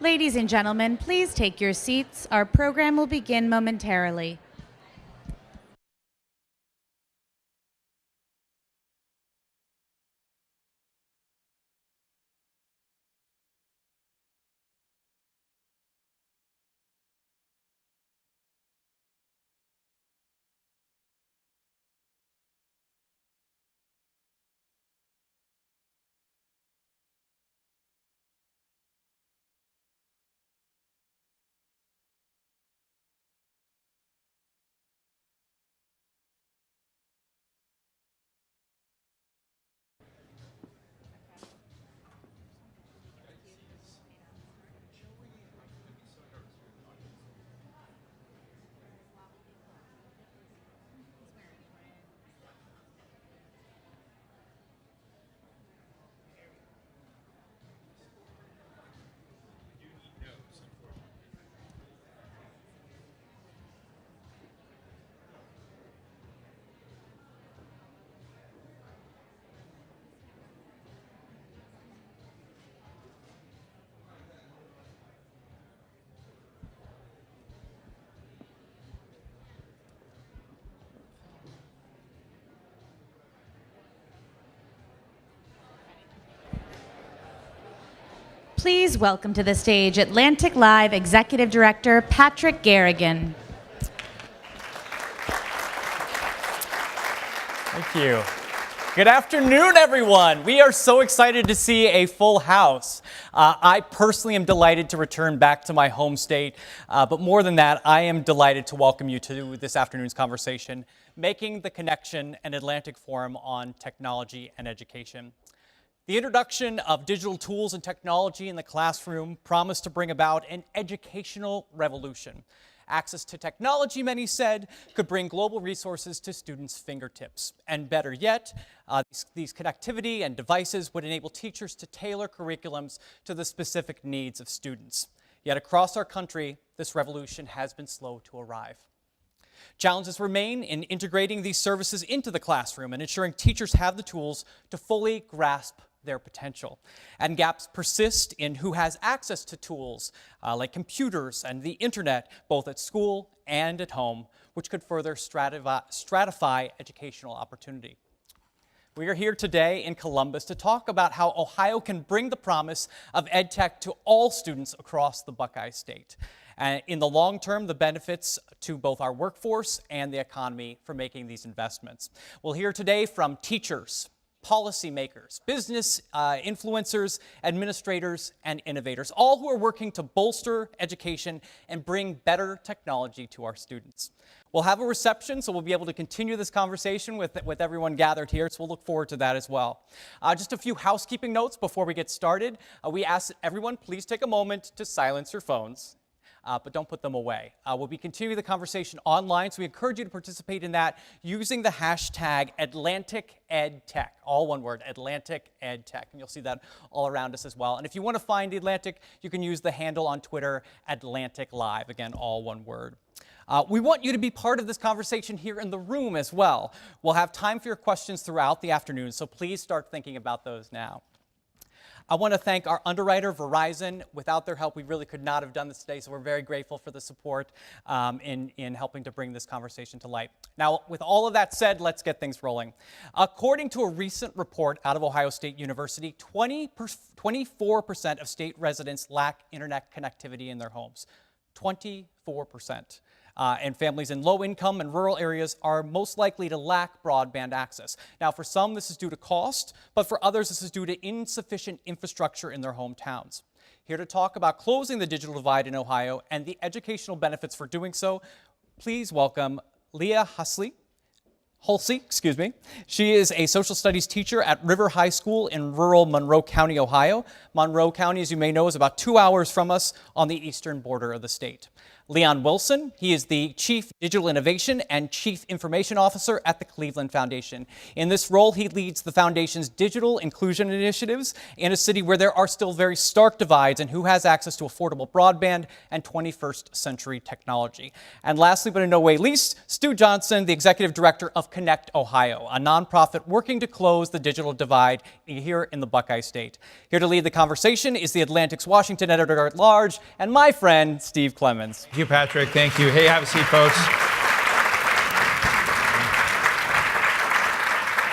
Ladies and gentlemen, please take your seats. Our program will begin momentarily. Please welcome to the stage Atlantic Live Executive Director Patrick Garrigan. Thank you. Good afternoon, everyone. We are so excited to see a full house. I personally am delighted to return back to my home state, but more than that, I am delighted to welcome you to this afternoon's conversation, Making the Connection, an Atlantic Forum on Technology and Education. The introduction of digital tools and technology in the classroom promised to bring about an educational revolution. Access to technology, many said, could bring global resources to students' fingertips. And better yet, these connectivity and devices would enable teachers to tailor curriculums to the specific needs of students. Yet across our country, this revolution has been slow to arrive. Challenges remain in integrating these services into the classroom and ensuring teachers have the tools to fully grasp their potential. And gaps persist in who has access to tools like computers and the internet, both at school and at home, which could further stratify educational opportunity. We are here today in Columbus to talk about how Ohio can bring the promise of EdTech to all students across the Buckeye State. And in the long term, the benefits to both our workforce and the economy for making these investments. We'll hear today from teachers, policymakers, business influencers, administrators, and innovators, all who are working to bolster education and bring better technology to our students. We'll have a reception, so we'll be able to continue this conversation with everyone gathered here, so we'll look forward to that as well. Just a few housekeeping notes before we get started. We ask that everyone please take a moment to silence your phones. But don't put them away. We'll be continuing the conversation online, so we encourage you to participate in that using the hashtag AtlanticEdTech, all one word, AtlanticEdTech, and you'll see that all around us as well. And if you want to find the Atlantic, you can use the handle on Twitter, Atlantic Live, again, all one word. We want you to be part of this conversation here in the room as well. We'll have time for your questions throughout the afternoon, so please start thinking about those now. I want to thank our underwriter, Verizon. Without their help, we really could not have done this today, so we're very grateful for the support in helping to bring this conversation to light. Now, with all of that said, let's get things rolling. According to a recent report out of Ohio State University, 24% of state residents lack internet connectivity in their homes. 24%. And families in low-income and rural areas are most likely to lack broadband access. Now, for some, this is due to cost, but for others, this is due to insufficient infrastructure in their hometowns. Here to talk about closing the digital divide in Ohio and the educational benefits for doing so, please welcome Leah Hulsey. She is a social studies teacher at River High School in rural Monroe County, Ohio. Monroe County, as you may know, is about 2 hours from us on the eastern border of the state. Leon Wilson, he is the Chief Digital Innovation and Chief Information Officer at the Cleveland Foundation. In this role, he leads the foundation's digital inclusion initiatives in a city where there are still very stark divides in who has access to affordable broadband and 21st century technology. And lastly, but in no way least, Stu Johnson, the Executive Director of Connect Ohio, a nonprofit working to close the digital divide here in the Buckeye State. Here to lead the conversation is the Atlantic's Washington Editor-at-Large and my friend, Steve Clemens. Thank you, Patrick. Thank you. Hey, have a seat, folks.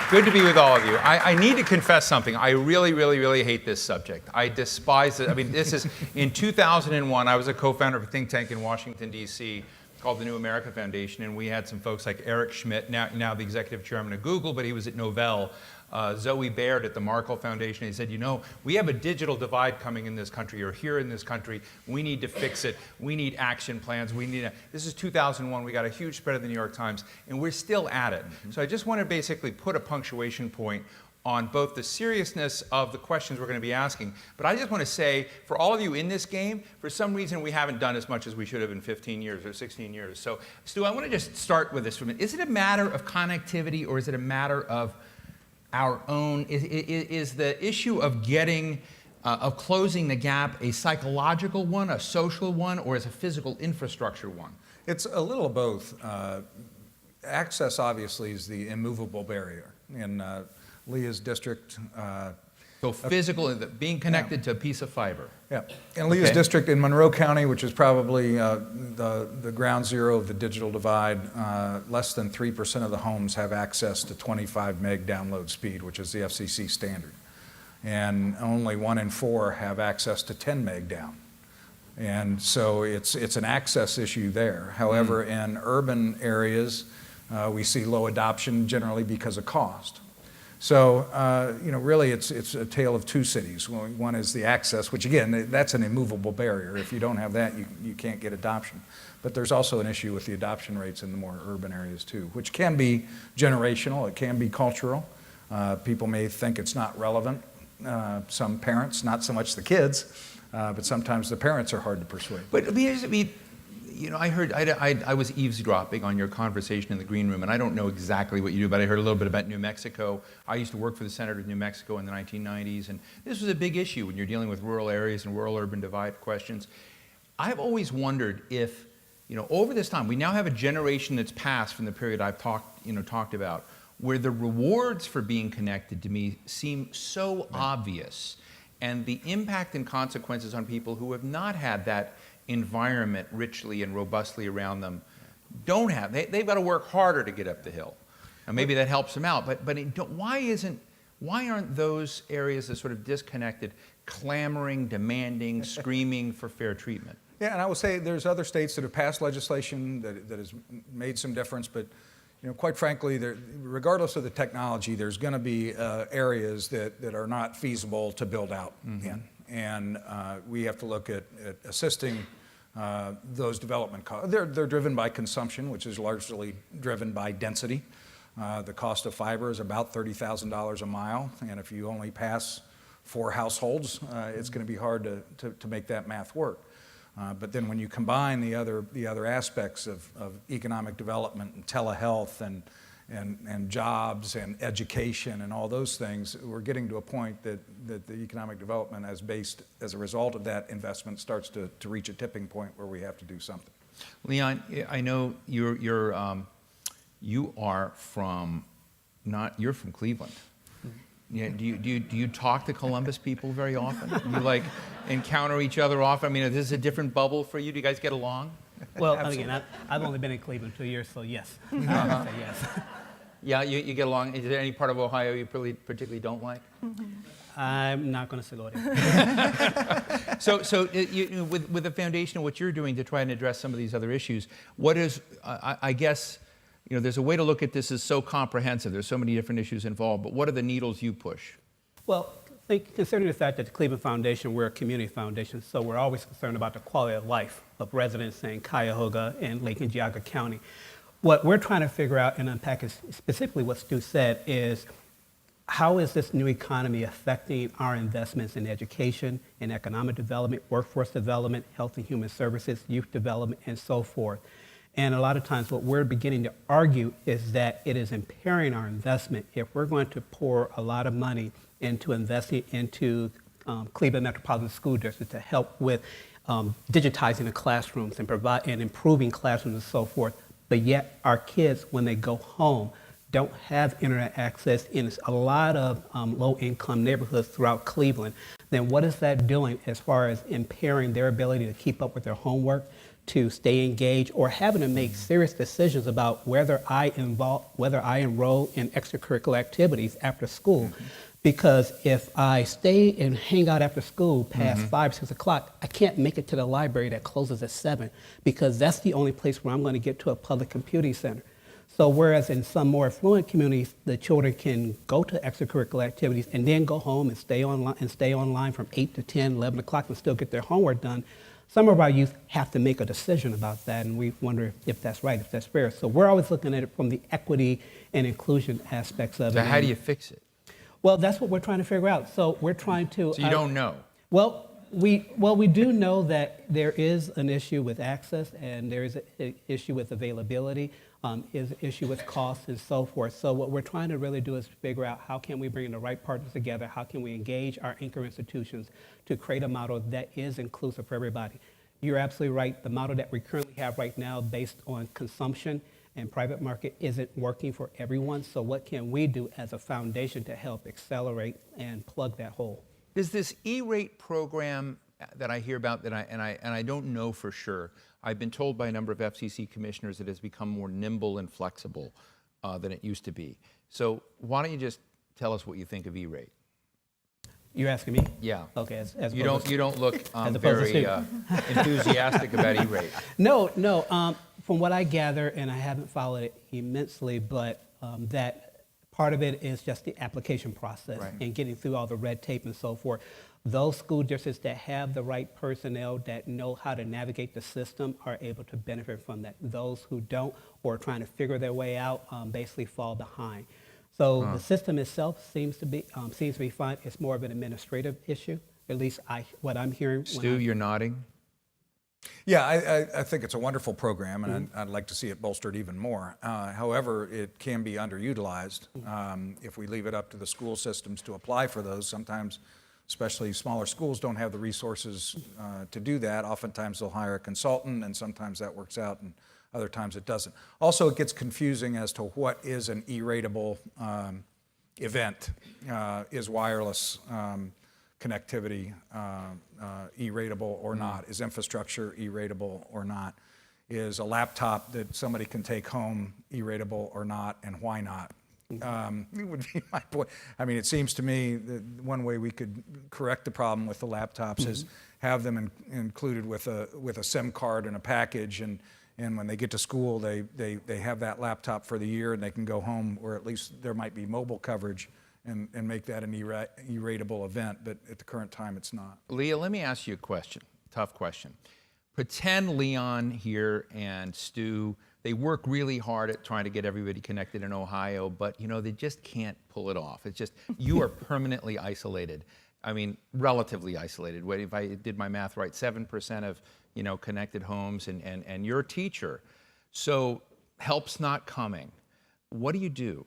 Good to be with all of you. I need to confess something. I really hate this subject. I despise it. I mean, this is, in 2001, I was a co-founder of a think tank in Washington, D.C., called the New America Foundation, and we had some folks like Eric Schmidt, now the executive chairman of Google, but he was at Novell, Zoe Baird at the Markle Foundation. He said, you know, we have a digital divide coming in this country, or here in this country. We need to fix it. We need action plans. This is 2001. We got a huge spread of the New York Times, and we're still at it. So I just want to basically put a punctuation point on both the seriousness of the questions we're going to be asking. But I just want to say, for all of you in this game, for some reason we haven't done as much as we should have in 15 years or 16 years. So, Stu, I want to just start with this for a minute. Is it a matter of connectivity, or is it a matter of our own? Is the issue of of closing the gap a psychological one, a social one, or is a physical infrastructure one? It's a little of both. Access, obviously, is the immovable barrier. In Leah's district. So physical, being connected to a piece of fiber. Yeah. In Leah's district in Monroe County, which is probably the ground zero of the digital divide, less than 3% of the homes have access to 25 meg download speed, which is the FCC standard. And only 1 in 4 have access to 10 meg down. And so it's an access issue there. However, in urban areas, we see low adoption generally because of cost. So, really it's a tale of two cities. One is the access, which again, that's an immovable barrier. If you don't have that, you can't get adoption. But there's also an issue with the adoption rates in the more urban areas too, which can be generational, it can be cultural. People may think it's not relevant. Some parents, not so much the kids, but sometimes the parents are hard to persuade. But I heard, I was eavesdropping on your conversation in the green room, and I don't know exactly what you do, but I heard a little bit about New Mexico. I used to work for the Senator of New Mexico in the 1990s, and this was a big issue when you're dealing with rural areas and rural-urban divide questions. I've always wondered if, over this time, we now have a generation that's passed from the period I've talked about, where the rewards for being connected to me seem so obvious, and the impact and consequences on people who have not had that environment richly and robustly around them don't have. They've got to work harder to get up the hill. And maybe that helps them out. But why aren't those areas that sort of disconnected clamoring, demanding, screaming for fair treatment? Yeah, and I would say there's other states that have passed legislation that has made some difference, but quite frankly, regardless of the technology, there's going to be areas that are not feasible to build out in. And we have to look at assisting those development costs. They're driven by consumption, which is largely driven by density. The cost of fiber is about $30,000 a mile, and if you only pass 4 households, it's going to be hard to make that math work. But then when you combine the other aspects of economic development and telehealth and jobs and education and all those things, we're getting to a point that the economic development as a result of that investment starts to reach a tipping point where we have to do something. Leon, I know you're from Cleveland. Yeah, do you talk to Columbus people very often? You encounter each other often? I mean, is this a different bubble for you? Do you guys get along? Well, again, I've only been in Cleveland 2 years, so yes. I'd say yes. Yeah, you get along. Is there any part of Ohio you particularly don't like? I'm not going to say go there. So with the foundation and what you're doing to try and address some of these other issues, what is, I guess, there's a way to look at this as so comprehensive. There's so many different issues involved, but what are the needles you push? Well, considering the fact that the Cleveland Foundation, we're a community foundation, so we're always concerned about the quality of life of residents in Cuyahoga and Lake and Geauga County. What we're trying to figure out and unpack is specifically what Stu said is how is this new economy affecting our investments in education, in economic development, workforce development, health and human services, youth development, and so forth. And a lot of times what we're beginning to argue is that it is impairing our investment if we're going to pour a lot of money into investing into Cleveland Metropolitan School District to help with digitizing the classrooms and improving classrooms and so forth. But yet our kids, when they go home, don't have internet access in a lot of low-income neighborhoods throughout Cleveland. Then what is that doing as far as impairing their ability to keep up with their homework, to stay engaged, or having to make serious decisions about whether I enroll in extracurricular activities after school? Because if I stay and hang out after school past 5, 6 o'clock, I can't make it to the library that closes at 7, because that's the only place where I'm going to get to a public computing center. So whereas in some more affluent communities, the children can go to extracurricular activities and then go home and stay online from 8 to 10, 11 o'clock and still get their homework done, some of our youth have to make a decision about that, and we wonder if that's right, if that's fair. So we're always looking at it from the equity and inclusion aspects of it. So how do you fix it? Well, that's what we're trying to figure out. So we're trying to... So you don't know? Well, we do know that there is an issue with access, and there is an issue with availability, is an issue with cost and so forth. So what we're trying to really do is figure out how can we bring the right partners together, how can we engage our anchor institutions to create a model that is inclusive for everybody. You're absolutely right. The model that we currently have right now based on consumption and private market isn't working for everyone. So what can we do as a foundation to help accelerate and plug that hole? Does this E-rate program that I hear about, and I don't know for sure, I've been told by a number of FCC commissioners that it has become more nimble and flexible than it used to be. So why don't you just tell us what you think of E-rate? You're asking me? Yeah. Okay. As You don't look As opposed to very Steve. enthusiastic about E-rate. No. From what I gather, and I haven't followed it immensely, but that part of it is just the application process and getting through all the red tape and so forth. Those school districts that have the right personnel that know how to navigate the system are able to benefit from that. Those who don't or are trying to figure their way out basically fall behind. So the system itself seems to be fine. It's more of an administrative issue, at least what I'm hearing. Stu, you're nodding. Yeah, I think it's a wonderful program, and I'd like to see it bolstered even more. However, it can be underutilized if we leave it up to the school systems to apply for those. Sometimes, especially smaller schools, don't have the resources to do that. Oftentimes, they'll hire a consultant, and sometimes that works out, and other times it doesn't. Also, it gets confusing as to what is an E-ratable event. Is wireless connectivity E-ratable or not? Is infrastructure E-ratable or not? Is a laptop that somebody can take home E-ratable or not, and why not? It would be my point. I mean, it seems to me that one way we could correct the problem with the laptops is have them included with a SIM card and a package, and when they get to school, they have that laptop for the year, and they can go home, or at least there might be mobile coverage, and make that an E-ratable event, but at the current time, it's not. Leah, let me ask you a question, tough question. Pretend Leon here and Stu, they work really hard at trying to get everybody connected in Ohio, but they just can't pull it off. It's just, you are permanently isolated. I mean, relatively isolated. If I did my math right, 7% of, connected homes, and you're a teacher. So help's not coming. What do you do?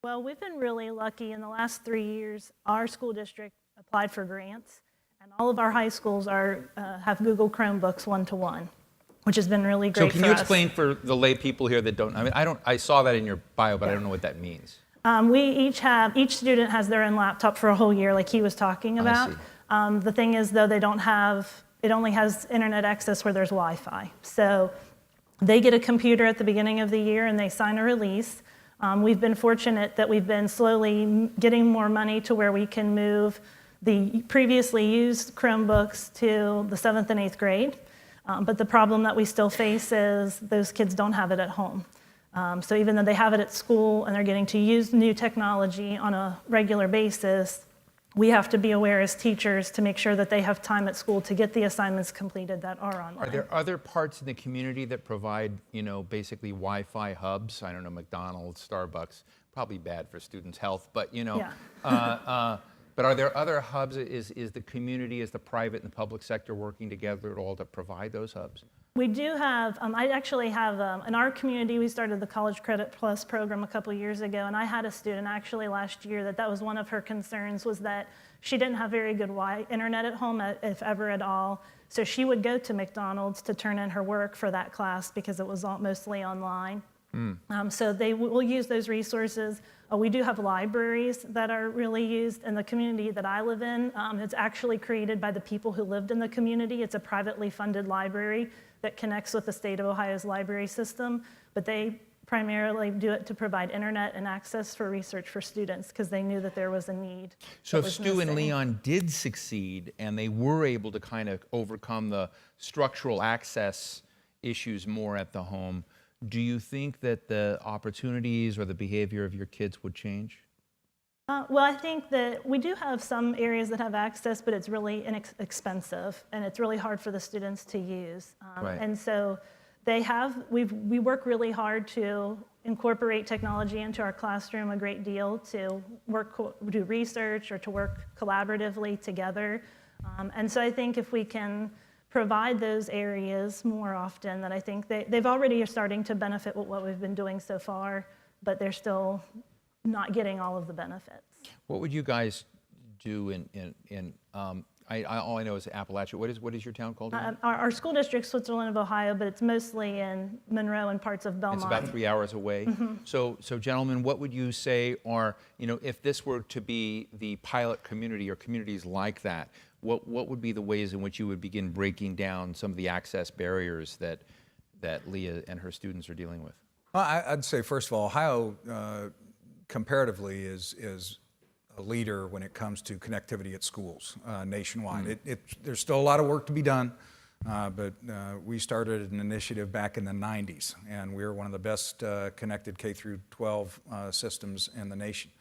Well, we've been really lucky. In the last 3 years, our school district applied for grants, and all of our high schools have Google Chromebooks one-to-one, which has been really great for us. So can you explain for the lay people here that don't, I saw that in your bio, but I don't know what that means. Each student has their own laptop for a whole year, like he was talking about. The thing is, though, it only has internet access where there's Wi-Fi. So they get a computer at the beginning of the year, and they sign a release. We've been fortunate that we've been slowly getting more money to where we can move the previously used Chromebooks to the 7th and 8th grade. But the problem that we still face is those kids don't have it at home. So even though they have it at school and they're getting to use new technology on a regular basis, we have to be aware as teachers to make sure that they have time at school to get the assignments completed that are online. Are there other parts in the community that provide, basically Wi-Fi hubs? I don't know, McDonald's, Starbucks, probably bad for students' health, but Yeah. but are there other hubs? Is the community, is the private and the public sector working together at all to provide those hubs? We do have, I actually have, in our community, we started the College Credit Plus program a couple years ago, and I had a student actually last year that was one of her concerns, was that she didn't have very good internet at home, if ever at all. So she would go to McDonald's to turn in her work for that class because it was mostly online. So they will use those resources. We do have libraries that are really used in the community that I live in. It's actually created by the people who lived in the community. It's a privately funded library that connects with the state of Ohio's library system, but they primarily do it to provide internet and access for research for students because they knew that there was a need. So if Stu and Leon did succeed and they were able to kind of overcome the structural access issues more at the home, do you think that the opportunities or the behavior of your kids would change? Well, I think that we do have some areas that have access, but it's really expensive and it's really hard for the students to use. Right. And so we work really hard to incorporate technology into our classroom a great deal, to do research or to work collaboratively together. And so I think if we can provide those areas more often, that I think they've already are starting to benefit with what we've been doing so far, but they're still not getting all of the benefits. What would you guys do all I know is Appalachia. What is your town called again? Our school district, Switzerland of Ohio, but it's mostly in Monroe and parts of Belmont. It's about 3 hours away. So gentlemen, what would you say are, if this were to be the pilot community or communities like that, what would be the ways in which you would begin breaking down some of the access barriers that Leah and her students are dealing with? Well, I'd say, first of all, Ohio comparatively is a leader when it comes to connectivity at schools nationwide. There's still a lot of work to be done, but we started an initiative back in the 90s, and we're one of the best connected K through 12 systems in the nation.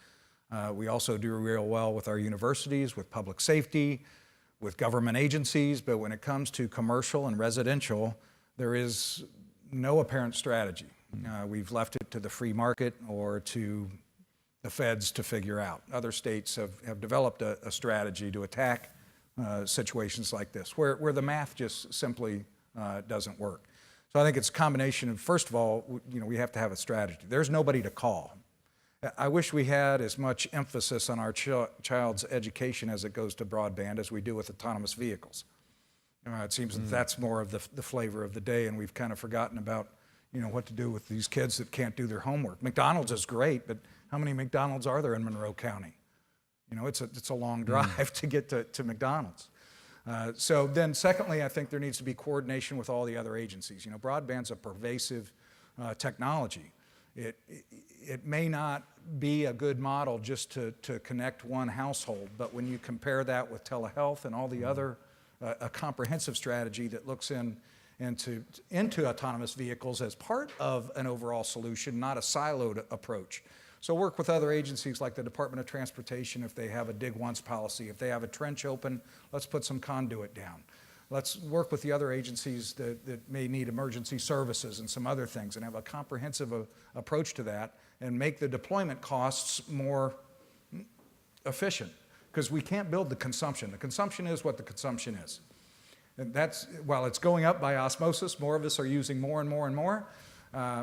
We also do real well with our universities, with public safety, with government agencies, but when it comes to commercial and residential, there is no apparent strategy. We've left it to the free market or to the feds to figure out. Other states have developed a strategy to attack situations like this, where the math just simply doesn't work. So I think it's a combination of, first of all, we have to have a strategy. There's nobody to call. I wish we had as much emphasis on our child's education as it goes to broadband as we do with autonomous vehicles. It seems that that's more of the flavor of the day, and we've kind of forgotten about what to do with these kids that can't do their homework. McDonald's is great, but how many McDonald's are there in Monroe County? It's a long drive to get to McDonald's. So then secondly, I think there needs to be coordination with all the other agencies. Broadband's a pervasive technology. It may not be a good model just to connect one household, but when you compare that with telehealth and all the other, a comprehensive strategy that looks into autonomous vehicles as part of an overall solution, not a siloed approach. So work with other agencies like the Department of Transportation if they have a dig once policy. If they have a trench open, let's put some conduit down. Let's work with the other agencies that may need emergency services and some other things and have a comprehensive approach to that and make the deployment costs more efficient, because we can't build the consumption. The consumption is what the consumption is. And while it's going up by osmosis, more of us are using more and more and more.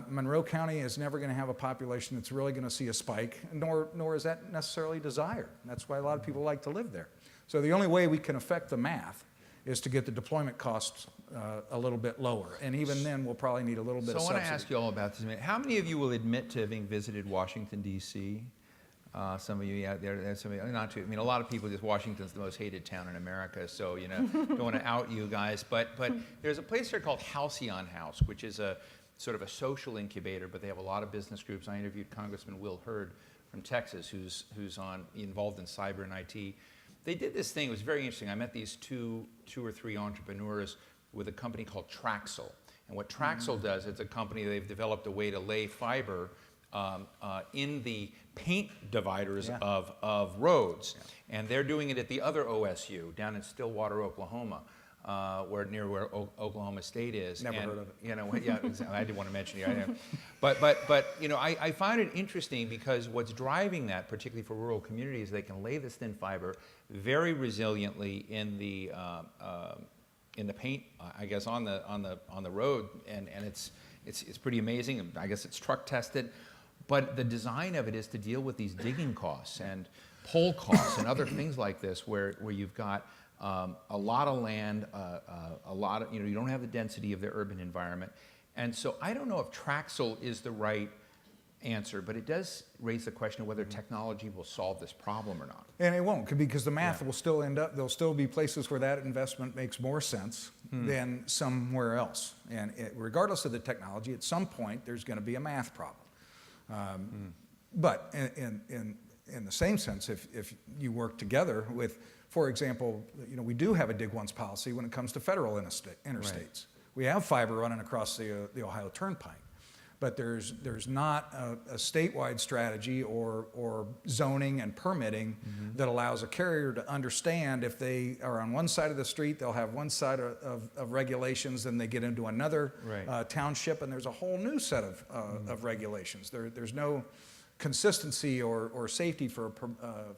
Monroe County is never going to have a population that's really going to see a spike, nor is that necessarily desired. That's why a lot of people like to live there. So the only way we can affect the math is to get the deployment costs a little bit lower. And even then, we'll probably need a little bit of subsidy. So I want to ask you all about this a minute. How many of you will admit to having visited Washington, D.C.? Some of you out there, some of you, not too. I mean, a lot of people just Washington's the most hated town in America, so don't want to out you guys. But there's a place here called Halcyon House, which is a sort of a social incubator, but they have a lot of business groups. I interviewed Congressman Will Hurd from Texas, who's involved in cyber and IT. They did this thing. It was very interesting. I met these two or three entrepreneurs with a company called Traxel. And what Traxel does, it's a company, they've developed a way to lay fiber in the paint dividers of roads. And they're doing it at the other OSU down in Stillwater, Oklahoma. Where Oklahoma State is. Never heard of it. You know, yeah, exactly. I didn't want to mention it. I know. But you know, I find it interesting because what's driving that, particularly for rural communities, they can lay this thin fiber very resiliently in the paint, I guess, on the road, and it's pretty amazing. I guess it's truck tested. But the design of it is to deal with these digging costs and pole costs and other things like this, where you've got a lot of land, a lot of, you don't have the density of the urban environment. And so I don't know if Traxel is the right answer, but it does raise the question of whether technology will solve this problem or not. And it won't, because the math will still end up, there'll still be places where that investment makes more sense than somewhere else. And regardless of the technology, at some point, there's going to be a math problem. But in the same sense, if you work together with, for example, we do have a dig once policy when it comes to federal interstates. Right. We have fiber running across the Ohio Turnpike, but there's not a statewide strategy or zoning and permitting that allows a carrier to understand if they are on one side of the street, they'll have one side of regulations, then they get into another township, and there's a whole new set of regulations. There's no consistency or safety for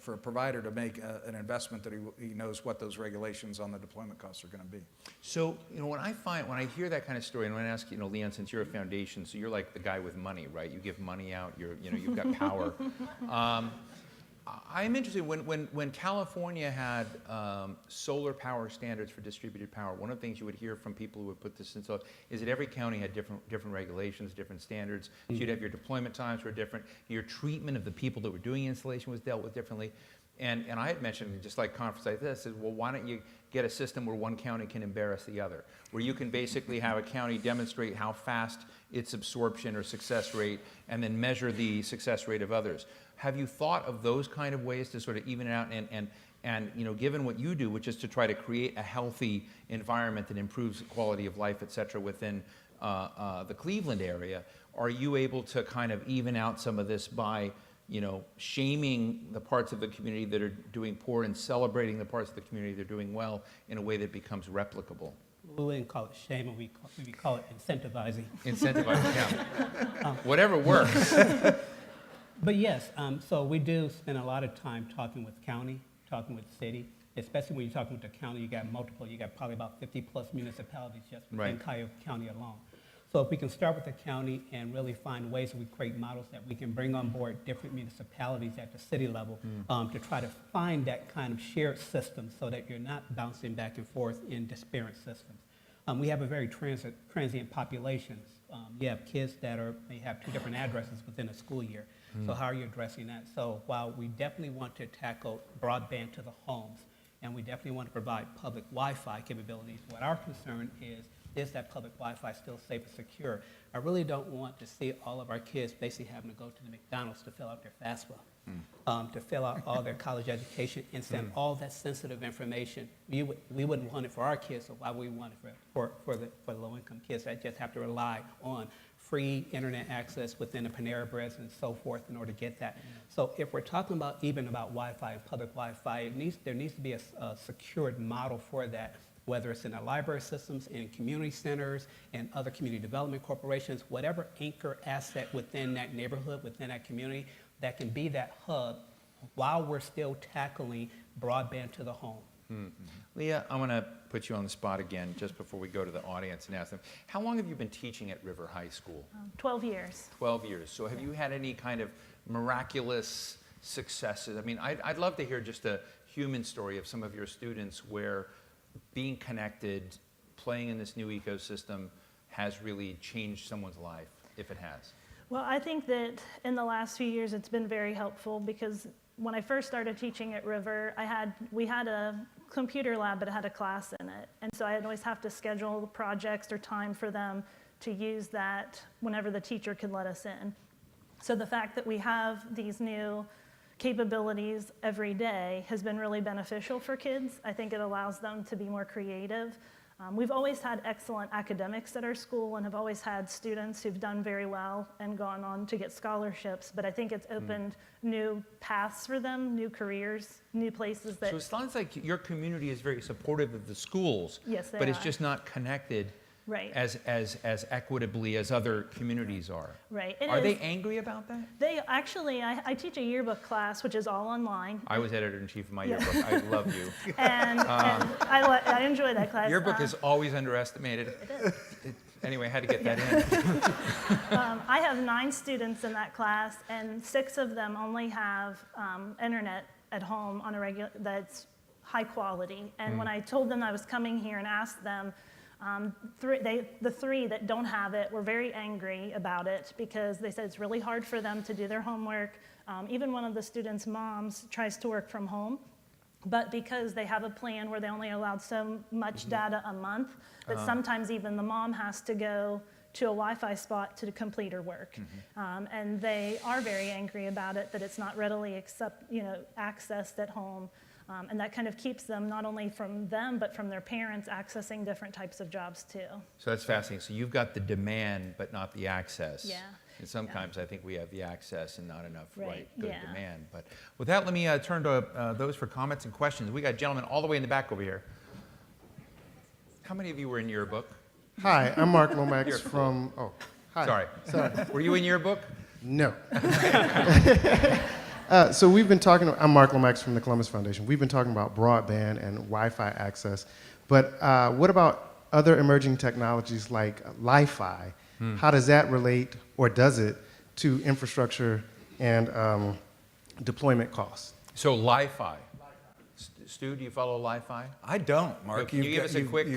a provider to make an investment that he knows what those regulations on the deployment costs are going to be. So when I hear that kind of story, and when I ask Leanne, since you're a foundation, so you're like the guy with money, right? You give money out. You've got power. I'm interested when California had solar power standards for distributed power. One of the things you would hear from people who would put this in is that every county had different regulations, different standards. So you'd have your deployment times were different. Your treatment of the people that were doing installation was dealt with differently. And I had mentioned, just like conference like this, is, well, why don't you get a system where one county can embarrass the other, where you can basically have a county demonstrate how fast its absorption or success rate, and then measure the success rate of others. Have you thought of those kind of ways to sort of even it out and given what you do, which is to try to create a healthy environment that improves the quality of life, et cetera, within the Cleveland area, are you able to kind of even out some of this by shaming the parts of the community that are doing poor and celebrating the parts of the community that are doing well in a way that becomes replicable? We wouldn't call it shaming, we call it incentivizing. Incentivizing, yeah. Whatever works. But yes, so we do spend a lot of time talking with county, talking with city, especially when you're talking with the county, you got probably about 50 plus municipalities just within Cuyahoga County alone. So if we can start with the county and really find ways that we create models that we can bring on board different municipalities at the city level to try to find that kind of shared system so that you're not bouncing back and forth in disparate systems. We have a very transient population. You have kids that may have 2 different addresses within a school year. So how are you addressing that? So while we definitely want to tackle broadband to the homes, and we definitely want to provide public Wi-Fi capabilities, what our concern is that public Wi-Fi still safe and secure? I really don't want to see all of our kids basically having to go to the McDonald's to fill out their FAFSA, to fill out all their college education and send all that sensitive information. We wouldn't want it for our kids, so why would we want it for the low-income kids that just have to rely on free internet access within the Panera Breads and so forth in order to get that. So if we're talking about Wi-Fi and public Wi-Fi, there needs to be a secured model for that, whether it's in the library systems, in community centers, and other community development corporations, whatever anchor asset within that neighborhood, within that community, that can be that hub while we're still tackling broadband to the home. Leah, I'm going to put you on the spot again just before we go to the audience and ask them, how long have you been teaching at River High School? 12 years. 12 years. So have you had any kind of miraculous successes? I mean, I'd love to hear just a human story of some of your students where being connected, playing in this new ecosystem has really changed someone's life, if it has. Well, I think that in the last few years it's been very helpful because when I first started teaching at River, we had a computer lab, but it had a class in it. And so I'd always have to schedule projects or time for them to use that whenever the teacher could let us in. So the fact that we have these new capabilities every day has been really beneficial for kids. I think it allows them to be more creative. We've always had excellent academics at our school and have always had students who've done very well and gone on to get scholarships, but I think it's opened new paths for them, new careers, new places that... So it sounds like your community is very supportive of the schools. Yes, they but it's are. just not connected Right. as equitably as other communities are. Right. It Are they is. angry about that? They actually, I teach a yearbook class, which is all online. I was editor-in-chief of my yearbook. I love you. And I enjoy that class. Your book is always underestimated. Anyway, I had to get that in. I have 9 students in that class, and 6 of them only have internet at home on a regular that's high quality. And when I told them I was coming here and asked them, the 3 that don't have it were very angry about it because they said it's really hard for them to do their homework. Even one of the students' moms tries to work from home. But because they have a plan where they only allowed so much data a month, that sometimes even the mom has to go to a Wi-Fi spot to complete her work. And they are very angry about it, that it's not readily accessed at home. And that kind of keeps them, not only from them, but from their parents accessing different types of jobs too. So that's fascinating. So you've got the demand, but not the access. Yeah. And sometimes I think we have the access and not enough Right, good yeah. demand. But with that, let me turn to those for comments and questions. We got gentlemen all the way in the back over here. How many of you were in your book? Hi, I'm Mark You're Lomax cool. from, hi. Sorry. Were you in your book? No. So we've been talking, I'm Mark Lomax from the Columbus Foundation. We've been talking about broadband and Wi-Fi access, but what about other emerging technologies like Li-Fi? How does that relate, or does it, to infrastructure and deployment costs? So Li-Fi. Stu, do you follow Li-Fi? I don't, Mark. Can you give us a quick...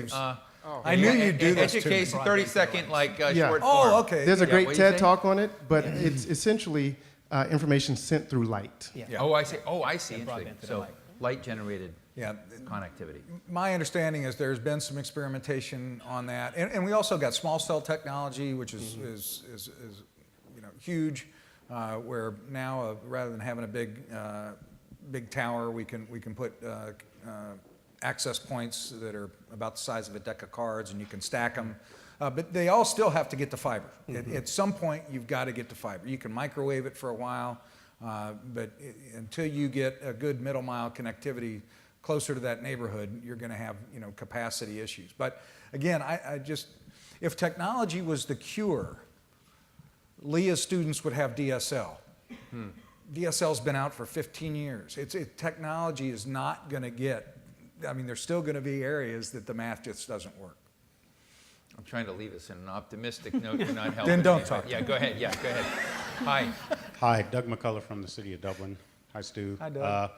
I knew you'd do this to me. Education, 30-second, Yeah. short Oh, form. okay. There's a Yeah, great what'd you TED say? talk on it, but it's essentially information sent through light. Yeah. Oh, I see. Interesting. broadband to the So light. light-generated Yeah. connectivity. My understanding is there's been some experimentation on that, and we also got small cell technology, which is huge, where now rather than having a big tower, we can put access points that are about the size of a deck of cards, and you can stack them. But they all still have to get to fiber. At some point, you've got to get to fiber. You can microwave it for a while, but until you get a good middle mile connectivity closer to that neighborhood, you're going to have capacity issues. But again, I just, if technology was the cure, Leah's students would have DSL. DSL's been out for 15 years. Technology is not going to get, there's still going to be areas that the math just doesn't work. I'm trying to leave us in an optimistic note. You're not helping Then don't me. talk. Yeah, go ahead. Hi. Hi, Doug McCullough from the city of Dublin. Hi, Stu. Hi, Doug.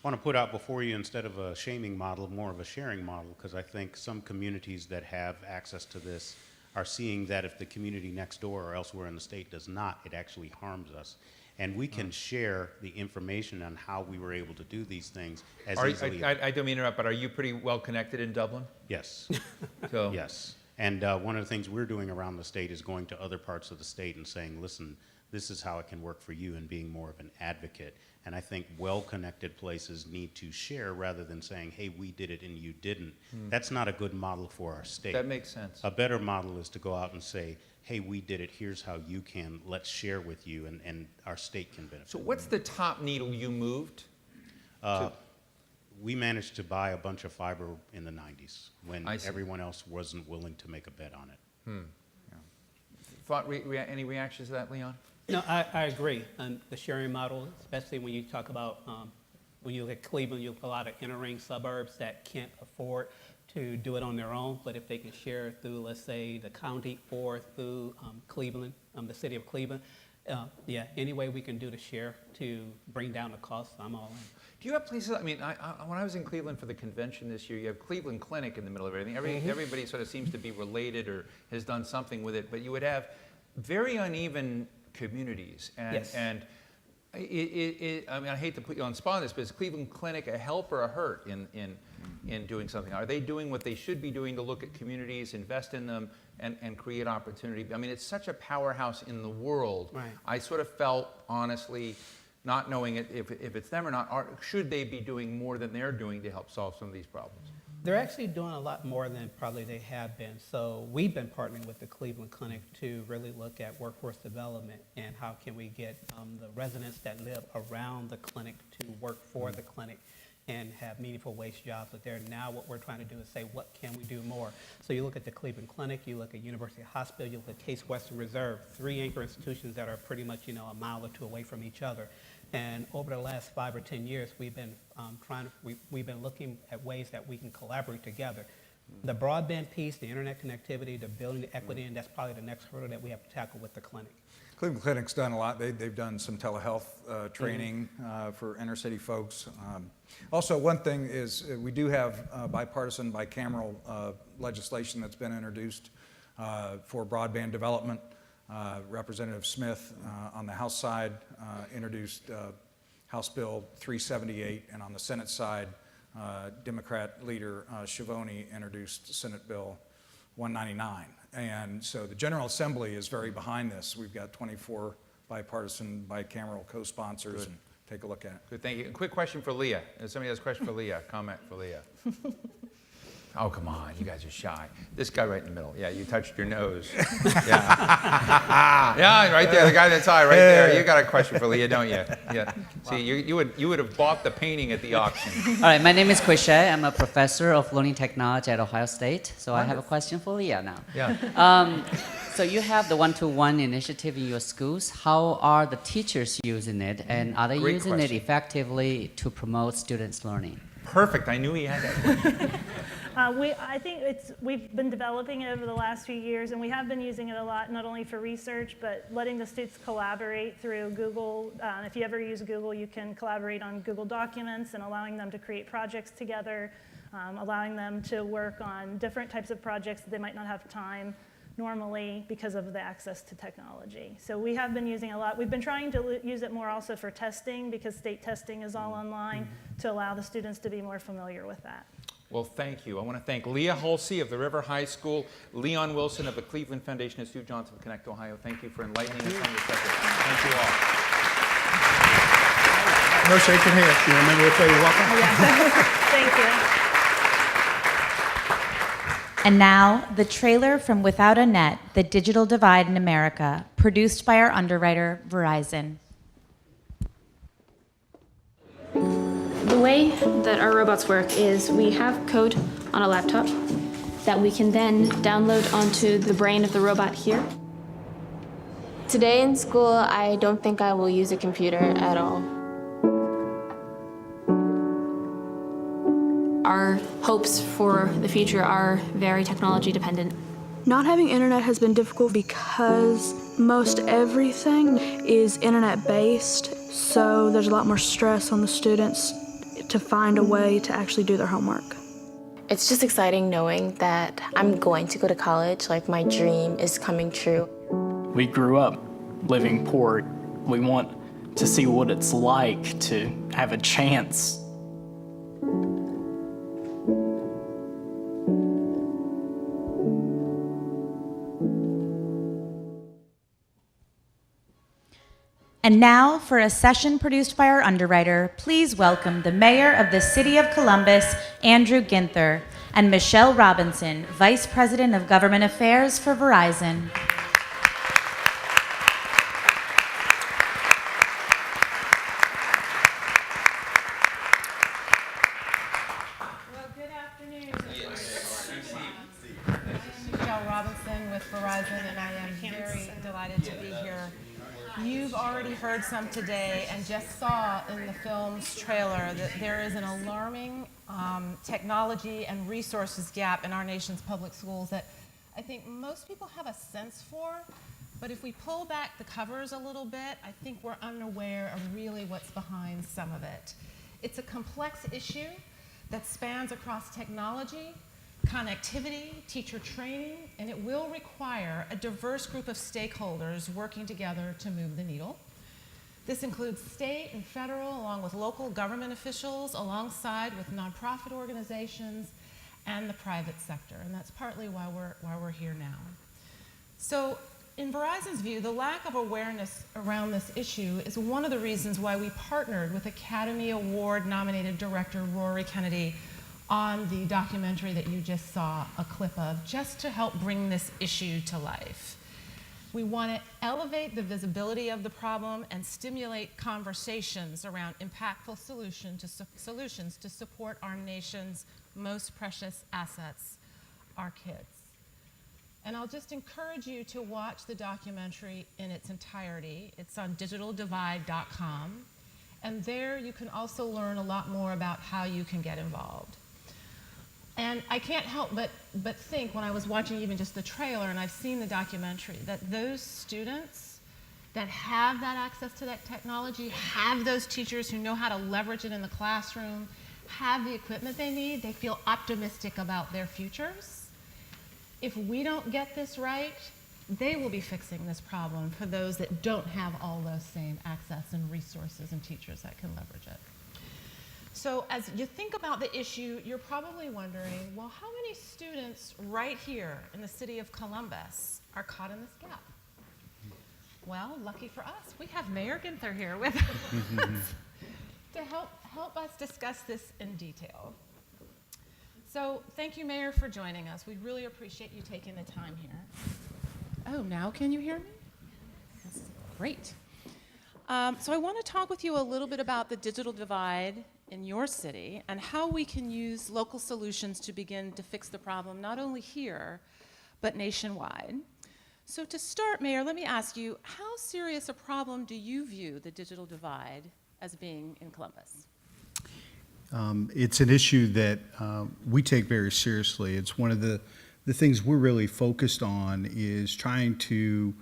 Want to put out before you, instead of a shaming model, more of a sharing model, because I think some communities that have access to this are seeing that if the community next door or elsewhere in the state does not, it actually harms us. And we can share the information on how we were able to do these things as easily. I don't mean to interrupt, but are you pretty well connected in Dublin? Yes. So Yes. And one of the things we're doing around the state is going to other parts of the state and saying, listen, this is how it can work for you, and being more of an advocate. And I think well-connected places need to share rather than saying, hey, we did it and you didn't. That's not a good model for our state. that makes sense. A better model is to go out and say, hey, we did it, here's how you can, let's share with you, and our state can benefit. So what's the top needle you moved? We managed to buy a bunch of fiber in the 90s when I see. everyone else wasn't willing to make a bet on it. Any reactions to that, Leon? No, I agree. The sharing model, especially when you talk about, when you look at Cleveland, you have a lot of inner ring suburbs that can't afford to do it on their own, but if they can share through, let's say, the county or through Cleveland, the city of Cleveland, any way we can do to share to bring down the cost, I'm all in. Do you have places, when I was in Cleveland for the convention this year, you have Cleveland Clinic in the middle of everything. Everybody sort of seems to be related or has done something with it, but you would have very uneven communities. Yes. And I hate to put you on the spot on this, but is Cleveland Clinic a help or a hurt in doing something? Are they doing what they should be doing to look at communities, invest in them, and create opportunity? It's such a powerhouse in the world. Right. I sort of felt, honestly, not knowing if it's them or not, should they be doing more than they're doing to help solve some of these problems? They're actually doing a lot more than probably they have been. So we've been partnering with the Cleveland Clinic to really look at workforce development and how can we get the residents that live around the clinic to work for the clinic and have meaningful wage jobs. But there now what we're trying to do is say, what can we do more? So you look at the Cleveland Clinic, you look at University Hospital, you look at Case Western Reserve, 3 anchor institutions that are pretty much, a mile or two away from each other. And over the last 5 or 10 years, we've been we've been looking at ways that we can collaborate together. The broadband piece, the internet connectivity, the building the equity, and that's probably the next hurdle that we have to tackle with the clinic. Cleveland Clinic's done a lot. They've done some telehealth training for inner city folks. Also, one thing is we do have bipartisan, bicameral legislation that's been introduced for broadband development. Representative Smith on the House side introduced House Bill 378, and on the Senate side, Democrat leader Schiavone introduced Senate Bill 199. And so the General Assembly is very behind this. We've got 24 bipartisan, bicameral co-sponsors. And take a look at it. Good, thank you. A quick question for Leah. If somebody has a question for Leah, comment for Leah. Oh, come on, you guys are shy. This guy right in the middle. Yeah, you touched your nose. Yeah, yeah, right there, the guy that's high, right there. You got a question for Leah, don't you? Yeah. See, you would have bought the painting at the auction. All right, my name is Quishay. I'm a professor of learning technology at Ohio State. So I have a question for Leah now. Yeah. So you have the one-to-one initiative in your schools. How are the teachers using it, and are they Great using question. it effectively to promote students' learning? Perfect. I knew he had that question. I think we've been developing it over the last few years, and we have been using it a lot, not only for research, but letting the students collaborate through Google. If you ever use Google, you can collaborate on Google Documents and allowing them to create projects together, allowing them to work on different types of projects that they might not have time normally because of the access to technology. So we have been using it a lot. We've been trying to use it more also for testing because state testing is all online to allow the students to be more familiar with that. Well, thank you. I want to thank Leah Halsey of the River High School, Leon Wilson of the Cleveland Foundation, and Sue Johnson of Connect Ohio. Thank you for enlightening us on the subject. Thank you all. No shaking hands. You remember to say you're welcome? Thank you. And now, the trailer from Without a Net, The Digital Divide in America, produced by our underwriter, Verizon. The way that our robots work is we have code on a laptop that we can then download onto the brain of the robot here. Today in school, I don't think I will use a computer at all. Our hopes for the future are very technology dependent. Not having internet has been difficult because most everything is internet based, so there's a lot more stress on the students to find a way to actually do their homework. It's just exciting knowing that I'm going to go to college, like my dream is coming true. We grew up living poor. We want to see what it's like to have a chance. And now, for a session produced by our underwriter, please welcome the Mayor of the City of Columbus, Andrew Ginther, and Michelle Robinson, Vice President of Government Affairs for Verizon. Well, good afternoon. I'm Michelle Robinson with Verizon, and I am very delighted to be here. You've already heard some today and just saw in the film's trailer that there is an alarming technology and resources gap in our nation's public schools that I think most people have a sense for, but if we pull back the covers a little bit, I think we're unaware of really what's behind some of it. It's a complex issue that spans across technology, connectivity, teacher training, and it will require a diverse group of stakeholders working together to move the needle. This includes state and federal, along with local government officials, alongside with nonprofit organizations and the private sector, and that's partly why we're here now. So, in Verizon's view, the lack of awareness around this issue is one of the reasons why we partnered with Academy Award nominated director Rory Kennedy on the documentary that you just saw a clip of, just to help bring this issue to life. We want to elevate the visibility of the problem and stimulate conversations around impactful solutions to support our nation's most precious assets, our kids. And I'll just encourage you to watch the documentary in its entirety. It's on digitaldivide.com. And there you can also learn a lot more about how you can get involved. And I can't help but think when I was watching even just the trailer and I've seen the documentary that those students that have that access to that technology, have those teachers who know how to leverage it in the classroom, have the equipment they need, they feel optimistic about their futures. If we don't get this right, they will be fixing this problem for those that don't have all those same access and resources and teachers that can leverage it. So as you think about the issue, you're probably wondering, well, how many students right here in the city of Columbus are caught in this gap? Well, lucky for us, we have Mayor Ginther here with us to help us discuss this in detail. So thank you, Mayor, for joining us. We really appreciate you taking the time here. Oh, now can you hear me? That's great. So I want to talk with you a little bit about the digital divide in your city and how we can use local solutions to begin to fix the problem, not only here, but nationwide. So to start, Mayor, let me ask you, how serious a problem do you view the digital divide as being in Columbus? It's an issue that we take very seriously. It's one of the things we're really focused on is trying to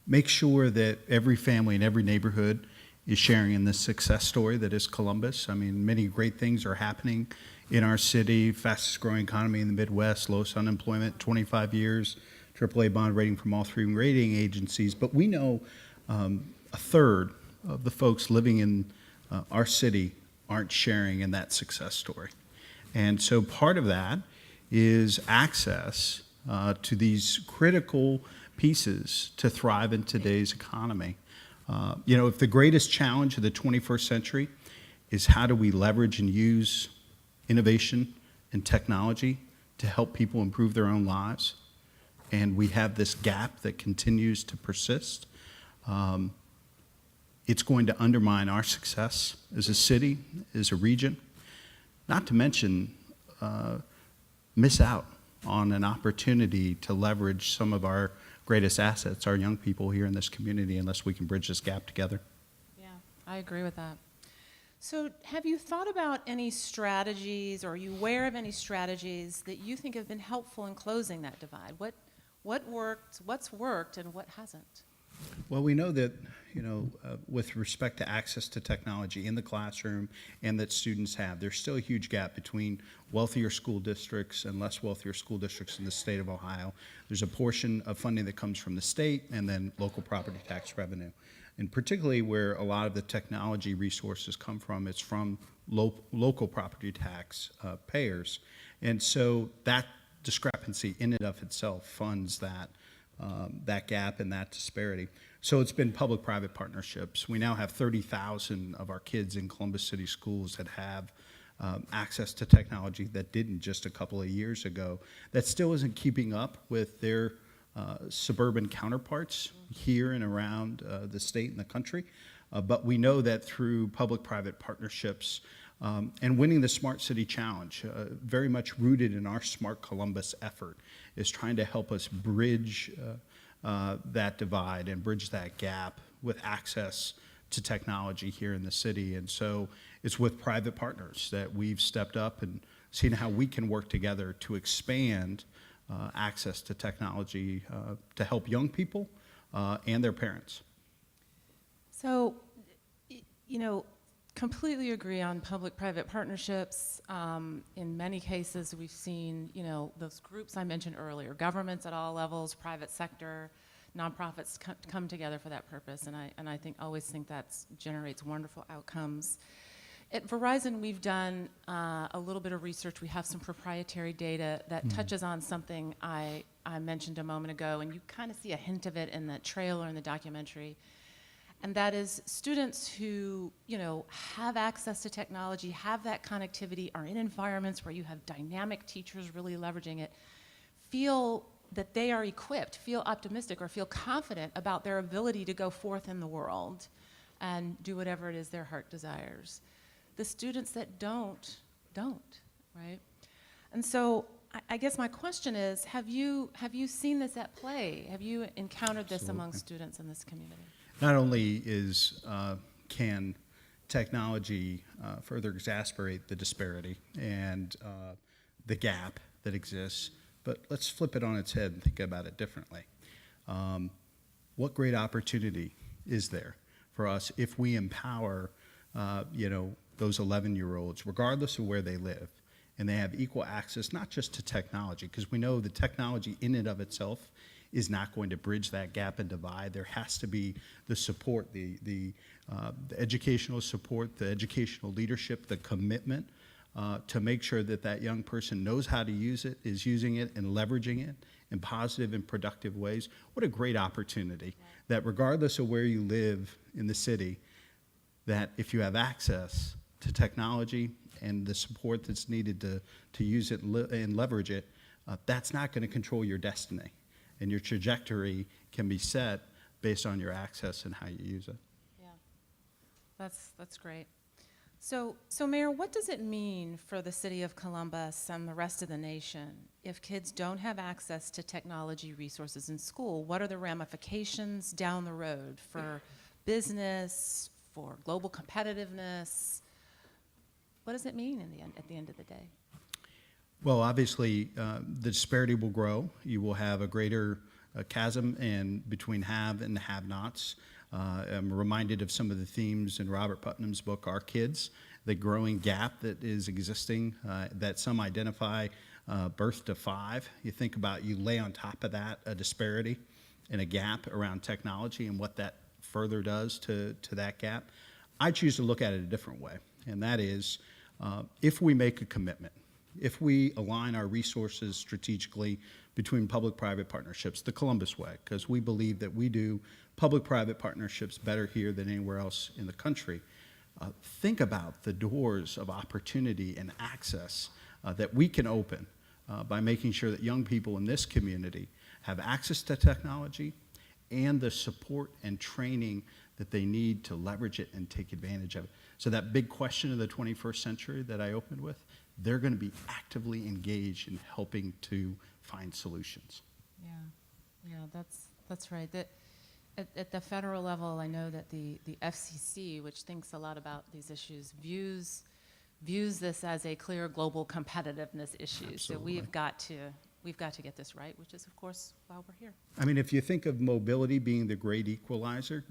make sure that every family in every neighborhood is sharing in this success story that is Columbus. I mean, many great things are happening in our city, fastest growing economy in the Midwest, lowest unemployment, 25 years, AAA bond rating from all three rating agencies. But we know a third of the folks living in our city aren't sharing in that success story. And so part of that is access to these critical pieces to thrive in today's economy. You know, if the greatest challenge of the 21st century is how do we leverage and use innovation and technology to help people improve their own lives, and we have this gap that continues to persist, it's going to undermine our success as a city, as a region, not to mention miss out on an opportunity to leverage some of our greatest assets, our young people here in this community, unless we can bridge this gap together. Yeah, I agree with that. So have you thought about any strategies, or are you aware of any strategies that you think have been helpful in closing that divide? What worked, what's worked, and what hasn't? Well, we know that, you know, with respect to access to technology in the classroom and that students have, there's still a huge gap between wealthier school districts and less wealthier school districts in the state of Ohio. There's a portion of funding that comes from the state and then local property tax revenue. And particularly where a lot of the technology resources come from, it's from local property tax payers. And so that discrepancy in and of itself funds that gap and that disparity. So it's been public-private partnerships. We now have 30,000 of our kids in Columbus City schools that have access to technology that didn't just a couple of years ago. That still isn't keeping up with their suburban counterparts here and around the state and the country. But we know that through public-private partnerships and winning the Smart City Challenge, very much rooted in our Smart Columbus effort, is trying to help us bridge that divide and bridge that gap with access to technology here in the city. And so it's with private partners that we've stepped up and seen how we can work together to expand access to technology to help young people and their parents. So, you know, completely agree on public-private partnerships. In many cases, we've seen, you know, those groups I mentioned earlier, governments at all levels, private sector, nonprofits come together for that purpose, and I always think that generates wonderful outcomes. At Verizon, we've done a little bit of research. We have some proprietary data that touches on something I mentioned a moment ago, and you kind of see a hint of it in the trailer in the documentary. And that is students who, have access to technology, have that connectivity, are in environments where you have dynamic teachers really leveraging it, feel that they are equipped, feel optimistic, or feel confident about their ability to go forth in the world and do whatever it is their heart desires. The students that don't, right? And so I guess my question is, have you seen this at play? Have you encountered this among students in this community? Not only can technology further exacerbate the disparity and the gap that exists, but let's flip it on its head and think about it differently. What great opportunity is there for us if we empower, those 11-year-olds, regardless of where they live, and they have equal access not just to technology, because we know the technology in and of itself is not going to bridge that gap and divide. There has to be the support, the educational support, the educational leadership, the commitment to make sure that that young person knows how to use it, is using it and leveraging it in positive and productive ways. What a great opportunity that regardless of where you live in the city, that if you have access to technology and the support that's needed to use it and leverage it, that's not going to control your destiny. And your trajectory can be set based on your access and how you use it. Yeah, that's great. So Mayor, what does it mean for the city of Columbus and the rest of the nation if kids don't have access to technology resources in school? What are the ramifications down the road for business, for global competitiveness? What does it mean at the end of the day? Well, obviously, the disparity will grow. You will have a greater chasm between have and have-nots. I'm reminded of some of the themes in Robert Putnam's book, Our Kids, the growing gap that is existing, that some identify birth to 5. You think about, you lay on top of that a disparity and a gap around technology and what that further does to that gap. I choose to look at it a different way, and that is if we make a commitment, if we align our resources strategically between public-private partnerships, the Columbus way, because we believe that we do public-private partnerships better here than anywhere else in the country. Think about the doors of opportunity and access that we can open by making sure that young people in this community have access to technology and the support and training that they need to leverage it and take advantage of it. So that big question of the 21st century that I opened with, they're going to be actively engaged in helping to find solutions. Yeah, that's right. At the federal level, I know that the FCC, which thinks a lot about these issues, views this as a clear global competitiveness issue. Absolutely. So we've got to get this right, which is, of course, why we're here. I mean, if you think of mobility being the great equalizer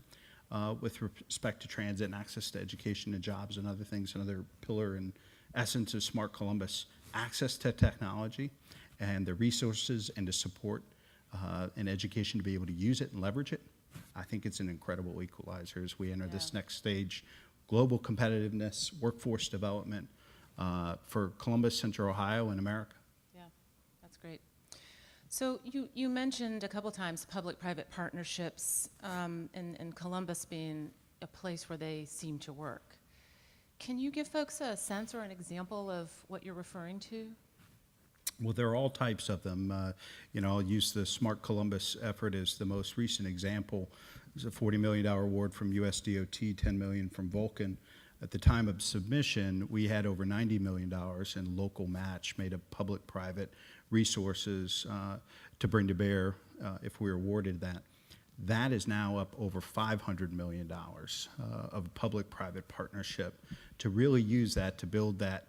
with respect to transit and access to education and jobs and other things, another pillar and essence of Smart Columbus, access to technology and the resources and the support and education to be able to use it and leverage it, I think it's an incredible equalizer as we enter this next stage. Global competitiveness, workforce development for Columbus, Central Ohio, and America. Yeah, that's great. So you mentioned a couple times public-private partnerships and Columbus being a place where they seem to work. Can you give folks a sense or an example of what you're referring to? Well, there are all types of them. I'll use the Smart Columbus effort as the most recent example. It was a $40 million award from USDOT, $10 million from Vulcan. At the time of submission, we had over $90 million in local match made of public-private resources to bring to bear if we were awarded that. That is now up over $500 million of public-private partnership to really use that to build that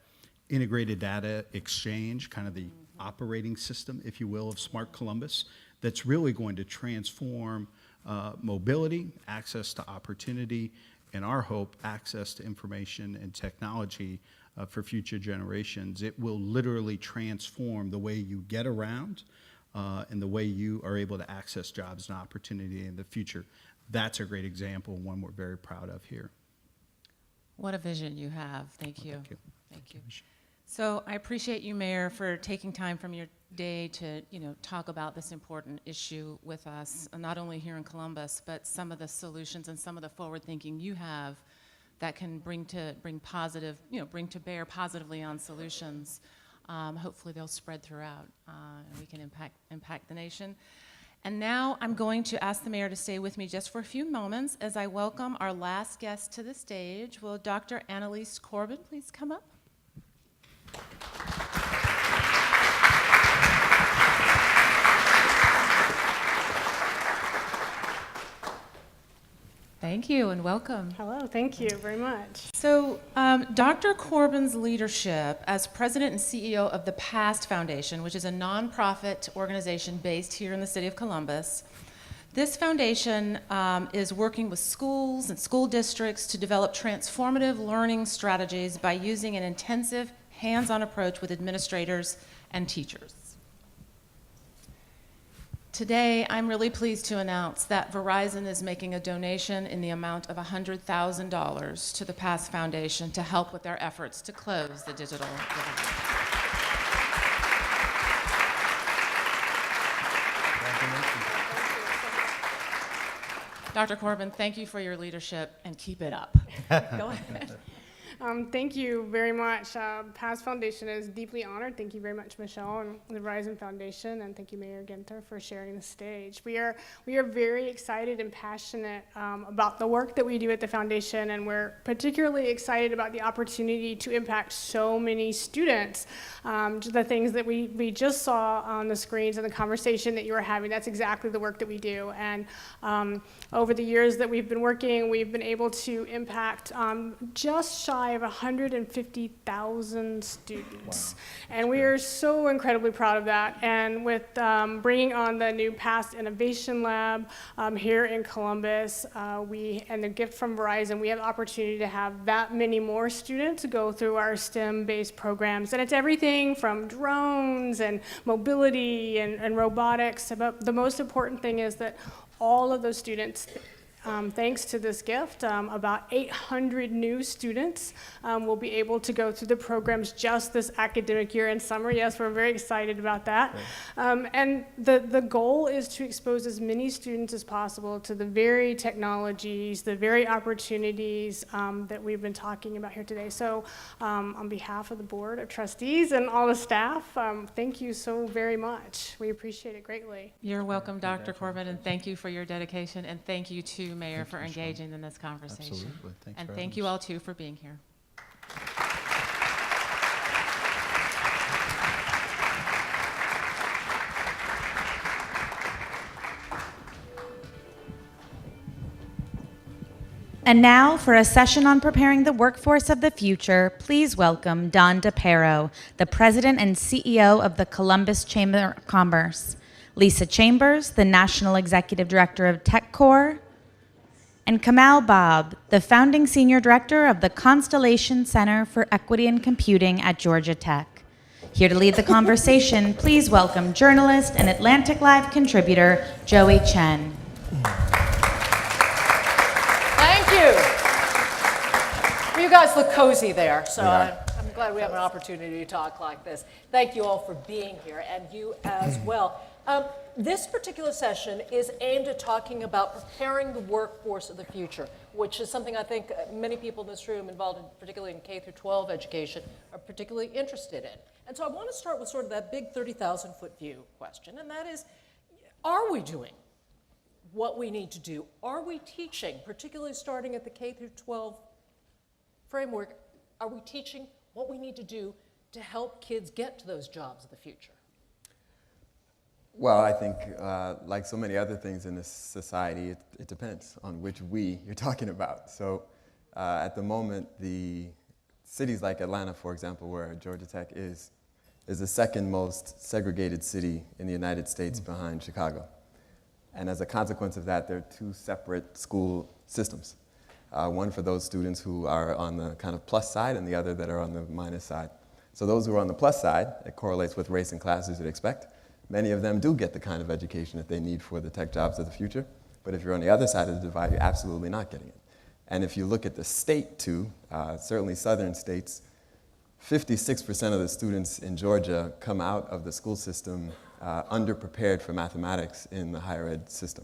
integrated data exchange, kind of the operating system, if you will, of Smart Columbus, that's really going to transform mobility, access to opportunity, and our hope, access to information and technology for future generations. It will literally transform the way you get around and the way you are able to access jobs and opportunity in the future. That's a great example, one we're very proud of here. What a vision you have. Thank you. Thank you. Thank you. So I appreciate you, Mayor, for taking time from your day to, talk about this important issue with us, not only here in Columbus, but some of the solutions and some of the forward thinking you have that can bring to bear positively on solutions. Hopefully they'll spread throughout and we can impact the nation. And now I'm going to ask the mayor to stay with me just for a few moments as I welcome our last guest to the stage. Will Dr. Annalise Corbin please come up? Thank you and welcome. Hello, thank you very much. So, Dr. Corbin's leadership as president and CEO of the PAST Foundation, which is a nonprofit organization based here in the city of Columbus, this foundation is working with schools and school districts to develop transformative learning strategies by using an intensive, hands-on approach with administrators and teachers. Today, I'm really pleased to announce that Verizon is making a donation in the amount of $100,000 to the PAST Foundation to help with their efforts to close the digital divide. Dr. Corbin, thank you for your leadership and keep it up. Go ahead. Thank you very much. PAST Foundation is deeply honored. Thank you very much, Michelle, and the Verizon Foundation, and thank you, Mayor Ginther, for sharing the stage. We are very excited and passionate about the work that we do at the foundation, and we're particularly excited about the opportunity to impact so many students. The things that we just saw on the screens and the conversation that you were having, that's exactly the work that we do. And over the years that we've been working, we've been able to impact just shy of 150,000 students. Wow. And we are so incredibly proud of that. And with bringing on the new PAST Innovation Lab here in Columbus, and the gift from Verizon, we have the opportunity to have that many more students go through our STEM-based programs. And it's everything from drones and mobility and robotics. But the most important thing is that all of those students, thanks to this gift, about 800 new students will be able to go through the programs just this academic year and summer. Yes, we're very excited about that. And the goal is to expose as many students as possible to the very technologies, the very opportunities that we've been talking about here today. So on behalf of the Board of Trustees and all the staff, thank you so very much. We appreciate it greatly. You're welcome, Dr. Corbin, and thank you for your dedication, and thank you to Mayor for engaging in this conversation. Absolutely. Thanks and for thank having you us. all too for being here. And now, for a session on preparing the workforce of the future, please welcome Don DePero, the President and CEO of the Columbus Chamber of Commerce, Lisa Chambers, the National Executive Director of TechCore, and Kamal Bob, the Founding Senior Director of the Constellation Center for Equity and Computing at Georgia Tech. Here to lead the conversation, please welcome journalist and Atlantic Live contributor, Joey Chen. Thank you. Well, you guys look cozy there, so I'm glad we have an opportunity to talk like this. Thank you all for being here, and you as well. This particular session is aimed at talking about preparing the workforce of the future, which is something I think many people in this room involved in, particularly in K through 12 education, are particularly interested in. And so I want to start with sort of that big 30,000-foot view question, and that is, are we doing what we need to do? Are we teaching, particularly starting at the K through 12 framework, are we teaching what we need to do to help kids get to those jobs of the future? Well, I think like so many other things in this society, it depends on which we you're talking about. So at the moment, the cities like Atlanta, for example, where Georgia Tech is the second most segregated city in the United States behind Chicago. And as a consequence of that, there are two separate school systems. One for those students who are on the kind of plus side and the other that are on the minus side. So those who are on the plus side, it correlates with race and class as you'd expect. Many of them do get the kind of education that they need for the tech jobs of the future. But if you're on the other side of the divide, you're absolutely not getting it. And if you look at the state too, certainly southern states 56% of the students in Georgia come out of the school system underprepared for mathematics in the higher ed system.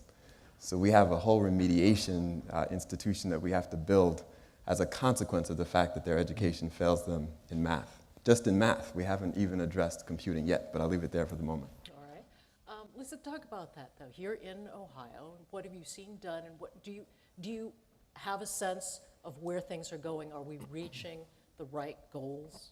So we have a whole remediation institution that we have to build as a consequence of the fact that their education fails them in math. Just in math, we haven't even addressed computing yet, but I'll leave it there for the moment. All right. Lisa, talk about that, though. Here in Ohio, what have you seen done, and what do you have a sense of where things are going? Are we reaching the right goals?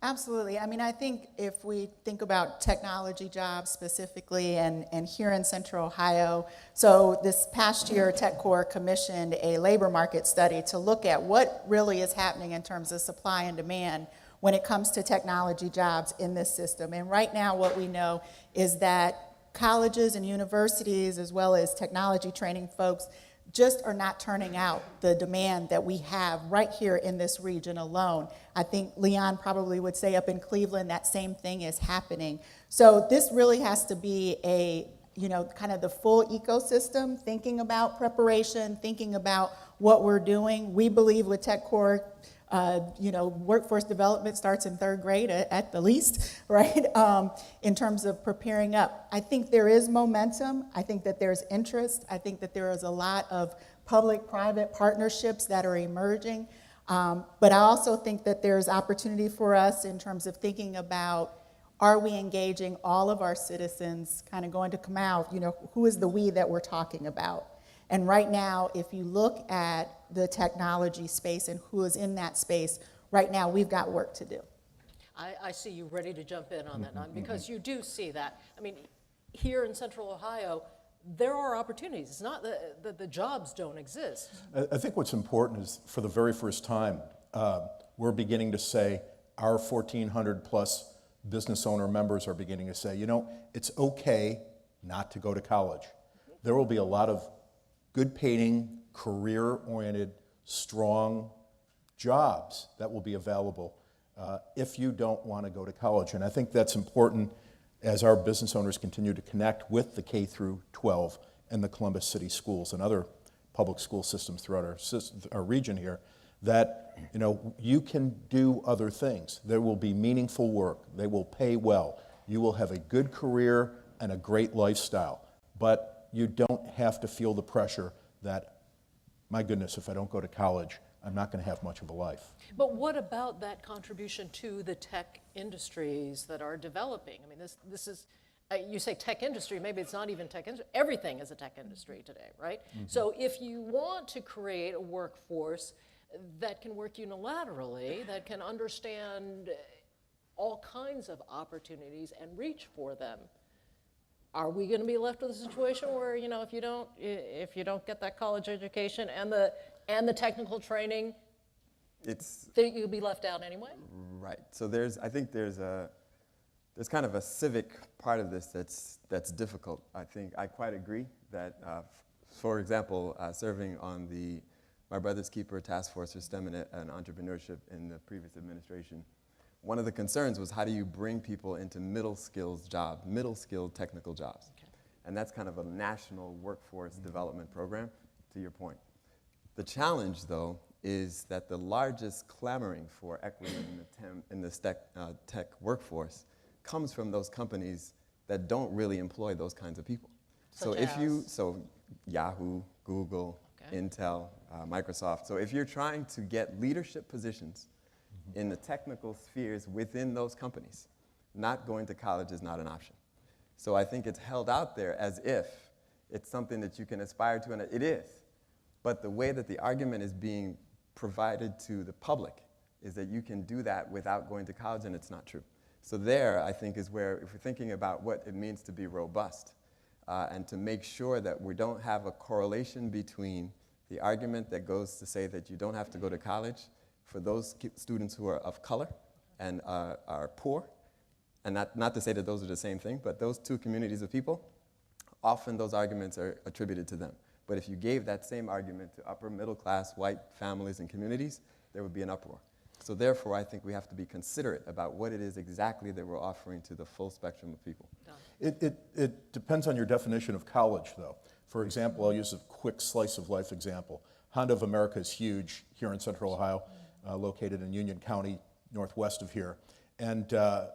Absolutely. I mean, I think if we think about technology jobs specifically, and here in Central Ohio, so this past year, TechCorps commissioned a labor market study to look at what really is happening in terms of supply and demand when it comes to technology jobs in this system. And right now, what we know is that colleges and universities, as well as technology training folks, just are not turning out the demand that we have right here in this region alone. I think Leon probably would say up in Cleveland that same thing is happening. So this really has to be a, kind of the full ecosystem, thinking about preparation, thinking about what we're doing. We believe with TechCorps, workforce development starts in 3rd grade at the least, right? In terms of preparing up. I think there is momentum. I think that there's interest. I think that there is a lot of public-private partnerships that are emerging. But I also think that there's opportunity for us in terms of thinking about, are we engaging all of our citizens, kind of going to come out, who is the we that we're talking about? And right now, if you look at the technology space and who is in that space, right now we've got work to do. I see you ready to jump in on that, Nan, because you do see that. I mean, here in Central Ohio, there are opportunities. It's not that the jobs don't exist. I think what's important is, for the very first time, we're beginning to say, our 1,400 plus business owner members are beginning to say, it's okay not to go to college. There will be a lot of good paying, career-oriented, strong jobs that will be available if you don't want to go to college. And I think that's important as our business owners continue to connect with the K through 12 and the Columbus City schools and other public school systems throughout our region here, that you can do other things. There will be meaningful work. They will pay well. You will have a good career and a great lifestyle. But you don't have to feel the pressure that, my goodness, if I don't go to college, I'm not going to have much of a life. But what about that contribution to the tech industries that are developing? I mean, this is, you say tech industry, maybe it's not even tech industry. Everything is a tech industry today, right? Mm-hmm. So if you want to create a workforce that can work unilaterally, that can understand all kinds of opportunities and reach for them, are we going to be left with a situation where, if you don't get that college education and the technical training, you'll be left out anyway? Right. So I think there's kind of a civic part of this that's difficult. I think I quite agree that, for example, serving on the My Brother's Keeper Task Force for STEM and Entrepreneurship in the previous administration, one of the concerns was, how do you bring people into middle-skilled technical jobs? Okay. And that's kind of a national workforce development program, to your point. The challenge, though, is that the largest clamoring for equity in the tech workforce comes from those companies that don't really employ those kinds of people. So Yahoo, Google, okay, Intel, Microsoft. So if you're trying to get leadership positions in the technical spheres within those companies, not going to college is not an option. So I think it's held out there as if it's something that you can aspire to, and it is. But the way that the argument is being provided to the public is that you can do that without going to college, and it's not true. So there, I think, is where, if we're thinking about what it means to be robust, and to make sure that we don't have a correlation between the argument that goes to say that you don't have to go to college for those students who are of color and are poor, and not to say that those are the same thing, but those two communities of people, often those arguments are attributed to them. But if you gave that same argument to upper middle class white families and communities, there would be an uproar. So therefore, I think we have to be considerate about what it is exactly that we're offering to the full spectrum of people. It depends on your definition of college, though. For example, I'll use a quick slice of life example. Honda of America is huge here in Central Ohio, located in Union County, northwest of here. And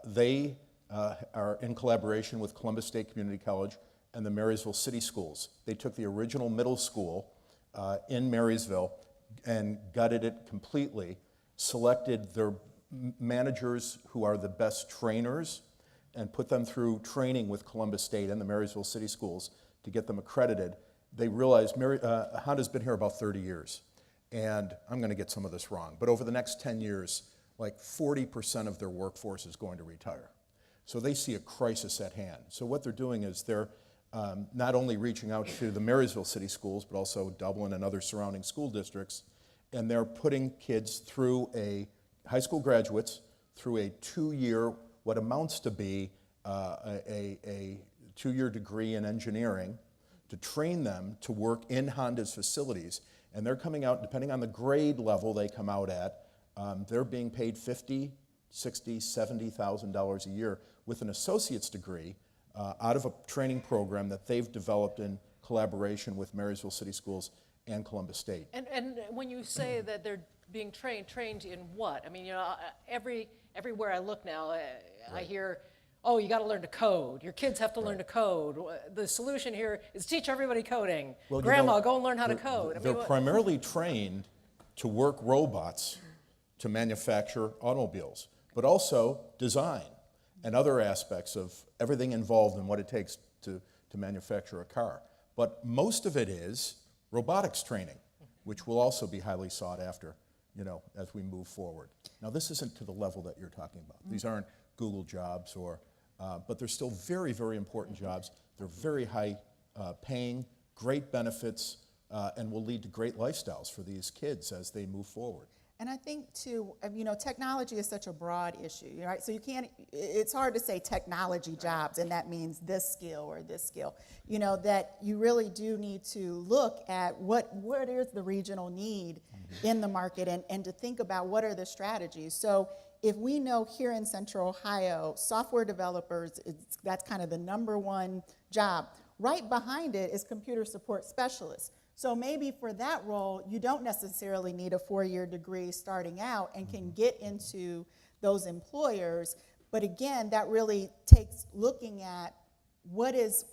they are in collaboration with Columbus State Community College and the Marysville City Schools. They took the original middle school in Marysville and gutted it completely, selected their managers who are the best trainers and put them through training with Columbus State and the Marysville City Schools to get them accredited. They realized Honda's been here about 30 years, and I'm going to get some of this wrong, but over the next 10 years, like 40% of their workforce is going to retire. So they see a crisis at hand. So what they're doing is they're not only reaching out to the Marysville City Schools, but also Dublin and other surrounding school districts, and they're putting kids through high school graduates through a 2-year, what amounts to be a 2-year degree in engineering to train them to work in Honda's facilities. And they're coming out, depending on the grade level they come out at, they're being paid $50,000, $60,000, $70,000 a year with an associate's degree out of a training program that they've developed in collaboration with Marysville City Schools and Columbus State. And when you say that they're being trained in what? I mean, you know, everywhere I look now, I hear, oh, you got to learn to code. Your kids have to learn to code. The solution here is teach everybody coding. Well, Grandma, go and learn how to code. They're primarily trained to work robots to manufacture automobiles, but also design and other aspects of everything involved in what it takes to manufacture a car. But most of it is robotics training, which will also be highly sought after, you know, as we move forward. Now, this isn't to the level that you're talking about. These aren't Google jobs, but they're still very, very important jobs. They're very high paying, great benefits, and will lead to great lifestyles for these kids as they move forward. And I think too, you know, technology is such a broad issue, right? So you can't, it's hard to say technology jobs and that means this skill or this skill. You know, that you really do need to look at what is the regional need in the market and to think about what are the strategies. So if we know here in Central Ohio, software developers, that's kind of the #1 job. Right behind it is computer support specialists. So maybe for that role, you don't necessarily need a 4-year degree starting out and can get into those employers. But again, that really takes looking at what is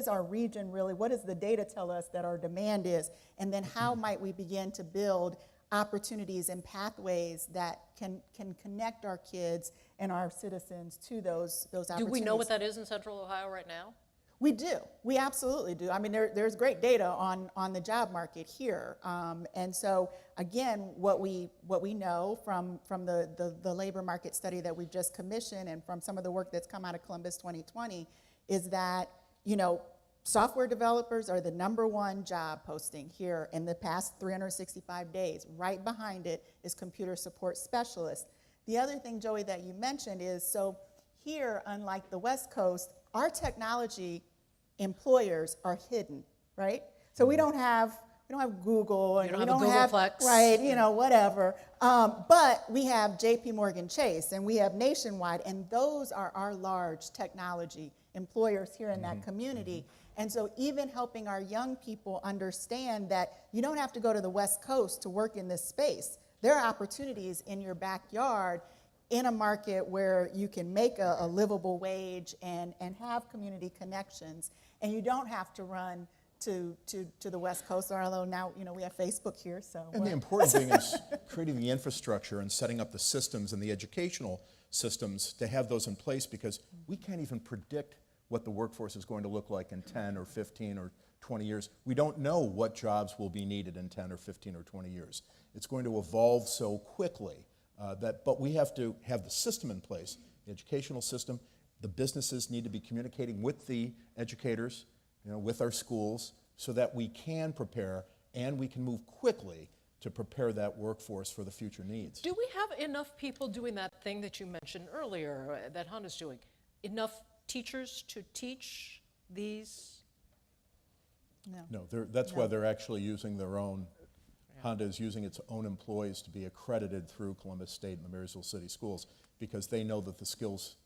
our region really, what does the data tell us that our demand is, and then how might we begin to build opportunities and pathways that can connect our kids and our citizens to those opportunities. Do we know what that is in Central Ohio right now? We do. We absolutely do. I mean, there's great data on the job market here. And so, again, what we know from the labor market study that we've just commissioned and from some of the work that's come out of Columbus 2020 is that, you know, software developers are the #1 job posting here in the past 365 days. Right behind it is computer support specialist. The other thing, Joey, that you mentioned is, so here, unlike the West Coast, our technology employers are hidden, right? So we don't have Google and we don't have Googleplex. Right, you know, whatever. But we have J.P. Morgan Chase and we have Nationwide, and those are our large technology employers here in that community. And so even helping our young people understand that you don't have to go to the West Coast to work in this space. There are opportunities in your backyard in a market where you can make a livable wage and have community connections, and you don't have to run to the West Coast, or although now, you know, we have Facebook here, so. And the important thing is creating the infrastructure and setting up the systems and the educational systems to have those in place, because we can't even predict what the workforce is going to look like in 10 or 15 or 20 years. We don't know what jobs will be needed in 10 or 15 or 20 years. It's going to evolve so quickly. But we have to have the system in place, the educational system. The businesses need to be communicating with the educators, you know, with our schools, so that we can prepare and we can move quickly to prepare that workforce for the future needs. Do we have enough people doing that thing that you mentioned earlier that Honda's doing? Enough teachers to teach these? No. That's why they're actually using their own. Honda is using its own employees to be accredited through Columbus State and the Marysville City Schools, because they know that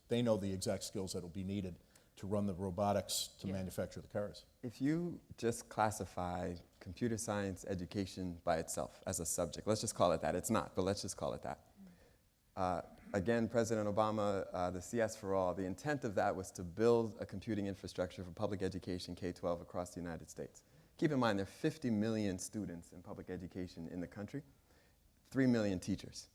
they know the exact skills that will be needed to run the robotics to manufacture the cars. If you just classify computer science education by itself as a subject, let's just call it that. It's not, but let's just call it that. again, President Obama, the CS for All, the intent of that was to build a computing infrastructure for public education K-12 across the United States. Keep in mind, there are 50 million students in public education in the country, 3 million teachers.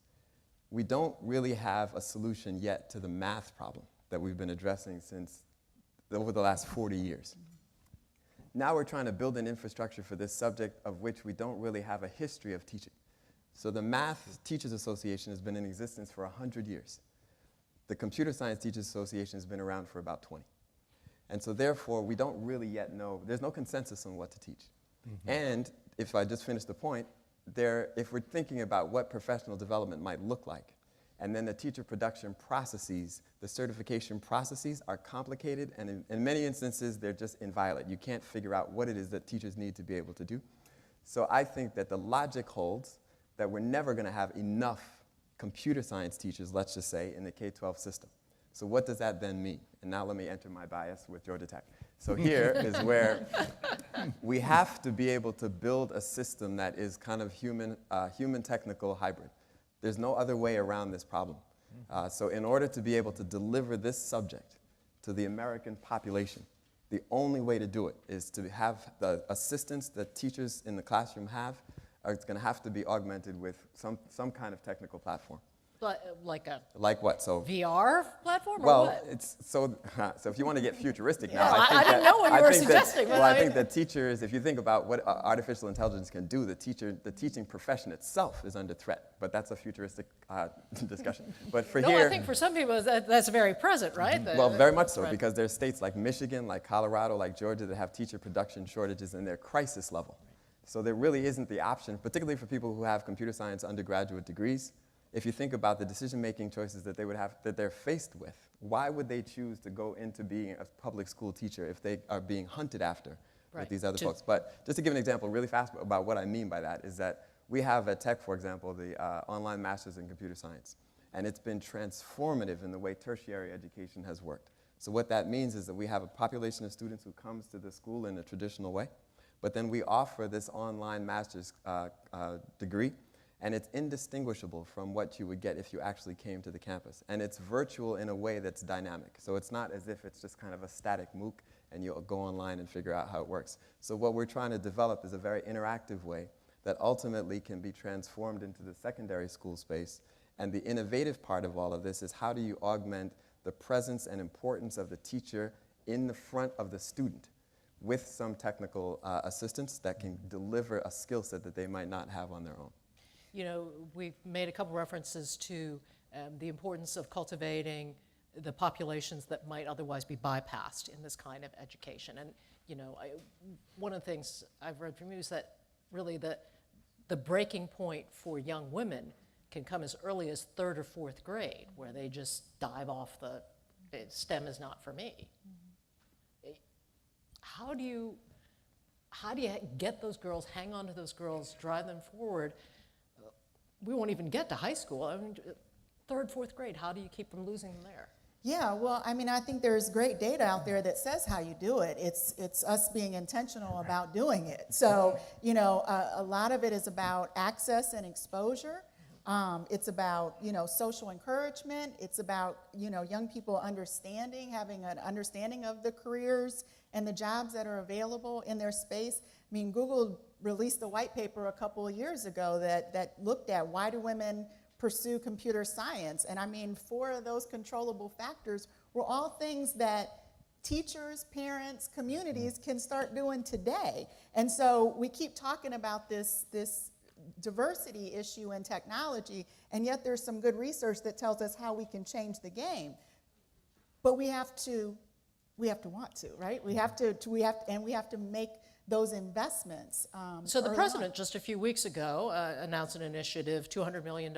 We don't really have a solution yet to the math problem that we've been addressing since over the last 40 years. Now we're trying to build an infrastructure for this subject of which we don't really have a history of teaching. So the Math Teachers Association has been in existence for 100 years. The Computer Science Teachers Association has been around for about 20. And so therefore, we don't really yet know, there's no consensus on what to teach. And if I just finish the point, if we're thinking about what professional development might look like, and then the teacher production processes, the certification processes are complicated, and in many instances, they're just inviolate. You can't figure out what it is that teachers need to be able to do. So I think that the logic holds that we're never going to have enough computer science teachers, let's just say, in the K-12 system. So what does that then mean? And now let me enter my bias with Georgia Tech. So here is where we have to be able to build a system that is kind of human technical hybrid. There's no other way around this problem. So in order to be able to deliver this subject to the American population, the only way to do it is to have the assistance that teachers in the classroom have. It's going to have to be augmented with some kind of technical platform. Like what? So VR platform or well, what? it's so if you want to get futuristic Yeah, now, I didn't know what you were suggesting. Well, I think that teachers, if you think about what artificial intelligence can do, the teaching profession itself is under threat. But that's a futuristic discussion. But for I think for some people that's very present, right? Well, very much so, because there's states like Michigan, like Colorado, like Georgia that have teacher production shortages and they're crisis level. So there really isn't the option, particularly for people who have computer science undergraduate degrees. If you think about the decision-making choices that they're faced with, why would they choose to go into being a public school teacher if they are being hunted after with these other folks? But just to give an example really fast about what I mean by that is that we have at Tech, for example, the online Masters in Computer Science. And it's been transformative in the way tertiary education has worked. So what that means is that we have a population of students who comes to the school in a traditional way, but then we offer this online master's degree, and it's indistinguishable from what you would get if you actually came to the campus. And it's virtual in a way that's dynamic. So it's not as if it's just kind of a static MOOC and you'll go online and figure out how it works. So what we're trying to develop is a very interactive way that ultimately can be transformed into the secondary school space. And the innovative part of all of this is how do you augment the presence and importance of the teacher in the front of the student with some technical assistance that can deliver a skill set that they might not have on their own. You know, we've made a couple references to the importance of cultivating the populations that might otherwise be bypassed in this kind of education. And, you know, one of the things I've read from you is that really the breaking point for young women can come as early as 3rd or 4th grade, where they just dive off the STEM is not for me. How do you get those girls, hang on to those girls, drive them forward? We won't even get to high school. I mean, 3rd, 4th grade, how do you keep from losing them there? Yeah, well, I mean, I think there's great data out there that says how you do it. It's us being intentional about doing it. So, you know, a lot of it is about access and exposure. It's about, you know, social encouragement. It's about, you know, young people having an understanding of the careers and the jobs that are available in their space. I mean, Google released a white paper a couple of years ago that looked at why do women pursue computer science. And I mean, 4 of those controllable factors were all things that teachers, parents, communities can start doing today. And so we keep talking about this diversity issue in technology, and yet there's some good research that tells us how we can change the game. But we have to want to, right? We have to make those investments. So the president just a few weeks ago announced an initiative, $200 million.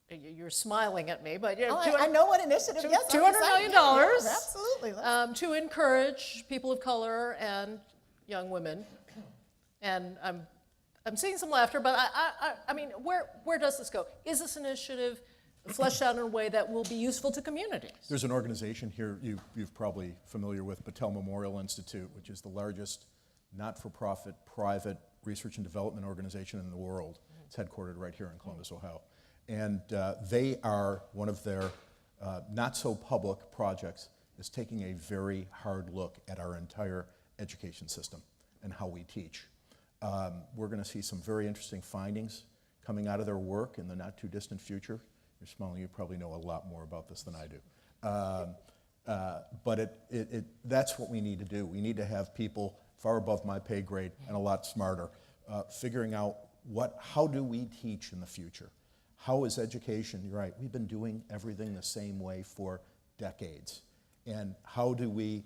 You're smiling at me, but I know what initiative. Yes, $200 million. Yeah, absolutely. To encourage people of color and young women, and I'm seeing some laughter, but I mean, where does this go? Is this initiative fleshed out in a way that will be useful to communities? There's an organization here you've probably familiar with, Battelle Memorial Institute, which is the largest not-for-profit private research and development organization in the world. It's headquartered right here in Columbus, Ohio. And they are, one of their not-so-public projects is taking a very hard look at our entire education system and how we teach. We're going to see some very interesting findings coming out of their work in the not-too-distant future. You're smiling, you probably know a lot more about this than I do. But that's what we need to do. We need to have people far above my pay grade and a lot smarter, figuring out how do we teach in the future? How is education, you're right, we've been doing everything the same way for decades. And how do we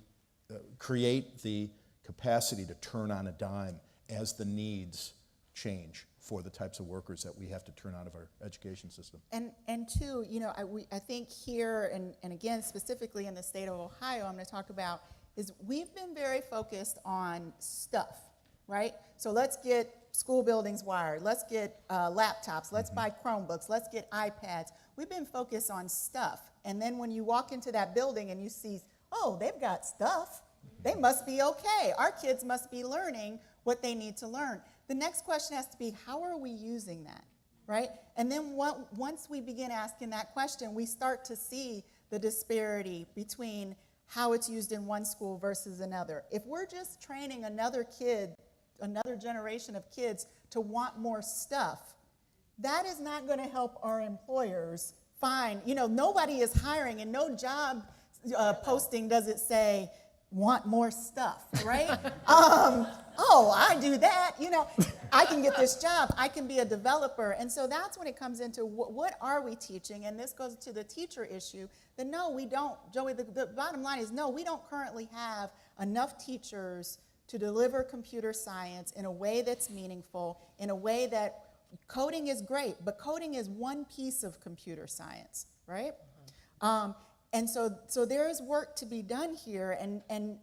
create the capacity to turn on a dime as the needs change for the types of workers that we have to turn out of our education system? And two, you know, I think here, and again, specifically in the state of Ohio, I'm going to talk about, is we've been very focused on stuff, right? So let's get school buildings wired, let's get laptops, let's buy Chromebooks, let's get iPads. We've been focused on stuff. And then when you walk into that building and you see, oh, they've got stuff, they must be okay. Our kids must be learning what they need to learn. The next question has to be, how are we using that, right? And then once we begin asking that question, we start to see the disparity between how it's used in one school versus another. If we're just training another generation of kids to want more stuff, that is not going to help our employers find, you know, nobody is hiring and no job posting does it say, want more stuff, right? Oh, I do that, you know, I can get this job, I can be a developer. And so that's when it comes into what are we teaching? And this goes to the teacher issue, that no, we don't, Joey, the bottom line is no, we don't currently have enough teachers to deliver computer science in a way that's meaningful, in a way that coding is great, but coding is one piece of computer science, right? And so there is work to be done here, and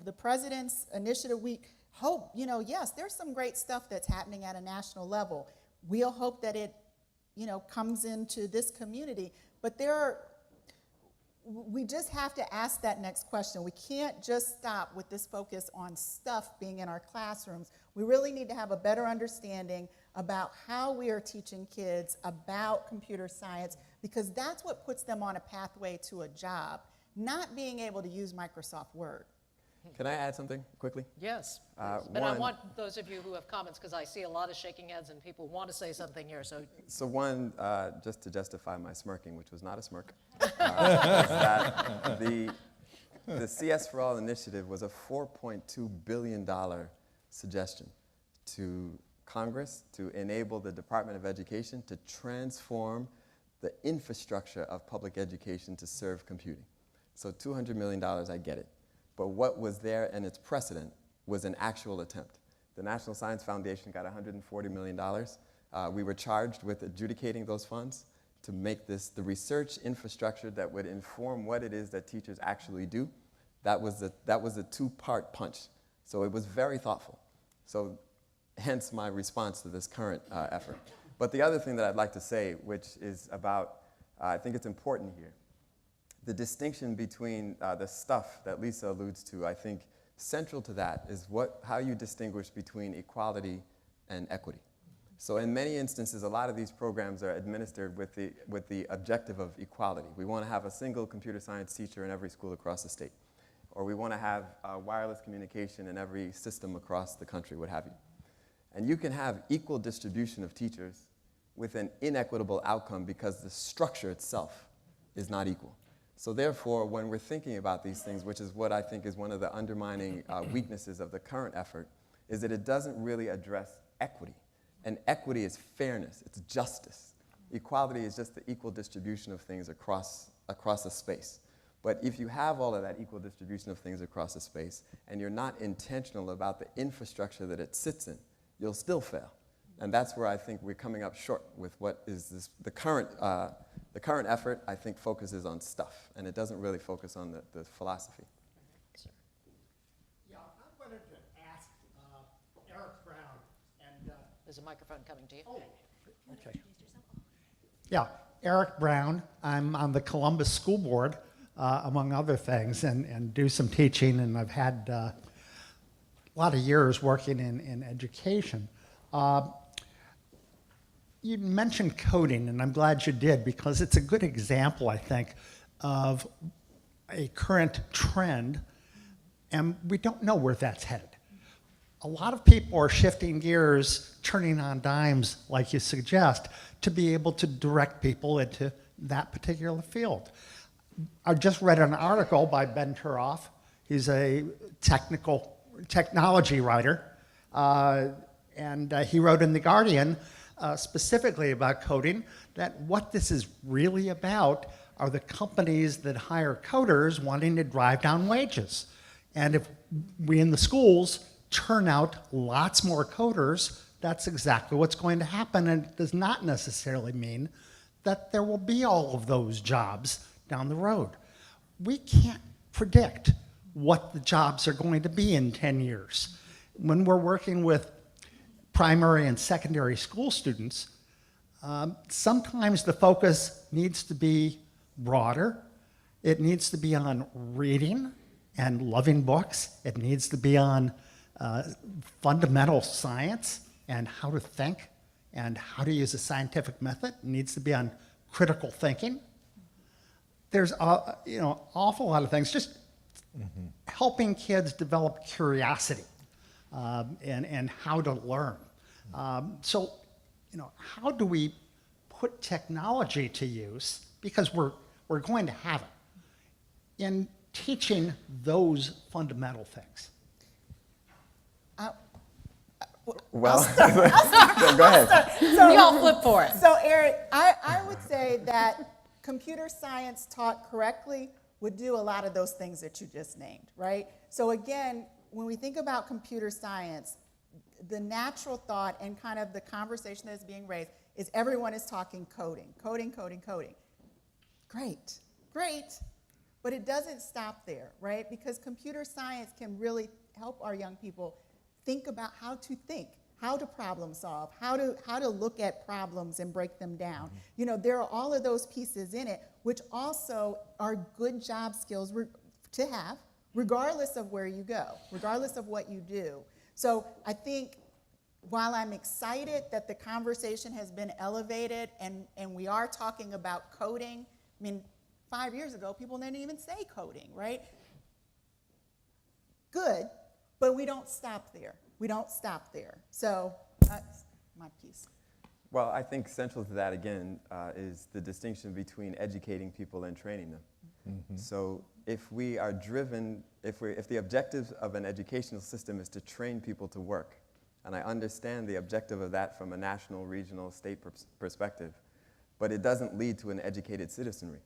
the president's initiative, we hope, you know, yes, there's some great stuff that's happening at a national level. We'll hope that it, you know, comes into this community, but we just have to ask that next question. We can't just stop with this focus on stuff being in our classrooms. We really need to have a better understanding about how we are teaching kids about computer science, because that's what puts them on a pathway to a job, not being able to use Microsoft Word. Can I add something quickly? Yes. But I want those of you who have comments, because I see a lot of shaking heads and people want to say something here. So one, just to justify my smirking, which was not a smirk, is that the CS for All initiative was a $4.2 billion suggestion to Congress to enable the Department of Education to transform the infrastructure of public education to serve computing. So $200 million, I get it. But what was there and its precedent was an actual attempt. The National Science Foundation got $140 million. We were charged with adjudicating those funds to make this the research infrastructure that would inform what it is that teachers actually do. That was a two-part punch. So it was very thoughtful. So hence my response to this current effort. But the other thing that I'd like to say, which is about, I think it's important here, the distinction between the stuff that Lisa alludes to, I think central to that is how you distinguish between equality and equity. So in many instances, a lot of these programs are administered with the objective of equality. We want to have a single computer science teacher in every school across the state. Or we want to have wireless communication in every system across the country, what have you. And you can have equal distribution of teachers with an inequitable outcome because the structure itself is not equal. So therefore, when we're thinking about these things, which is what I think is one of the undermining weaknesses of the current effort, is that it doesn't really address equity. And equity is fairness, it's justice. Equality is just the equal distribution of things across a space. But if you have all of that equal distribution of things across a space, and you're not intentional about the infrastructure that it sits in, you'll still fail. And that's where I think we're coming up short with what is the current effort, I think, focuses on stuff, and it doesn't really focus on the philosophy. Yeah, I wanted to ask Eric Brown, and there's a microphone coming to you. Oh, okay. Yeah, Eric Brown. I'm on the Columbus School Board, among other things, and do some teaching, and I've had a lot of years working in education. You mentioned coding, and I'm glad you did, because it's a good example, I think, of a current trend, and we don't know where that's headed. A lot of people are shifting gears, turning on dimes, like you suggest, to be able to direct people into that particular field. I just read an article by Ben Turoff. He's a technology writer, and he wrote in The Guardian specifically about coding, that what this is really about are the companies that hire coders wanting to drive down wages. And if we in the schools turn out lots more coders, that's exactly what's going to happen, and it does not necessarily mean that there will be all of those jobs down the road. We can't predict what the jobs are going to be in 10 years. When we're working with primary and secondary school students, sometimes the focus needs to be broader. It needs to be on reading and loving books. It needs to be on fundamental science and how to think and how to use a scientific method. It needs to be on critical thinking. There's awful lot of things, just helping kids develop curiosity and how to learn. So, how do we put technology to use, because we're going to have it, in teaching those fundamental things? Well, I'll go ahead. So, you all flip for it. So, Eric, I would say that computer science taught correctly would do a lot of those things that you just named, right? So again, when we think about computer science, the natural thought and kind of the conversation that is being raised is everyone is talking coding. Great, but it doesn't stop there, right? Because computer science can really help our young people think about how to think, how to problem solve, how to look at problems and break them down. There are all of those pieces in it, which also are good job skills to have, regardless of where you go, regardless of what you do. So I think while I'm excited that the conversation has been elevated and we are talking about coding, 5 years ago, people didn't even say coding, right? Good, but we don't stop there. So that's my piece. Well, I think central to that, again, is the distinction between educating people and training them. So if we are driven, if the objective of an educational system is to train people to work, and I understand the objective of that from a national, regional, state perspective, but it doesn't lead to an educated citizenry.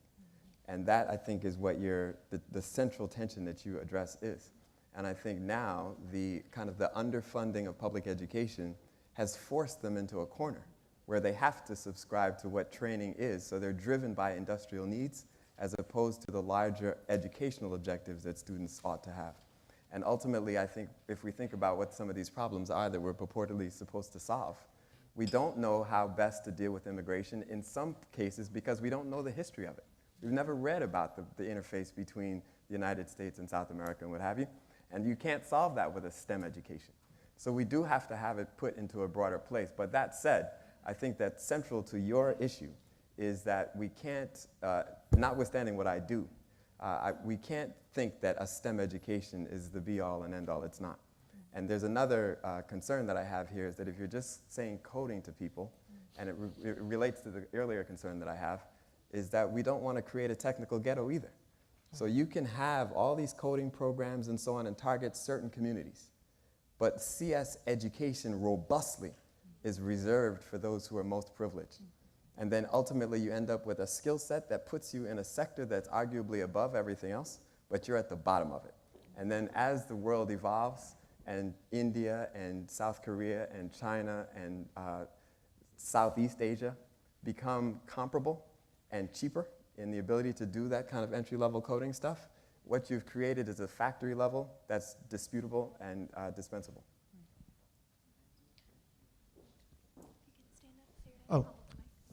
And that, I think, is what the central tension that you address is. And I think now the underfunding of public education has forced them into a corner where they have to subscribe to what training is, so they're driven by industrial needs as opposed to the larger educational objectives that students ought to have. And ultimately, I think if we think about what some of these problems are that we're purportedly supposed to solve, we don't know how best to deal with immigration in some cases because we don't know the history of it. We've never read about the interface between the United States and South America and what have you. And you can't solve that with a STEM education. So we do have to have it put into a broader place. But that said, I think that central to your issue is that we can't, notwithstanding what I do, we can't think that a STEM education is the be-all and end-all. It's not. And there's another concern that I have here is that if you're just saying coding to people, and it relates to the earlier concern that I have, is that we don't want to create a technical ghetto either. So you can have all these coding programs and so on and target certain communities, but CS education robustly is reserved for those who are most privileged. And then ultimately you end up with a skill set that puts you in a sector that's arguably above everything else, but you're at the bottom of it. And then as the world evolves, and India and South Korea and China and Southeast Asia become comparable and cheaper in the ability to do that kind of entry-level coding stuff, what you've created is a factory level that's disputable and dispensable. Oh,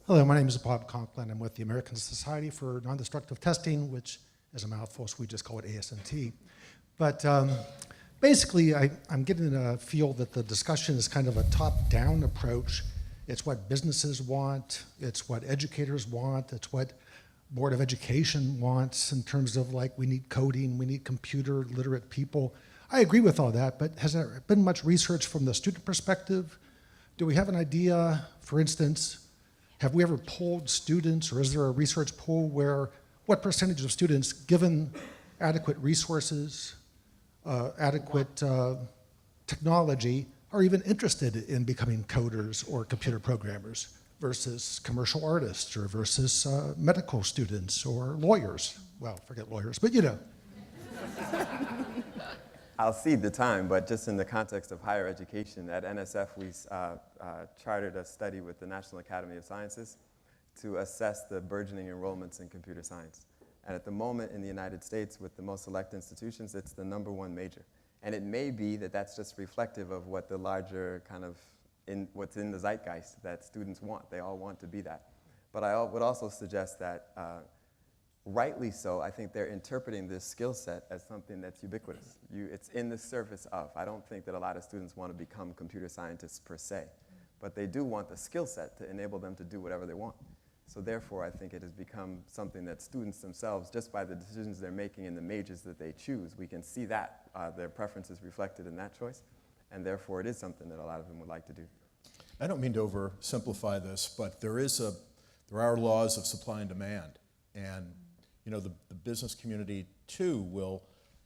hello, my name is Bob Conklin. I'm with the American Society for Non-Destructive Testing, which is a mouthful, so we just call it ASNT. But basically, I'm getting a feel that the discussion is kind of a top-down approach It's what businesses want. It's what educators want. It's what Board of Education wants in terms of like, we need coding, we need computer literate people. I agree with all that, but has there been much research from the student perspective? Do we have an idea, for instance, have we ever polled students, or is there a research poll where what percentage of students, given adequate resources, adequate technology, are even interested in becoming coders or computer programmers versus commercial artists or versus medical students or lawyers? Well, forget lawyers, but you know. I'll cede the time, but just in the context of higher education, at NSF we chartered a study with the National Academy of Sciences to assess the burgeoning enrollments in computer science. And at the moment in the United States, with the most select institutions, it's the #1 major. And it may be that that's just reflective of what the larger kind of, what's in the zeitgeist that students want. They all want to be that. But I would also suggest that rightly so, I think they're interpreting this skill set as something that's ubiquitous. It's in the surface of. I don't think that a lot of students want to become computer scientists per se, but they do want the skill set to enable them to do whatever they want. So therefore, I think it has become something that students themselves, just by the decisions they're making in the majors that they choose, we can see that their preferences reflected in that choice, and therefore it is something that a lot of them would like to do. I don't mean to oversimplify this, but there are laws of supply and demand, and you know, the business community too will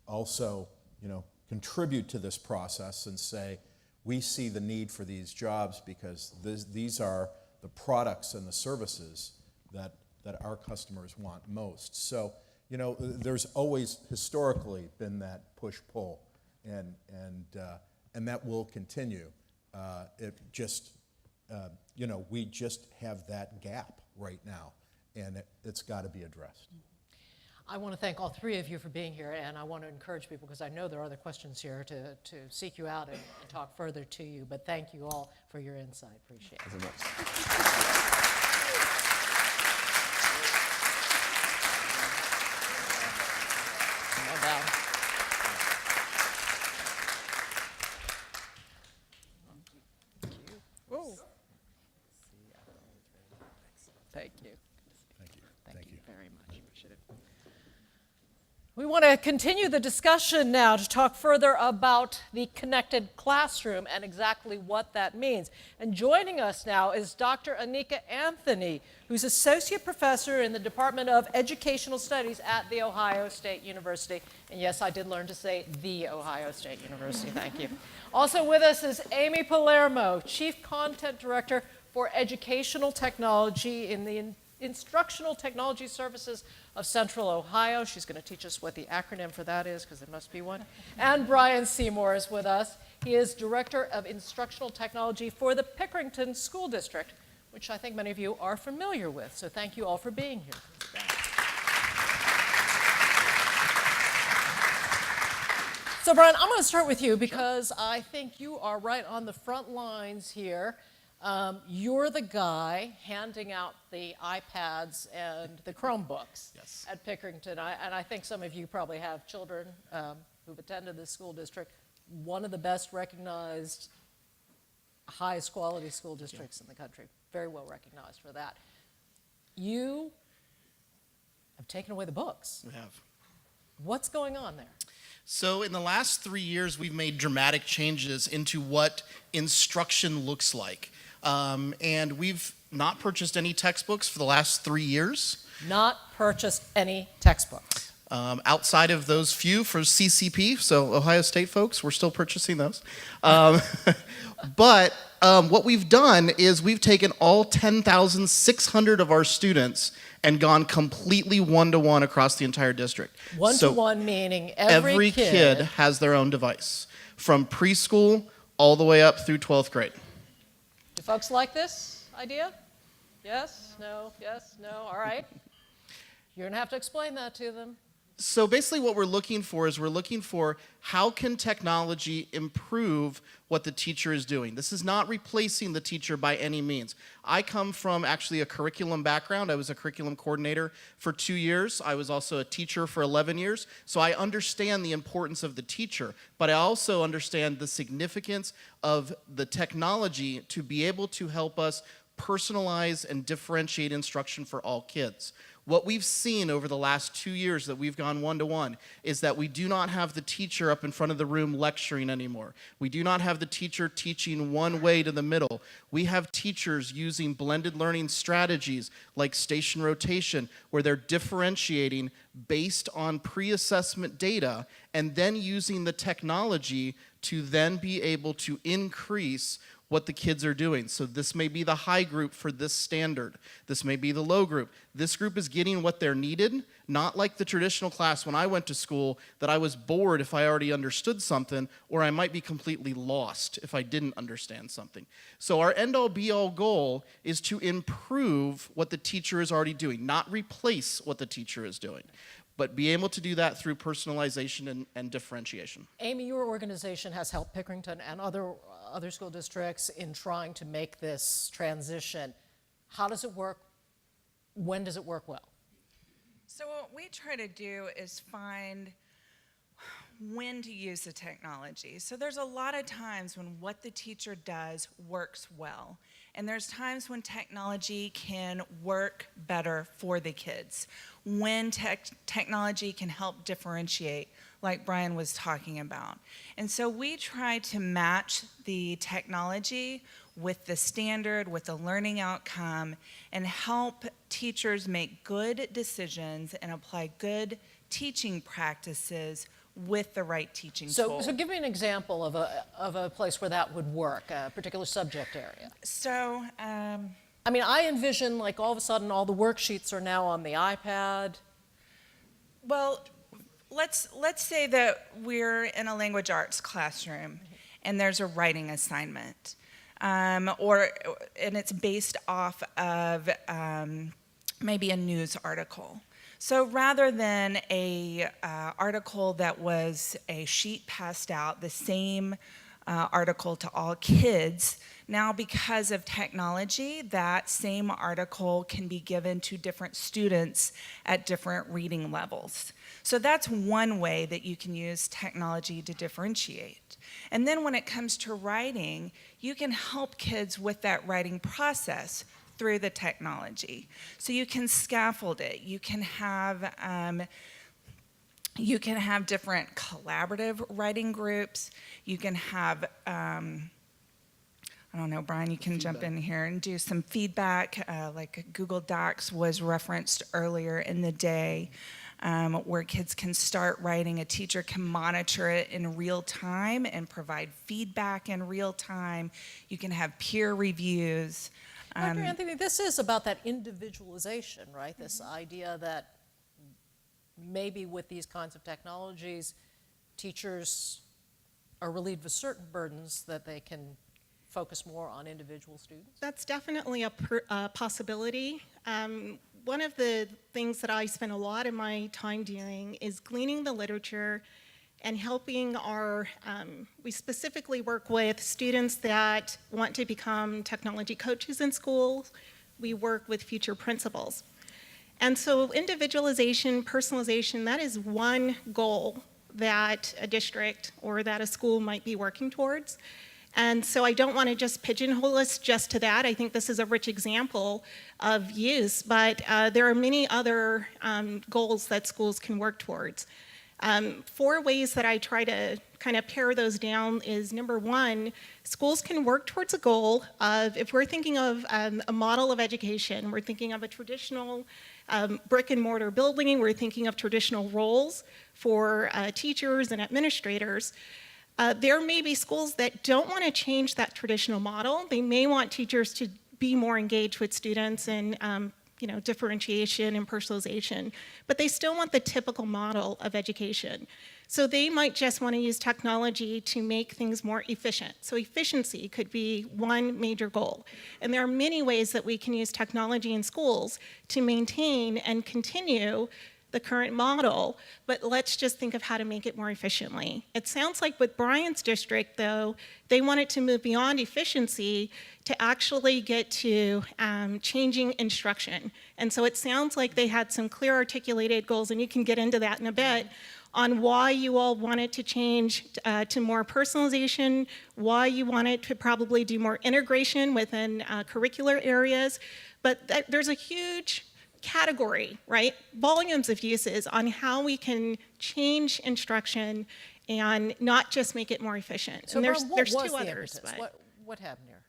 also, you know, contribute to this process and say, we see the need for these jobs because these are the products and the services that our customers want most. So, you know, there's always historically been that push-pull, and that will continue. It just, you know, we just have that gap right now, and it's got to be addressed. I want to thank all three of you for being here, and I want to encourage people, because I know there are other questions here, to seek you out and talk further to you. But thank you all for your insight. Appreciate it. Thank you so No doubt. Whoa. Thank you. Thank you very much. Appreciate it. We want to continue the discussion now to talk further about the connected classroom and exactly what that means. And joining us now is Dr. Anika Anthony, who's Associate Professor in the Department of Educational Studies at The Ohio State University. And yes, I did learn to say The Ohio State University. Thank you. Also with us is Amy Palermo, Chief Content Director for Educational Technology in the Instructional Technology Services of Central Ohio. She's going to teach us what the acronym for that is, because there must be one. And Brian Seymour is with us. He is Director of Instructional Technology for the Pickerington School District, which I think many of you are familiar with. So thank you all for being here. So Brian, I'm going to start with you because I think you are right on the front lines here. You're the guy handing out the iPads and the Chromebooks at Pickerington. And I think some of you probably have children who've attended this school district, one of the best recognized, highest quality school districts in the country. Very well recognized for that. You have taken away the books. We have. What's going on there? So in the last 3 years, we've made dramatic changes into what instruction looks like. And we've not purchased any textbooks for the last 3 years. Not purchased any textbooks. Outside of those few for CCP, so Ohio State folks, we're still purchasing those. But what we've done is we've taken all 10,600 of our students and gone completely one-to-one across the entire district. One-to-one meaning every kid has their own device, from preschool all the way up through 12th grade. Do folks like this idea? Yes? No? Yes? No? All right. You're going to have to explain that to them. So basically what we're looking for is we're looking for how can technology improve what the teacher is doing. This is not replacing the teacher by any means. I come from actually a curriculum background. I was a curriculum coordinator for 2 years. I was also a teacher for 11 years. So I understand the importance of the teacher, but I also understand the significance of the technology to be able to help us personalize and differentiate instruction for all kids. What we've seen over the last 2 years that we've gone one-to-one is that we do not have the teacher up in front of the room lecturing anymore. We do not have the teacher teaching one way to the middle. We have teachers using blended learning strategies like station rotation, where they're differentiating based on pre-assessment data and then using the technology to then be able to increase what the kids are doing. So this may be the high group for this standard. This may be the low group. This group is getting what they're needed, not like the traditional class when I went to school that I was bored if I already understood something, or I might be completely lost if I didn't understand something. So our end-all be-all goal is to improve what the teacher is already doing, not replace what the teacher is doing, but be able to do that through personalization and differentiation. Amy, your organization has helped Pickerington and other school districts in trying to make this transition. How does it work? When does it work well? So what we try to do is find when to use the technology. So there's a lot of times when what the teacher does works well. And there's times when technology can work better for the kids. When technology can help differentiate, like Brian was talking about. And so we try to match the technology with the standard, with the learning outcome, and help teachers make good decisions and apply good teaching practices with the right teaching tool. So give me an example of a place where that would work, a particular subject area. So, I mean, I envision like all of a sudden all the worksheets are now on the iPad. Well, let's say that we're in a language arts classroom and there's a writing assignment, and it's based off of maybe a news article. So rather than a article that was a sheet passed out, the same article to all kids, now because of technology, that same article can be given to different students at different reading levels. So that's one way that you can use technology to differentiate. And then when it comes to writing, you can help kids with that writing process through the technology. So you can scaffold it. You can have different collaborative writing groups. You can have, I don't know, Brian, you can jump in here and do some feedback, like Google Docs was referenced earlier in the day, where kids can start writing. A teacher can monitor it in real time and provide feedback in real time. You can have peer reviews. Dr. Anthony, this is about that individualization, right? This idea that maybe with these kinds of technologies, teachers are relieved of certain burdens that they can focus more on individual students? That's definitely a possibility. One of the things that I spend a lot of my time doing is gleaning the literature and helping we specifically work with students that want to become technology coaches in schools. We work with future principals. And so individualization, personalization, that is one goal that a district or that a school might be working towards. And so I don't want to just pigeonhole us just to that. I think this is a rich example of use, but there are many other goals that schools can work towards. 4 ways that I try to kind of pare those down is, number one, schools can work towards a goal of, if we're thinking of a model of education, we're thinking of a traditional brick and mortar building, we're thinking of traditional roles for teachers and administrators. There may be schools that don't want to change that traditional model. They may want teachers to be more engaged with students and differentiation and personalization, but they still want the typical model of education. So they might just want to use technology to make things more efficient. So efficiency could be one major goal. And there are many ways that we can use technology in schools to maintain and continue the current model, but let's just think of how to make it more efficiently. It sounds like with Brian's district, though, they wanted to move beyond efficiency to actually get to changing instruction. And so it sounds like they had some clear articulated goals, and you can get into that in a bit, on why you all wanted to change to more personalization, why you wanted to probably do more integration within curricular areas. But there's a huge category, right? Volumes of uses on how we can change instruction and not just make it more efficient. So And there's Brian, what was two the others. impetus? But What happened here?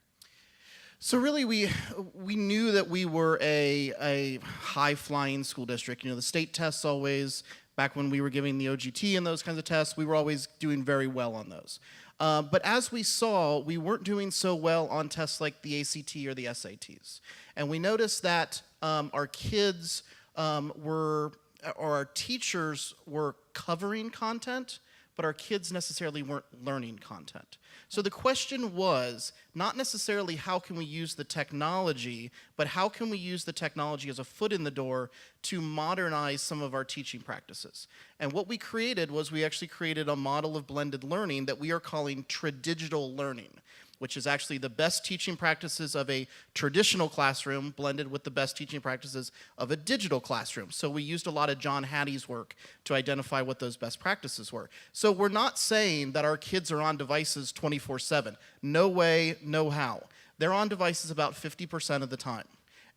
So really, we knew that we were a high-flying school district. You know, the state tests always, back when we were giving the OGT and those kinds of tests, we were always doing very well on those. But as we saw, we weren't doing so well on tests like the ACT or the SATs. And we noticed that our kids or our teachers were covering content, but our kids necessarily weren't learning content. So the question was not necessarily how can we use the technology, but how can we use the technology as a foot in the door to modernize some of our teaching practices. And what we created was we actually created a model of blended learning that we are calling tradigital learning, which is actually the best teaching practices of a traditional classroom blended with the best teaching practices of a digital classroom. So we used a lot of John Hattie's work to identify what those best practices were. So we're not saying that our kids are on devices 24/7. No way, no how. They're on devices about 50% of the time.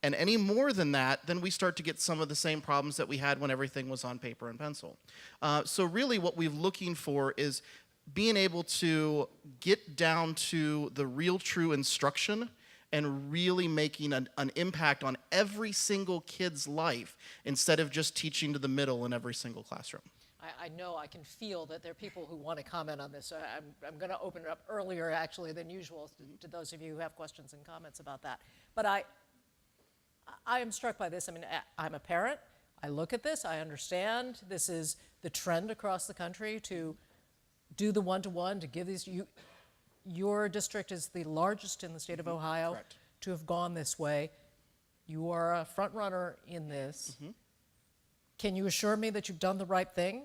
And any more than that, then we start to get some of the same problems that we had when everything was on paper and pencil. So really what we're looking for is being able to get down to the real true instruction and really making an impact on every single kid's life instead of just teaching to the middle in every single classroom. I know, I can feel that there are people who want to comment on this. So I'm going to open it up earlier, actually, than usual to those of you who have questions and comments about that. But I am struck by this. I mean, I'm a parent. I look at this. I understand this is the trend across the country to do the one-to-one, to give these. Your district is the largest in the state of Ohio. Correct. To have gone this way. You are a front runner in this. Can you assure me that you've done the right thing?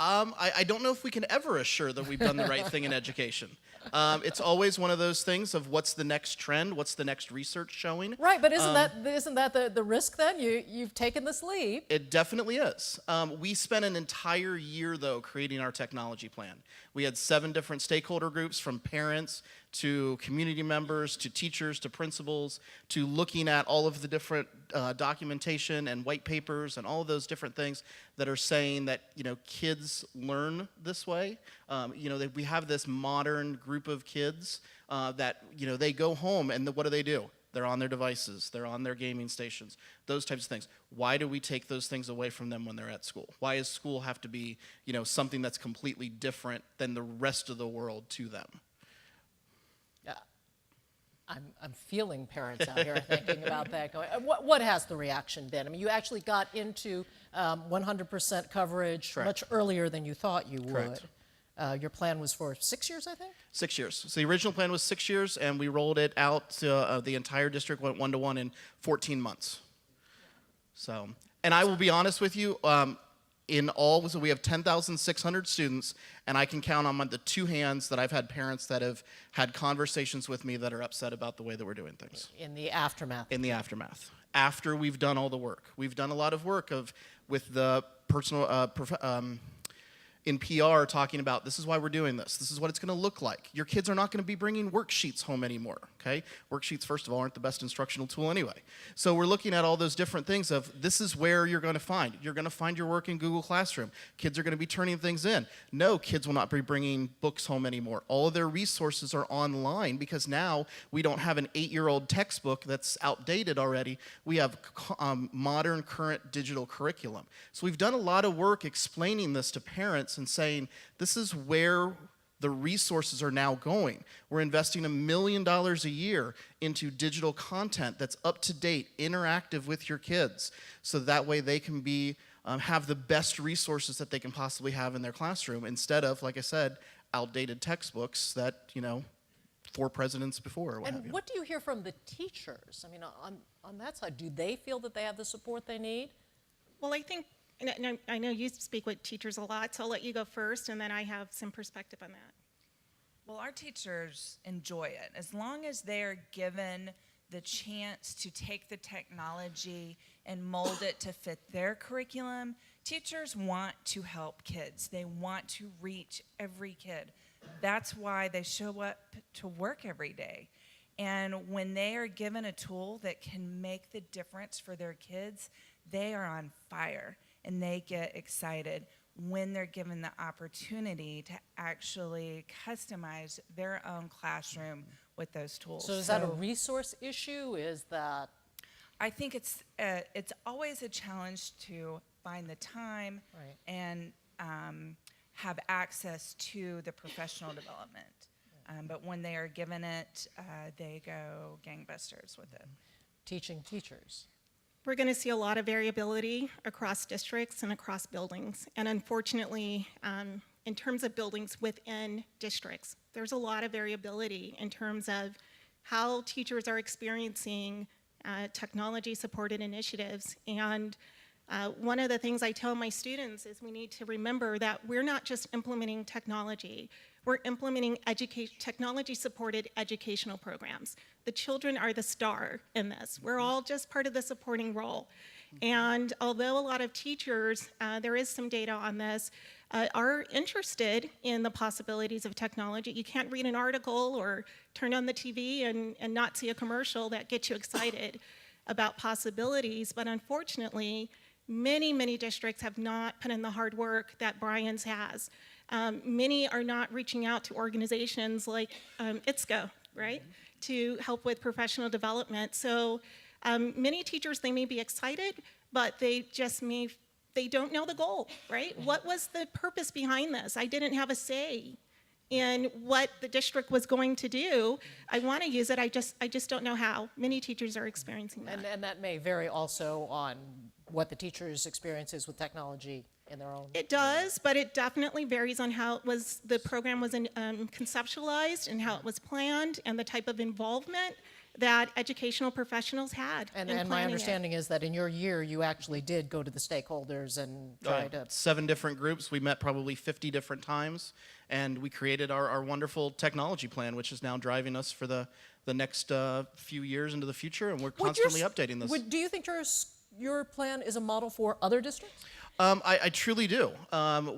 I don't know if we can ever assure that we've done the right thing in education. It's always one of those things of what's the next trend, what's the next research showing. Right, but isn't that the risk then? You've taken this leap. It definitely is. We spent an entire year, though, creating our technology plan. We had 7 different stakeholder groups, from parents to community members to teachers to principals, to looking at all of the different documentation and white papers and all of those different things that are saying that, you know, kids learn this way. You know, that we have this modern group of kids that, you know, they go home and what do? They're on their devices, they're on their gaming stations, those types of things. Why do we take those things away from them when they're at school? Why does school have to be, you know, something that's completely different than the rest of the world to them? I'm feeling parents out here thinking about that. Going, what has the reaction been? I mean, you actually got into 100% coverage much earlier than you thought you would. Correct. Your plan was for 6 years, I think? 6 years. So the original plan was 6 years, and we rolled it out to the entire district, went 1-to-1 in 14 months. So, and I will be honest with you, in all, so we have 10,600 students, and I can count on the 2 hands that I've had parents that have had conversations with me that are upset about the way that we're doing things. In the aftermath. In the aftermath. After we've done all the work. We've done a lot of work with the personal, in PR, talking about this is why we're doing this. This is what it's going to look like. Your kids are not going to be bringing worksheets home anymore, okay? Worksheets, first of all, aren't the best instructional tool anyway. So we're looking at all those different things of this is where you're going to find. You're going to find your work in Google Classroom. Kids are going to be turning things in. No, kids will not be bringing books home anymore. All of their resources are online because now we don't have an 8-year-old textbook that's outdated already. We have modern, current digital curriculum. So we've done a lot of work explaining this to parents and saying, this is where the resources are now going. We're investing $1 million a year into digital content that's up to date, interactive with your kids, so that way they can be have the best resources that they can possibly have in their classroom, instead of, like I said, outdated textbooks that, you know, 4 presidents before or what have you. And what do you hear from the teachers? I mean, on that side, do they feel that they have the support they need? Well, I think, and I know you speak with teachers a lot, so I'll let you go first, and then I have some perspective on that. Well, our teachers enjoy it. As long as they are given the chance to take the technology and mold it to fit their curriculum, teachers want to help kids. They want to reach every kid. That's why they show up to work every day. And when they are given a tool that can make the difference for their kids, they are on fire and they get excited when they're given the opportunity to actually customize their own classroom with those tools. So is that a resource issue? Is that? I think it's always a challenge to find the time and have access to the professional development. But when they are given it, they go gangbusters with it. Teaching teachers. We're going to see a lot of variability across districts and across buildings. And unfortunately, in terms of buildings within districts, there's a lot of variability in terms of how teachers are experiencing technology-supported initiatives. And one of the things I tell my students is we need to remember that we're not just implementing technology, we're implementing technology-supported educational programs. The children are the star in this. We're all just part of the supporting role. And although a lot of teachers, there is some data on this, are interested in the possibilities of technology, you can't read an article or turn on the TV and not see a commercial that gets you excited about possibilities. But unfortunately, many, many districts have not put in the hard work that Bryan's has. Many are not reaching out to organizations like ITSCO, right, to help with professional development. So many teachers, they may be excited, but they don't know the goal, right? What was the purpose behind this? I didn't have a say in what the district was going to do. I want to use it, I just don't know how. Many teachers are experiencing that. And that may vary also on what the teacher's experience is with technology in their own. It does, but it definitely varies on how the program was conceptualized and how it was planned and the type of involvement that educational professionals had. And my understanding is that in your year, you actually did go to the stakeholders and try to. 7 different groups. We met probably 50 different times, and we created our wonderful technology plan, which is now driving us for the next few years into the future, and we're constantly updating this. Do you think your plan is a model for other districts? I truly do.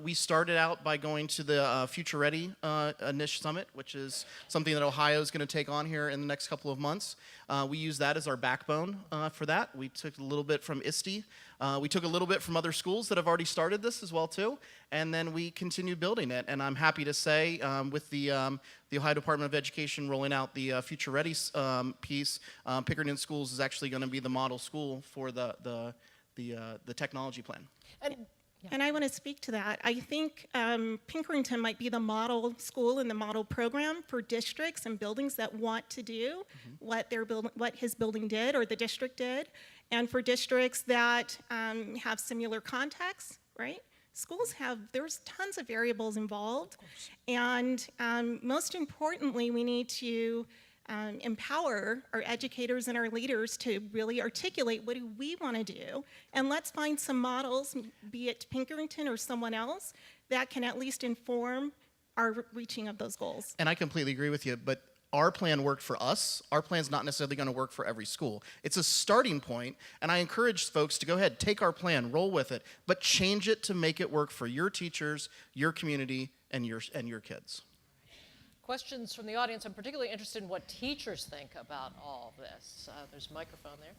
We started out by going to the Future Ready Initiative Summit, which is something that Ohio is going to take on here in the next couple of months. We use that as our backbone for that. We took a little bit from ISTE. We took a little bit from other schools that have already started this as well too, and then we continue building it. And I'm happy to say, with the Ohio Department of Education rolling out the Future Ready piece, Pinkerton Schools is actually going to be the model school for the technology plan. And I want to speak to that. I think Pinkerton might be the model school and the model program for districts and buildings that want to do what his building did or the district did, and for districts that have similar contexts, right? Schools there's tons of variables involved, and most importantly, we need to empower our educators and our leaders to really articulate what do we want to do, and let's find some models, be it Pinkerton or someone else, that can at least inform our reaching of those goals. And I completely agree with you, but our plan worked for us. Our plan's not necessarily going to work for every school. It's a starting point, and I encourage folks to go ahead, take our plan, roll with it, but change it to make it work for your teachers, your community, and your kids. Questions from the audience? I'm particularly interested in what teachers think about all of this. There's a microphone there.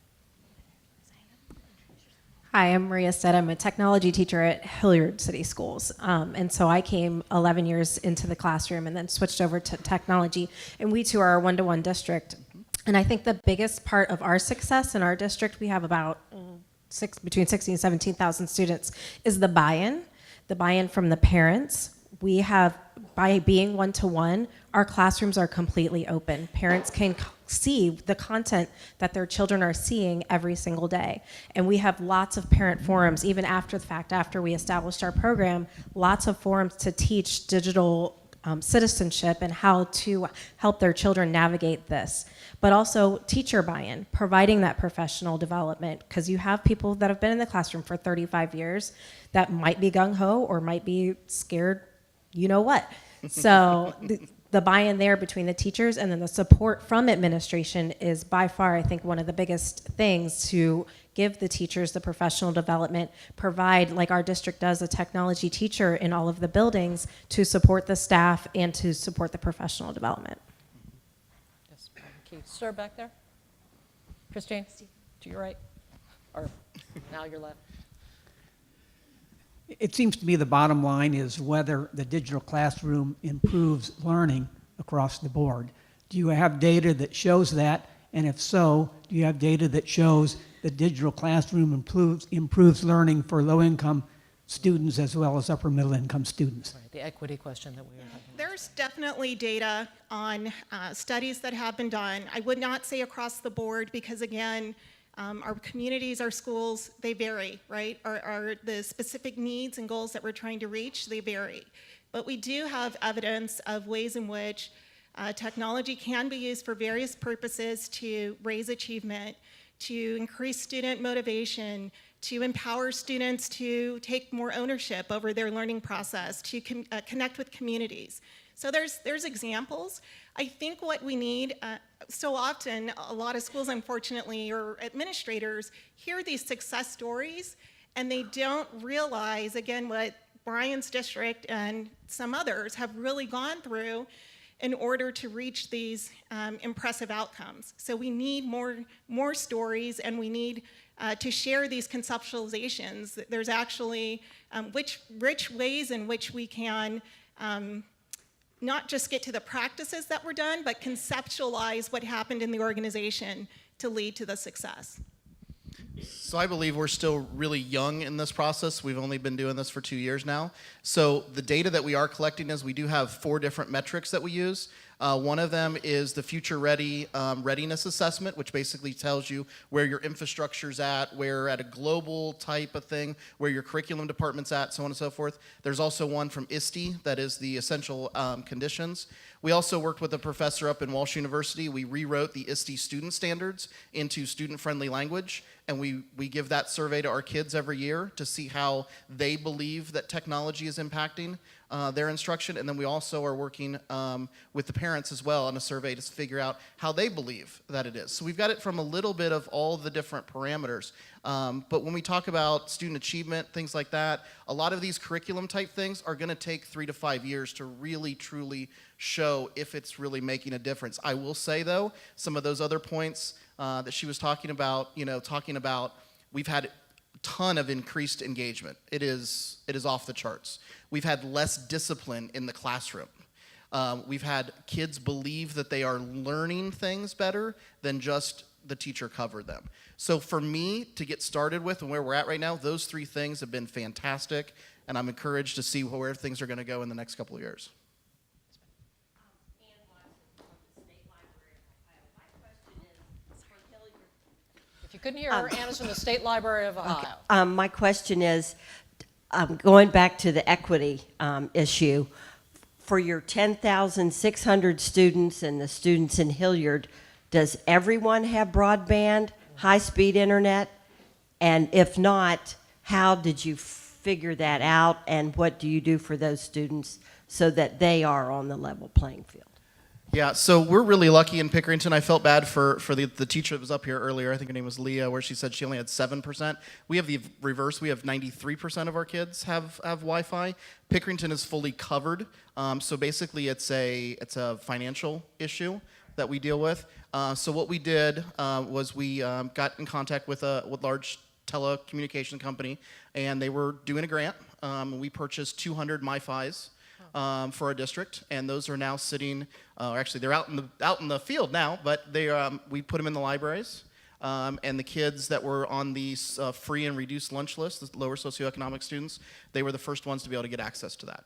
Hi, I'm Maria Stead. I'm a technology teacher at Hilliard City Schools. And so I came 11 years into the classroom and then switched over to technology. And we too are a one-to-one district. And I think the biggest part of our success in our district, we have about between 16,000 and 17,000 students, is the buy-in from the parents. We have, by being one-to-one, our classrooms are completely open. Parents can see the content that their children are seeing every single day. And we have lots of parent forums, even after the fact, after we established our program, lots of forums to teach digital citizenship and how to help their children navigate this. But also teacher buy-in, providing that professional development, because you have people that have been in the classroom for 35 years that might be gung-ho or might be scared, you know what. So the buy-in there between the teachers and then the support from administration is by far, I think, one of the biggest things to give the teachers the professional development, provide, like our district does, a technology teacher in all of the buildings to support the staff and to support the professional development. Yes, Keith. Sir, back there. Christine, to your right. Or now your left. It seems to me the bottom line is whether the digital classroom improves learning across the board. Do you have data that shows that? And if so, do you have data that shows the digital classroom improves learning for low-income students as well as upper middle-income students? Right, the equity question that we were talking about. There's definitely data on studies that have been done. I would not say across the board because, again, our communities, our schools, they vary, right? The specific needs and goals that we're trying to reach, they vary. But we do have evidence of ways in which technology can be used for various purposes to raise achievement, to increase student motivation, to empower students to take more ownership over their learning process, to connect with communities. So there's examples. I think what we need, so often a lot of schools, unfortunately, or administrators hear these success stories and they don't realize, again, what Brian's district and some others have really gone through in order to reach these impressive outcomes. So we need more stories, and we need to share these conceptualizations. There's actually rich ways in which we can not just get to the practices that were done, but conceptualize what happened in the organization to lead to the success. So I believe we're still really young in this process. We've only been doing this for 2 years now. So the data that we are collecting is we do have 4 different metrics that we use. One of them is the Future Ready readiness assessment, which basically tells you where your infrastructure's at, where at a global type of thing, where your curriculum department's at, so on and so forth. There's also one from ISTE, that is the essential conditions. We also worked with a professor up in Walsh University. We rewrote the ISTE student standards into student-friendly language, and we give that survey to our kids every year to see how they believe that technology is impacting their instruction. And then we also are working with the parents as well on a survey to figure out how they believe that it is. So we've got it from a little bit of all the different parameters. But when we talk about student achievement, things like that, a lot of these curriculum type things are gonna take 3 to 5 years to really, truly show if it's really making a difference. I will say though, some of those other points that she was talking about, we've had a ton of increased engagement. It is off the charts. We've had less discipline in the classroom. We've had kids believe that they are learning things better than just the teacher covered them. So for me to get started with and where we're at right now, those 3 things have been fantastic, and I'm encouraged to see where things are gonna go in the next couple of years. If you couldn't hear her, Anna's from the State Library of Ohio. Okay. My question is, going back to the equity issue, for your 10,600 students and the students in Hilliard, does everyone have broadband, high-speed internet? And if not, how did you figure that out, and what do you do for those students so that they are on the level playing field? Yeah, so we're really lucky in Pickerington. I felt bad for the teacher that was up here earlier. I think her name was Leah, where she said she only had 7%. We have the reverse. We have 93% of our kids have Wi-Fi. Pickerington is fully covered. So basically, it's a financial issue that we deal with. So what we did was we got in contact with a large telecommunication company, and they were doing a grant. We purchased 200 MiFis. For our district, and those are now sitting, actually they're out in the field now, but we put them in the libraries, and the kids that were on these free and reduced lunch lists, the lower socioeconomic students, they were the first ones to be able to get access to that.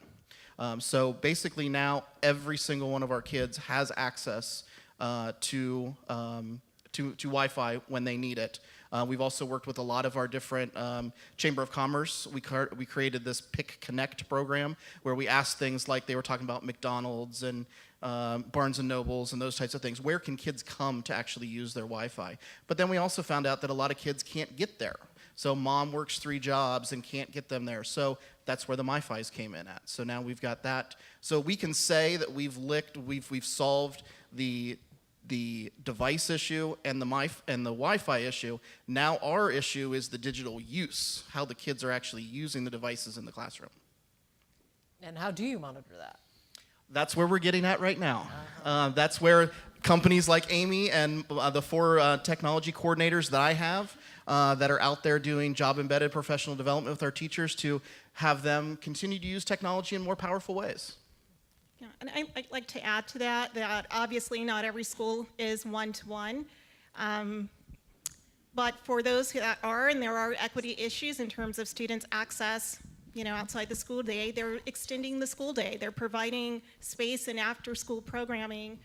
So basically now every single one of our kids has access to Wi-Fi when they need it. We've also worked with a lot of our different Chamber of Commerce. We created this Pick Connect program where we asked things like they were talking about McDonald's and Barnes & Nobles and those types of things. Where can kids come to actually use their Wi-Fi? But then we also found out that a lot of kids can't get there. So mom works 3 jobs and can't get them there. So that's where the MiFis came in at. So now we've got that. So we can say that we've solved the device issue and the Wi-Fi issue. Now our issue is the digital use, how the kids are actually using the devices in the classroom. And how do you monitor that? That's where we're getting at right now. That's where companies like Amy and the 4 technology coordinators that I have that are out there doing job-embedded professional development with our teachers to have them continue to use technology in more powerful ways. Yeah, and I'd like to add to that obviously not every school is one-to-one. But for those that are, and there are equity issues in terms of students' access, outside the school day, they're extending the school day. They're providing space and after-school programming,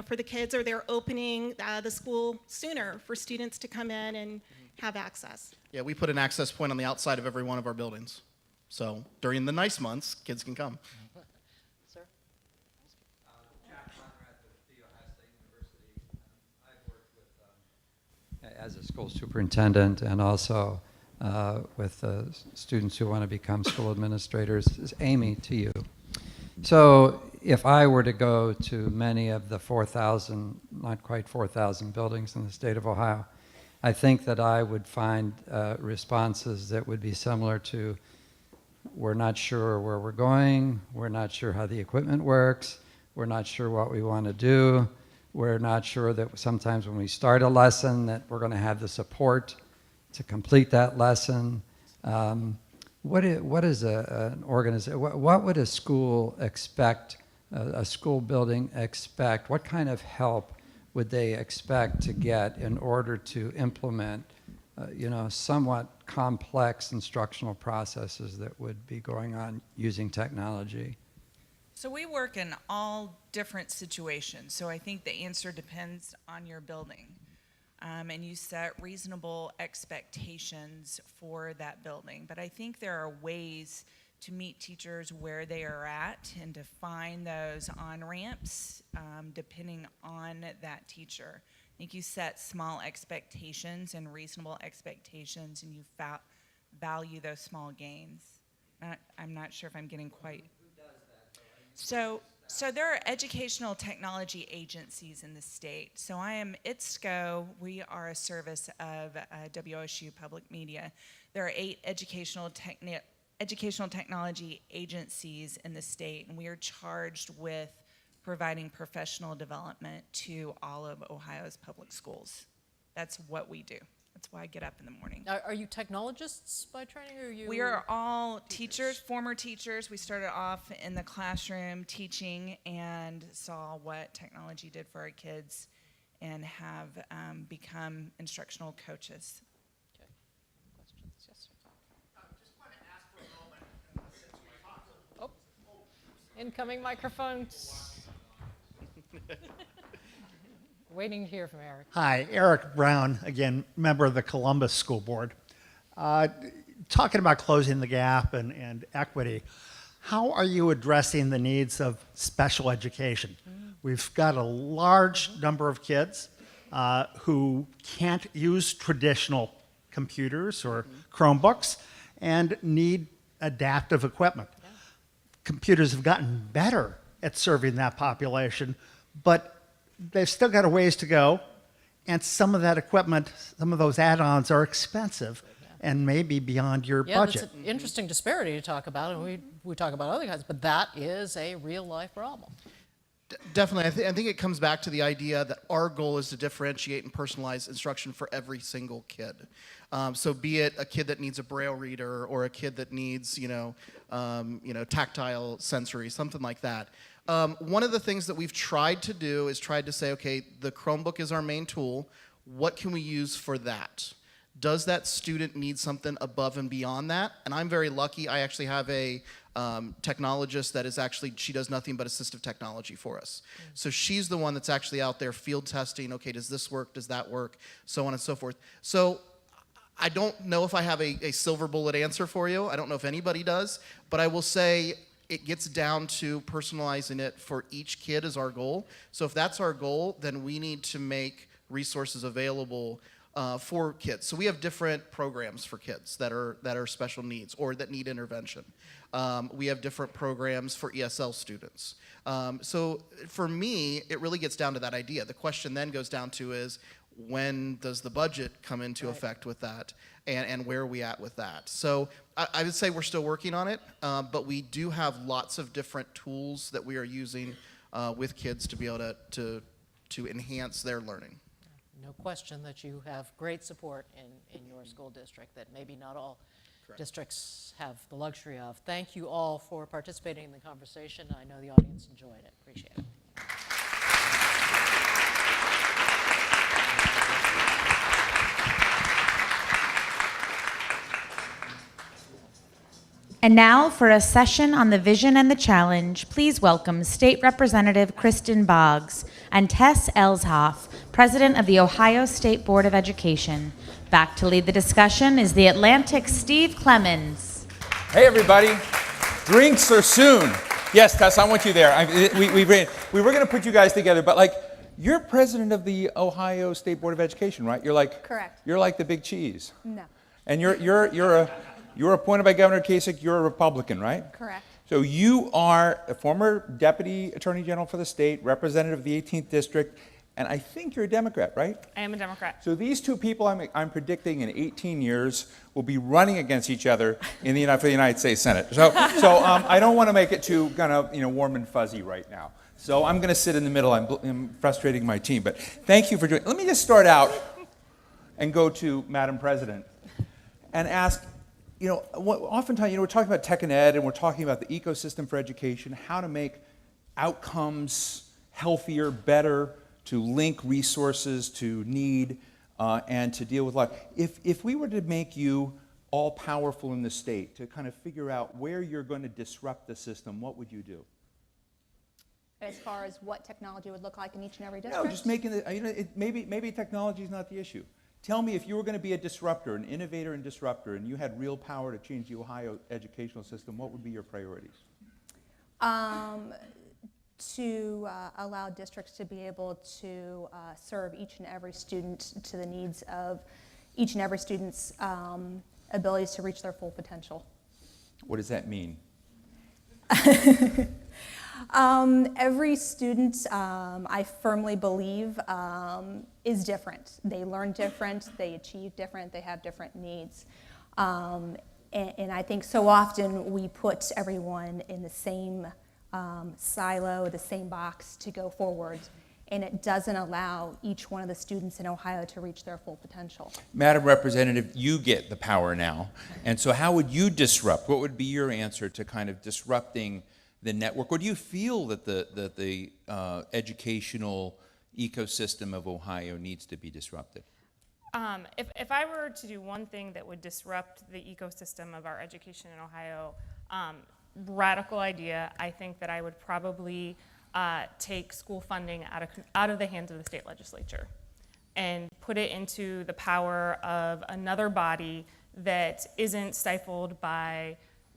for the kids, or they're opening the school sooner for students to come in and have access. Yeah, we put an access point on the outside of every one of our buildings. So during the nice months, kids can come. Sir? Jack Conrad with The Ohio State University. I've worked with, as a school superintendent and also with students who want to become school administrators. Is Amy, to you. So if I were to go to many of the 4,000, not quite 4,000 buildings in the state of Ohio, I think that I would find responses that would be similar to, we're not sure where we're going, we're not sure how the equipment works, we're not sure what we want to do, we're not sure that sometimes when we start a lesson that we're going to have the support to complete that lesson. What is an organization? What would a school expect? A school building expect? What kind of help would they expect to get in order to implement, somewhat complex instructional processes that would be going on using technology? So we work in all different situations. So I think the answer depends on your building. And you set reasonable expectations for that building. But I think there are ways to meet teachers where they are at and to find those on-ramps depending on that teacher. I think you set small expectations and reasonable expectations, and you value those small gains. I'm not sure if I'm getting quite... So there are educational technology agencies in the state. So I am ITSCO. We are a service of WSU Public Media. There are 8 educational technology agencies in the state, and we are charged with providing professional development to all of Ohio's public schools. That's what we do. That's why I get up in the morning. Are you technologists by training, or are you? We are all teachers, former teachers. We started off in the classroom teaching and saw what technology did for our kids and have become instructional coaches. Okay. Questions? Yes, sir. Just want to ask for a moment, since we talked. Oh, incoming microphones. Waiting to hear from Eric. Hi, Eric Brown, again, member of the Columbus School Board. Talking about closing the gap and equity, how are you addressing the needs of special education? We've got a large number of kids who can't use traditional computers or Chromebooks and need adaptive equipment. Yeah. Computers have gotten better at serving that population, but they've still got a ways to go, and some of that equipment, some of those add-ons are expensive and maybe beyond your budget. That's an interesting disparity to talk about, and we talk about other kinds, but that is a real-life problem. Definitely. I think it comes back to the idea that our goal is to differentiate and personalize instruction for every single kid. So be it a kid that needs a Braille reader or a kid that needs, tactile sensory, something like that. One of the things that we've tried to do is tried to say, okay, the Chromebook is our main tool. What can we use for that? Does that student need something above and beyond that? And I'm very lucky. I actually have a technologist that is actually, she does nothing but assistive technology for us. So she's the one that's actually out there field testing, okay, does this work, does that work, so on and so forth. So I don't know if I have a silver bullet answer for you. I don't know if anybody does, but I will say it gets down to personalizing it for each kid is our goal. So if that's our goal, then we need to make resources available for kids. So we have different programs for kids that are special needs or that need intervention. We have different programs for ESL students. So for me, it really gets down to that idea. The question then goes down to is, when does the budget come into effect with that, and where are we at with that? So I would say we're still working on it, but we do have lots of different tools that we are using with kids to be able to enhance their learning. No question that you have great support in your school district that maybe not all districts have the luxury of. Thank you all for participating in the conversation. I know the audience enjoyed it. Appreciate it. And now for a session on the vision and the challenge, please welcome State Representative Kristen Boggs and Tess Elshoff, President of the Ohio State Board of Education. Back to lead the discussion is the Atlantic's Steve Clemens. Hey everybody, drinks are soon. Yes, Tess, I want you there. We were going to put you guys together, but like, you're president of the Ohio State Board of Education, right? You're like, correct. You're like the big cheese. No. And you're appointed by Governor Kasich. You're a Republican, right? Correct. So you are a former Deputy Attorney General for the state, representative of the 18th District, and I think you're a Democrat, right? I am a Democrat. So these two people, I'm predicting in 18 years, will be running against each other for the United States Senate. So I don't want to make it too kind of warm and fuzzy right now. So I'm going to sit in the middle. I'm frustrating my team, but thank you for doing it. Let me just start out and go to Madam President and ask, oftentimes, we're talking about tech and ed, and we're talking about the ecosystem for education, how to make outcomes healthier, better, to link resources to need, and to deal with life. If we were to make you all powerful in the state, to kind of figure out where you're going to disrupt the system, what would you do? As far as what technology would look like in each and every district? No, just making it, maybe technology is not the issue. Tell me, if you were going to be a disruptor, an innovator and disruptor, and you had real power to change the Ohio educational system, what would be your priorities? To allow districts to be able to serve each and every student to the needs of each and every student's abilities to reach their full potential. What does that mean? Every student, I firmly believe, is different. They learn different, they achieve different, they have different needs. And I think so often we put everyone in the same silo, the same box to go forward, and it doesn't allow each one of the students in Ohio to reach their full potential. Madam Representative, you get the power now, and so how would you disrupt? What would be your answer to kind of disrupting the network? Or do you feel that the educational ecosystem of Ohio needs to be disrupted? If I were to do one thing that would disrupt the ecosystem of our education in Ohio, radical idea, I think that I would probably take school funding out of the hands of the state legislature and put it into the power of another body that isn't stifled by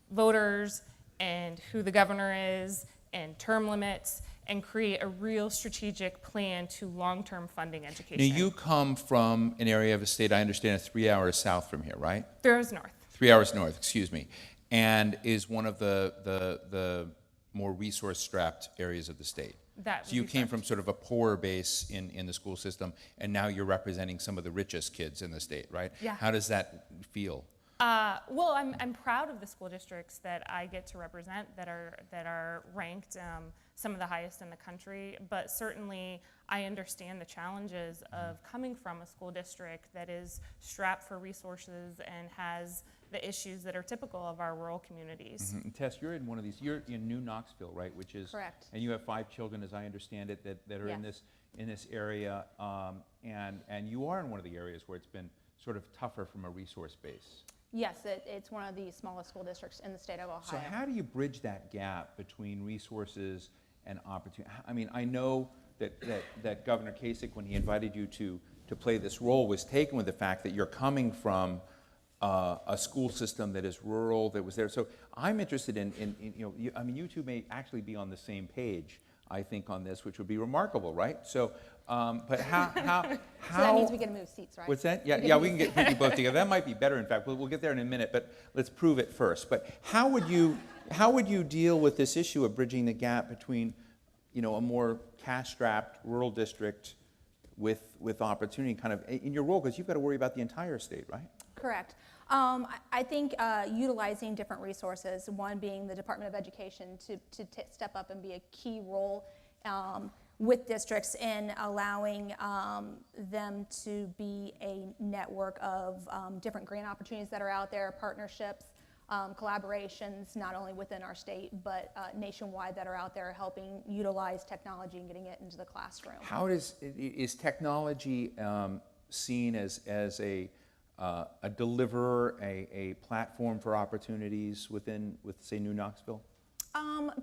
voters and who the governor is and term limits, and create a real strategic plan to long-term funding education. Now, you come from an area of a state, I understand, 3 hours south from here, right? 3 hours north. 3 hours north, excuse me, and is one of the more resource-strapped areas of the state. So you came from sort of a poorer base in the school system, and now you're representing some of the richest kids in the state, right? Yeah. How does that feel? Well, I'm proud of the school districts that I get to represent that are ranked some of the highest in the country, but certainly I understand the challenges of coming from a school district that is strapped for resources and has the issues that are typical of our rural communities. Mm-hmm. Tess, you're in one of these, you're in New Knoxville, right? Which is correct. And you have 5 children, as I understand it, that are in this area, and you are in one of the areas where it's been sort of tougher from a resource base. Yes, it's one of the smallest school districts in the state of Ohio. So how do you bridge that gap between resources and opportunity? I mean, I know that Governor Kasich, when he invited you to to play this role was taken with the fact that you're coming from a school system that is rural, that was there. So I'm interested in I mean, you two may actually be on the same page, I think, on this, which would be remarkable, right? So, but how So that means we get to move seats, right? What's that? Yeah, we can get put you both together. That might be better, in fact. We'll get there in a minute, but let's prove it first. But how would you deal with this issue of bridging the gap between, a more cash-strapped rural district with opportunity, kind of in your role, because you've got to worry about the entire state, right? Correct. I think utilizing different resources, one being the Department of Education to step up and be a key role with districts in allowing them to be a network of different grant opportunities that are out there, partnerships, collaborations, not only within our state, but nationwide that are out there helping utilize technology and getting it into the classroom. How is technology seen as a deliverer, a platform for opportunities with, say, New Knoxville?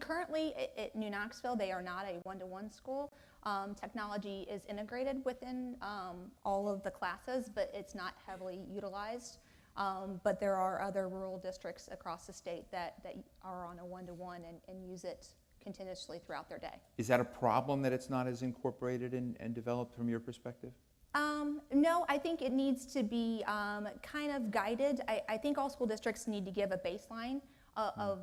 Currently at New Knoxville, they are not a one-to-one school. Technology is integrated within all of the classes, but it's not heavily utilized. But there are other rural districts across the state that are on a one-to-one and use it continuously throughout their day. Is that a problem that it's not as incorporated and developed from your perspective? No, I think it needs to be kind of guided. I think all school districts need to give a baseline of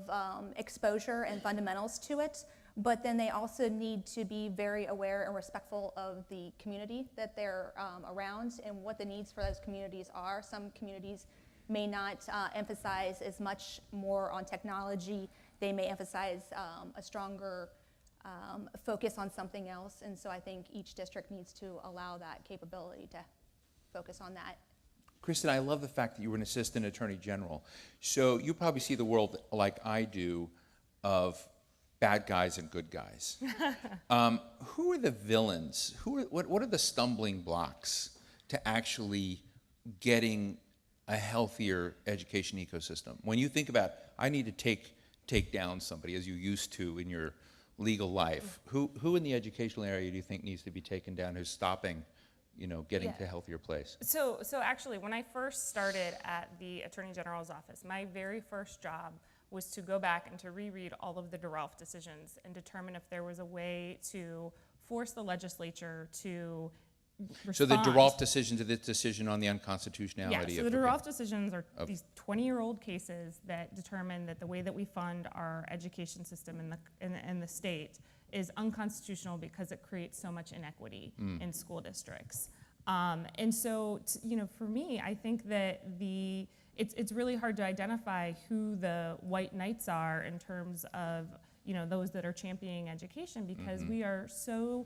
exposure and fundamentals to it, but then they also need to be very aware and respectful of the community that they're around and what the needs for those communities are. Some communities may not emphasize as much more on technology. They may emphasize a stronger focus on something else, and so I think each district needs to allow that capability to focus on that. Kristen, I love the fact that you were an assistant attorney general. So you probably see the world like I do of bad guys and good guys. Who are the villains? What are the stumbling blocks to actually getting a healthier education ecosystem? When you think about, I need to take down somebody, as you used to in your legal life, who in the educational area do you think needs to be taken down, who's stopping getting to a healthier place? So actually, when I first started at the Attorney General's office, my very first job was to go back and to reread all of the DeRolf decisions and determine if there was a way to force the legislature to respond. So the DeRolf decisions are the decision on the unconstitutionality yeah, so the DeRolf decisions are these 20-year-old cases that determine that the way that we fund our education system in the state is unconstitutional because it creates so much inequity in school districts. And so, for me, I think that it's really hard to identify who the white knights are in terms of those that are championing education, because we are so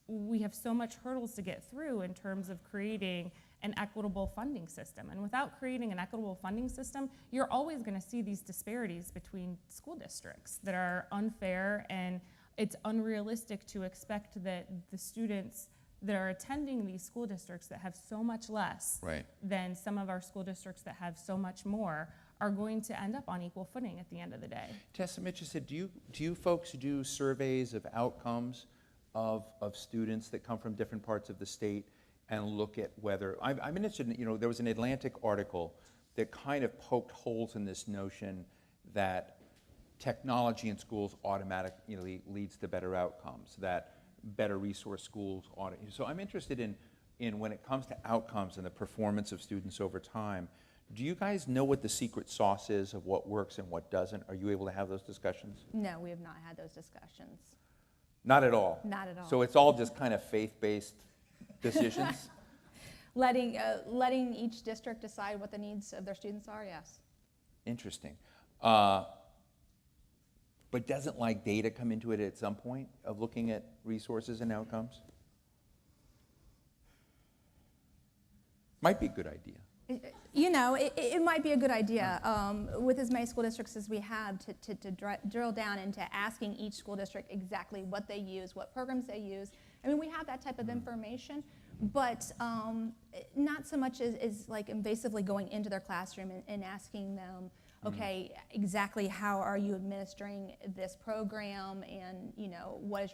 we have so much hurdles to get through in terms of creating an equitable funding system. And without creating an equitable funding system, you're always going to see these disparities between school districts that are unfair, and it's unrealistic to expect that the students that are attending these school districts that have so much less than some of our school districts that have so much more are going to end up on equal footing at the end of the day. Tessa Mitchell, do you folks do surveys of outcomes of students that come from different parts of the state and look at whether, I'm interested in, there was an Atlantic article that kind of poked holes in this notion that technology in schools automatically leads to better outcomes, that better resource schools ought to. So I'm interested in when it comes to outcomes and the performance of students over time, do you guys know what the secret sauce is of what works and what doesn't? Are you able to have those discussions? No, we have not had those discussions. Not at all? Not at all. So it's all just kind of faith-based decisions? Letting each district decide what the needs of their students are, yes. Interesting. But doesn't data come into it at some point of looking at resources and outcomes? Might be a good idea. It might be a good idea with as many school districts as we have to drill down into asking each school district exactly what they use, what programs they use. I mean, we have that type of information, but not so much as invasively going into their classroom and asking them okay, exactly how are you administering this program, and what is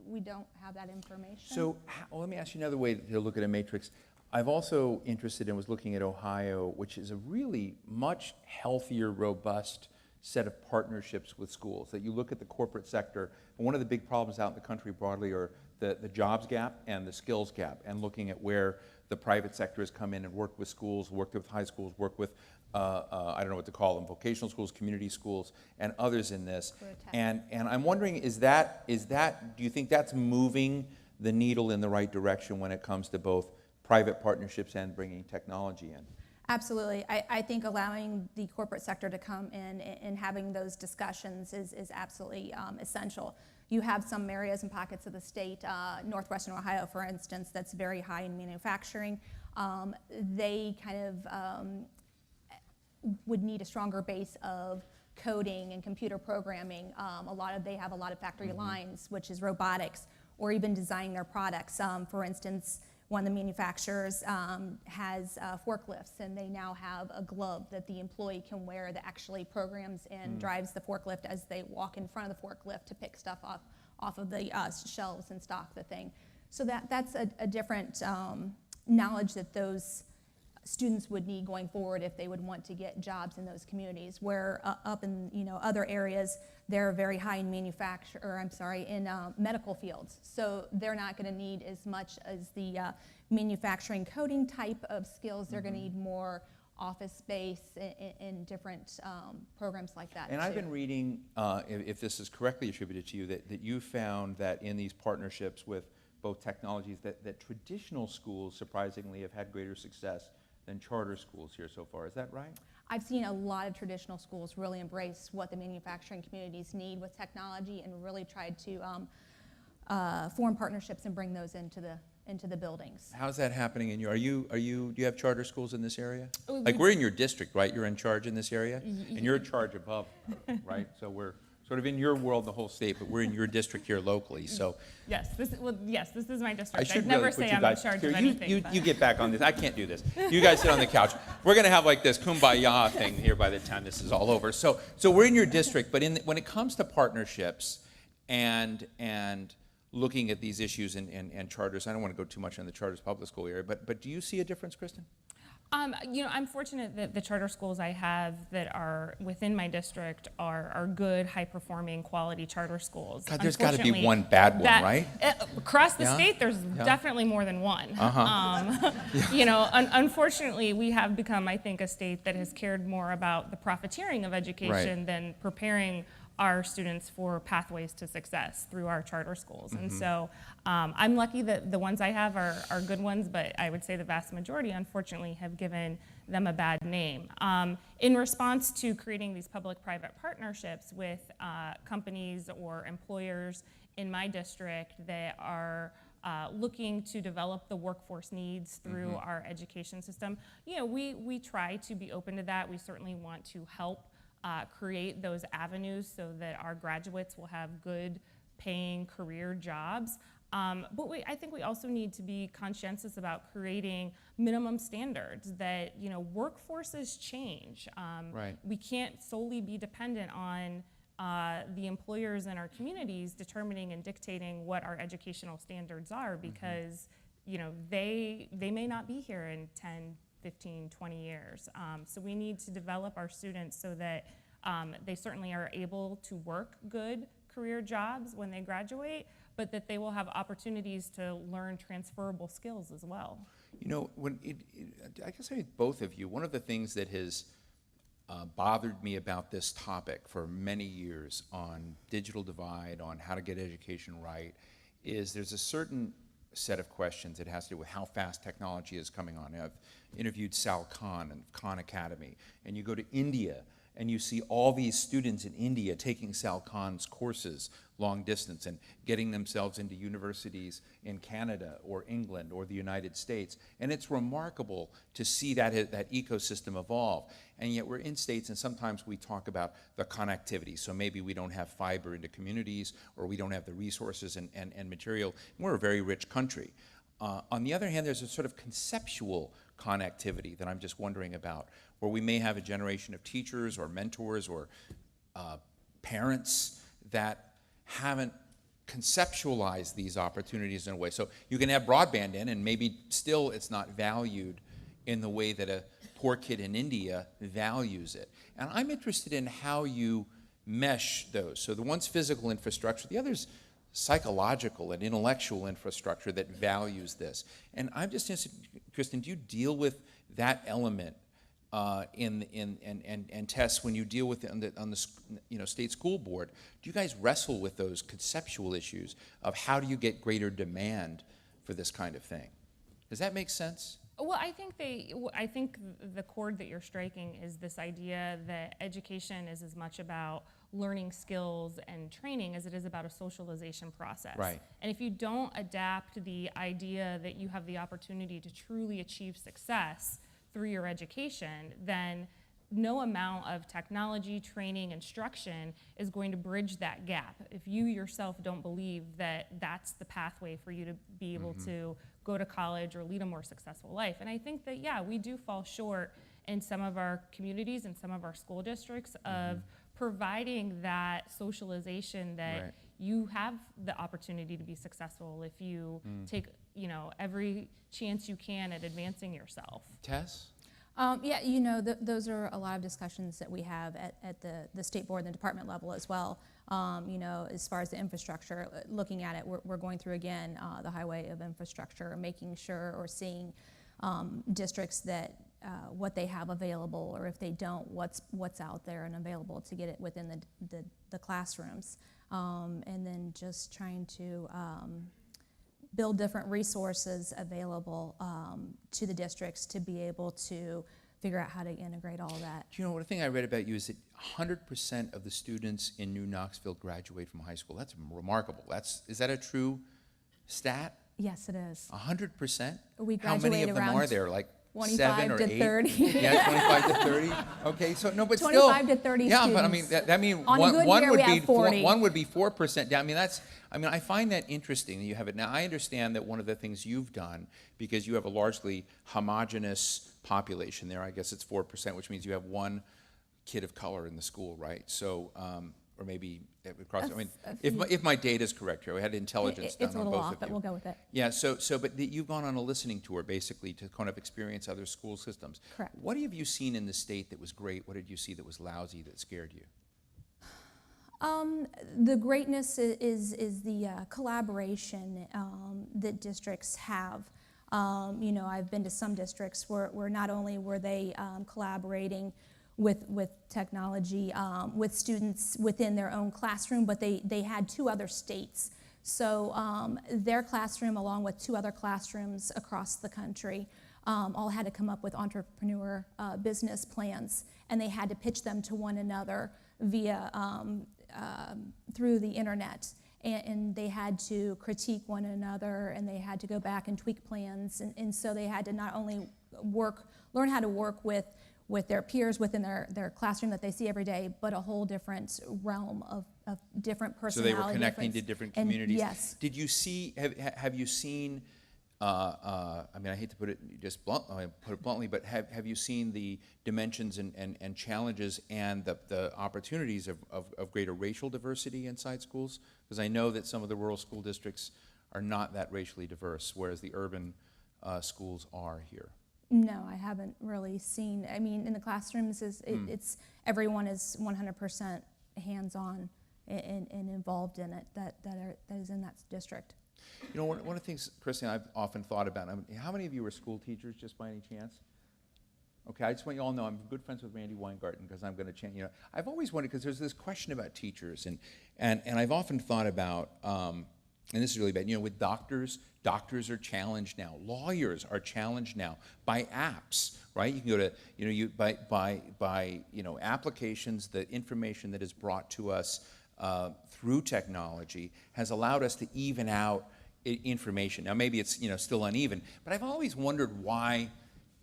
we don't have that information. So well, let me ask you another way to look at a matrix. I've also interested in was looking at Ohio, which is a really much healthier, robust set of partnerships with schools. That you look at the corporate sector, and one of the big problems out in the country broadly are the jobs gap and the skills gap, and looking at where the private sector has come in and worked with schools, worked with high schools, worked with, I don't know what to call them, vocational schools, community schools, and others in this. And I'm wondering, do you think that's moving the needle in the right direction when it comes to both private partnerships and bringing technology in? Absolutely. I think allowing the corporate sector to come in and having those discussions is absolutely essential. You have some areas and pockets of the state, northwestern Ohio, for instance, that's very high in manufacturing. They kind of would need a stronger base of coding and computer programming. They have a lot of factory lines, which is robotics, or even designing their products. For instance, one of the manufacturers has forklifts, and they now have a glove that the employee can wear that actually programs and drives the forklift as they walk in front of the forklift to pick stuff off of the shelves and stock the thing. So that's a different knowledge that those students would need going forward if they would want to get jobs in those communities. Where up in other areas, they're very high in in medical fields. So they're not going to need as much as the manufacturing coding type of skills. They're going to need more office space and different programs like that. And too. I've been reading, if this is correctly attributed to you, that you found that in these partnerships with both technologies, that traditional schools surprisingly have had greater success than charter schools here so far. Is that right? I've seen a lot of traditional schools really embrace what the manufacturing communities need with technology and really tried to form partnerships and bring those into the buildings. How's that happening in you? Do you have charter schools in this area? Oh, Like we're in your district, right? You're in charge in this area? And you're in charge above, right? So we're sort of in your world, the whole state, but we're in your district here locally, so. Yes, this is my I district. should I'd never really put say you I'm guys in charge here. of anything. You get back on this. I can't do this. You guys sit on the couch. We're going to have like this kumbaya thing here by the time this is all over. So we're in your district, but when it comes to partnerships and looking at these issues and charters, I don't want to go too much on the charters public school area, but do you see a difference, Kristen? I'm fortunate that the charter schools I have that are within my district are good, high-performing, quality charter schools. God, there's got to be one bad one, right? Across the Yeah? state, there's Yeah. definitely more than one. Unfortunately, we have become, I think, a state that has cared more about the profiteering of education Right. than preparing our students for pathways to success through our charter schools. And so I'm lucky that the ones I have are good ones, but I would say the vast majority, unfortunately, have given them a bad name. In response to creating these public-private partnerships with companies or employers in my district that are looking to develop the workforce needs through our education system, we try to be open to that. We certainly want to help create those avenues so that our graduates will have good paying career jobs. But I think we also need to be conscientious about creating minimum standards that, workforces change. Right. We can't solely be dependent on the employers in our communities determining and dictating what our educational standards are because, they may not be here in 10, 15, 20 years. So we need to develop our students so that they certainly are able to work good career jobs when they graduate, but that they will have opportunities to learn transferable skills as well. I guess I think both of you, one of the things that has bothered me about this topic for many years on digital divide, on how to get education right, is there's a certain set of questions that has to do with how fast technology is coming on. I've interviewed Sal Khan and Khan Academy, and you go to India and you see all these students in India taking Sal Khan's courses long distance and getting themselves into universities in Canada or England or the United States. And it's remarkable to see that ecosystem evolve. And yet we're in states and sometimes we talk about the connectivity. So maybe we don't have fiber into communities or we don't have the resources and material. We're a very rich country. On the other hand, there's a sort of conceptual connectivity that I'm just wondering about, where we may have a generation of teachers or mentors or parents that haven't conceptualized these opportunities in a way. So you can have broadband in, and maybe still it's not valued in the way that a poor kid in India values it. And I'm interested in how you mesh those. So the one's physical infrastructure, the other's psychological and intellectual infrastructure that values this. And I'm just interested, Kristen, do you deal with that element and Tess, when you deal with it on the state school board? Do you guys wrestle with those conceptual issues of how do you get greater demand for this kind of thing? Does that make sense? Well, I think the chord that you're striking is this idea that education is as much about learning skills and training as it is about a socialization process. Right. And if you don't adapt the idea that you have the opportunity to truly achieve success through your education, then no amount of technology, training, instruction is going to bridge that gap. If you yourself don't believe that that's the pathway for you to be able to go to college or lead a more successful life. And I think that, yeah, we do fall short in some of our communities and some of our school districts of providing that socialization that you have the opportunity to be successful if you take, every chance you can at advancing yourself. Tess? Yeah, those are a lot of discussions that we have at the state board and the department level as well. As far as the infrastructure, looking at it, we're going through again the highway of infrastructure, making sure or seeing districts that what they have available, or if they don't, what's out there and available to get it within the classrooms, and then just trying to build different resources available to the districts to be able to figure out how to integrate all of that. Do you know, one thing I read about you is that 100% of the students in New Knoxville graduate from high school. That's remarkable. Is that a true stat? Yes, it is. 100%? We How many of them around are there? Like 25 7 or to 8? 30. Yeah, 25 to 30. Okay, so no, but 25 still. to 30 yeah, students. but I mean that means On a good one year, would we be have 40. one would be 4% down. I find that interesting that you have it. Now I understand that one of the things you've done, because you have a largely homogeneous population there, I guess it's 4%, which means you have one kid of color in the school, right? So or maybe across. If my data is correct here, we had intelligence done It's a on little both off, of but you. we'll go with it. Yeah, but you've gone on a listening tour basically to kind of experience other school systems. Correct. What have you seen in the state that was great? What did you see that was lousy, that scared you? The greatness is the collaboration that districts have. I've been to some districts where not only were they collaborating with technology, with students within their own classroom, but they had 2 other states. So their classroom, along with 2 other classrooms across the country, all had to come up with entrepreneur business plans, and they had to pitch them to one another via through the internet. And they had to critique one another, and they had to go back and tweak plans. And so they had to not only learn how to work with their peers within their classroom that they see every day, but a whole different realm of different personality. So they were connecting to different And communities. yes. Did you see? Have you seen? I hate to put it bluntly, but have you seen the dimensions and challenges and the opportunities of greater racial diversity inside schools? Because I know that some of the rural school districts are not that racially diverse, whereas the urban schools are here. No, I haven't really seen. I mean, in the classrooms, it's everyone is 100% hands-on and involved in it that is in that district. You know, one of the things, Kristen, I've often thought about, how many of you are school teachers, just by any chance? Okay, I just want you all to know I'm good friends with Randy Weingarten, because I'm going to change. I've always wondered, because there's this question about teachers, and I've often thought about, and this is really bad, with doctors are challenged now. Lawyers are challenged now by apps, right? You can go to, by applications, the information that is brought to us through technology has allowed us to even out information. Now maybe it's still uneven, but I've always wondered why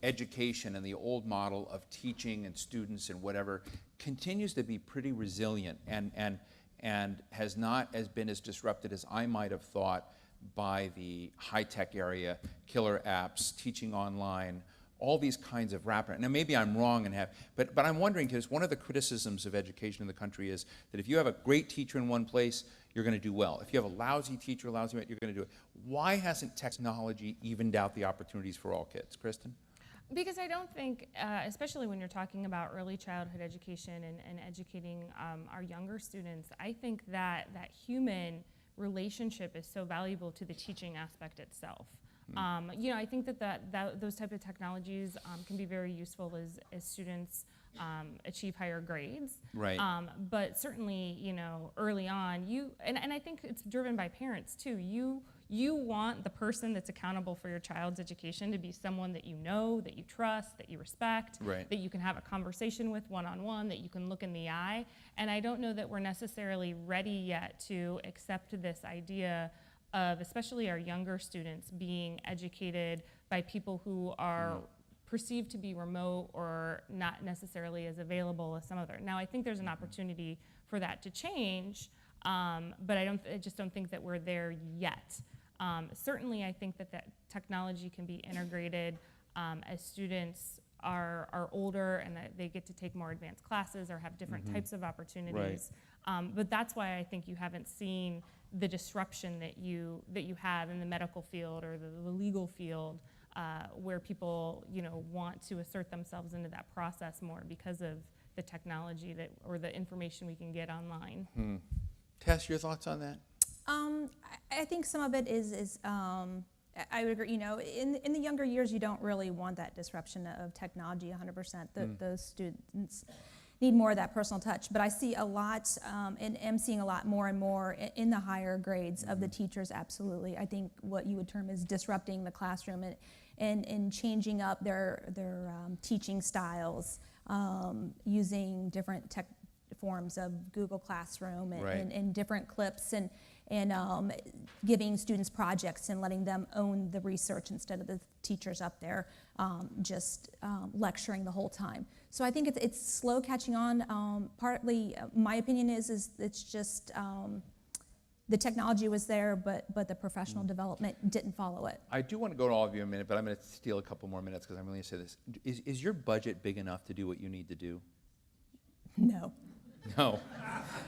education and the old model of teaching and students and whatever continues to be pretty resilient and has not been as disrupted as I might have thought by the high-tech area, killer apps, teaching online, all these kinds of rapid. Now maybe I'm wrong but I'm wondering, because one of the criticisms of education in the country is that if you have a great teacher in one place, you're going to do well. If you have a lousy teacher, you're going to do it. Why hasn't technology evened out the opportunities for all kids? Kristen? Because I don't think, especially when you're talking about early childhood education and educating our younger students, I think that that human relationship is so valuable to the teaching aspect itself. You know, I think that those type of technologies can be very useful as students achieve higher grades. Right. But certainly, you know, early on, and I think it's driven by parents too. You want the person that's accountable for your child's education to be someone that you know, that you trust, that you respect, right. that you can have a conversation with one-on-one, that you can look in the eye. And I don't know that we're necessarily ready yet to accept this idea of, especially our younger students, being educated by people who are perceived to be remote or not necessarily as available as some other. Now, I think there's an opportunity for that to change, but I just don't think that we're there yet. Certainly, I think that technology can be integrated as students are older and that they get to take more advanced classes or have different types of opportunities. Right. But that's why I think you haven't seen the disruption that you have in the medical field or the legal field, where people, you know, want to assert themselves into that process more because of the technology or the information we can get online. Tess, your thoughts on that? I think some of it is I would agree. You know, in the younger years, you don't really want that disruption of technology 100%. Those students need more of that personal touch. But I see a lot, and am seeing a lot more and more in the higher grades of the teachers, absolutely. I think what you would term is disrupting the classroom and changing up their teaching styles, using different tech forms of Google Classroom and different clips and giving students projects and letting them own the research instead of the teachers up there just lecturing the whole time. So I think it's slow catching on. Partly, my opinion is it's just the technology was there, but the professional development didn't follow it. I do want to go to all of you in a minute, but I'm going to steal a couple more minutes because I'm going to say this. Is your budget big enough to do what you need to do? No. No.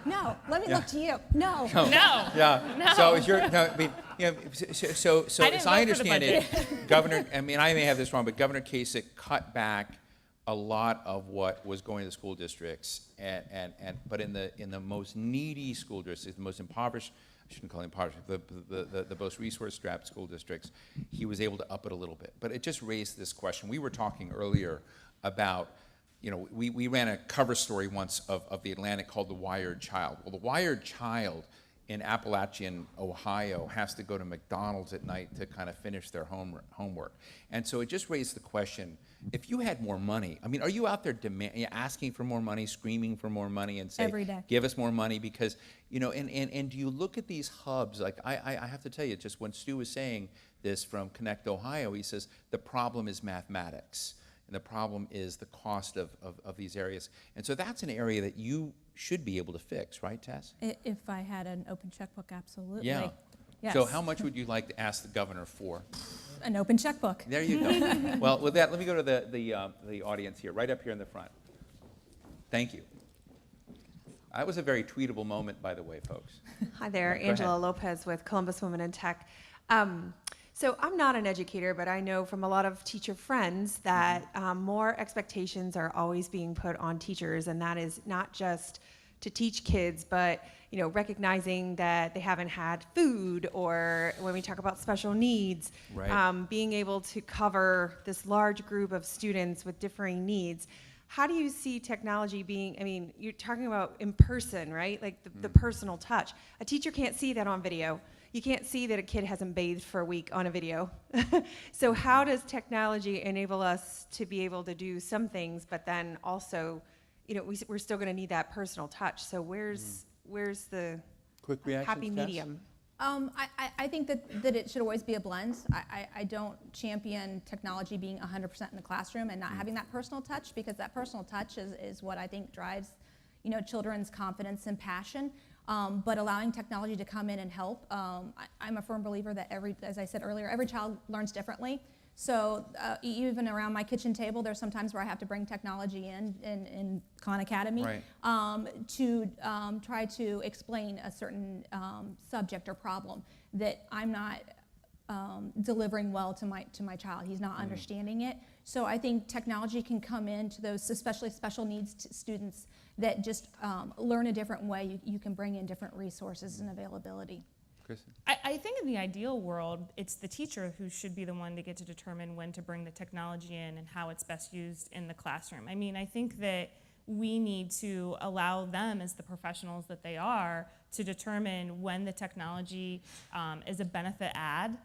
No. Let me look to you. No. No. Yeah. No. So is your I mean, you know, so as I understand it, Governor, I mean, I may have this wrong, but Governor Kasich cut back a lot of what was going to the school districts, but in the most needy school districts, the most impoverished, I shouldn't call it impoverished, the most resource-strapped school districts, he was able to up it a little bit. But it just raised this question. We were talking earlier about, you know, we ran a cover story once of the Atlantic called The Wired Child. Well, the wired child in Appalachian, Ohio, has to go to McDonald's at night to kind of finish their homework. And so it just raised the question, if you had more money, I mean, are you out there asking for more money, screaming for more money, and say, every day, give us more money? Because, you know, and do you look at these hubs, like I have to tell you, just when Stu was saying this from Connect Ohio, he says, the problem is mathematics. And the problem is the cost of these areas. And so that's an area that you should be able to fix, right, Tess? If I had an open checkbook, absolutely. Yeah. Yes. So how much would you like to ask the governor for? An open checkbook. There you go. Well, with that, let me go to the audience here, right up here in the front. Thank you. That was a very tweetable moment, by the way, folks. Hi there, Go Angela ahead. Lopez with Columbus Women in Tech. So I'm not an educator, but I know from a lot of teacher friends that more expectations are always being put on teachers, and that is not just to teach kids, but you know, recognizing that they haven't had food, or when we talk about special needs, Right. being able to cover this large group of students with differing needs. How do you see technology being, I mean, you're talking about in person, right? Like the personal touch. A teacher can't see that on video. You can't see that a kid hasn't bathed for a week on a video. So how does technology enable us to be able to do some things, but then also, you know, we're still going to need that personal touch. So where's the Quick reaction, happy Tess? medium? I think that it should always be a blend. I don't champion technology being 100% in the classroom and not having that personal touch, because that personal touch is what I think drives, you know, children's confidence and passion. But allowing technology to come in and help, I'm a firm believer that as I said earlier, every child learns differently. So even around my kitchen table, there's sometimes where I have to bring technology in Khan Academy to try to explain a certain subject or problem that I'm not delivering well to my child. He's not understanding it. So I think technology can come into those, especially special needs students that just learn a different way. You can bring in different resources and availability. I think in the ideal world, it's the teacher who should be the one to get to determine when to bring the technology in and how it's best used in the classroom. I mean, I think that we need to allow them, as the professionals that they are, to determine when the technology is a benefit add,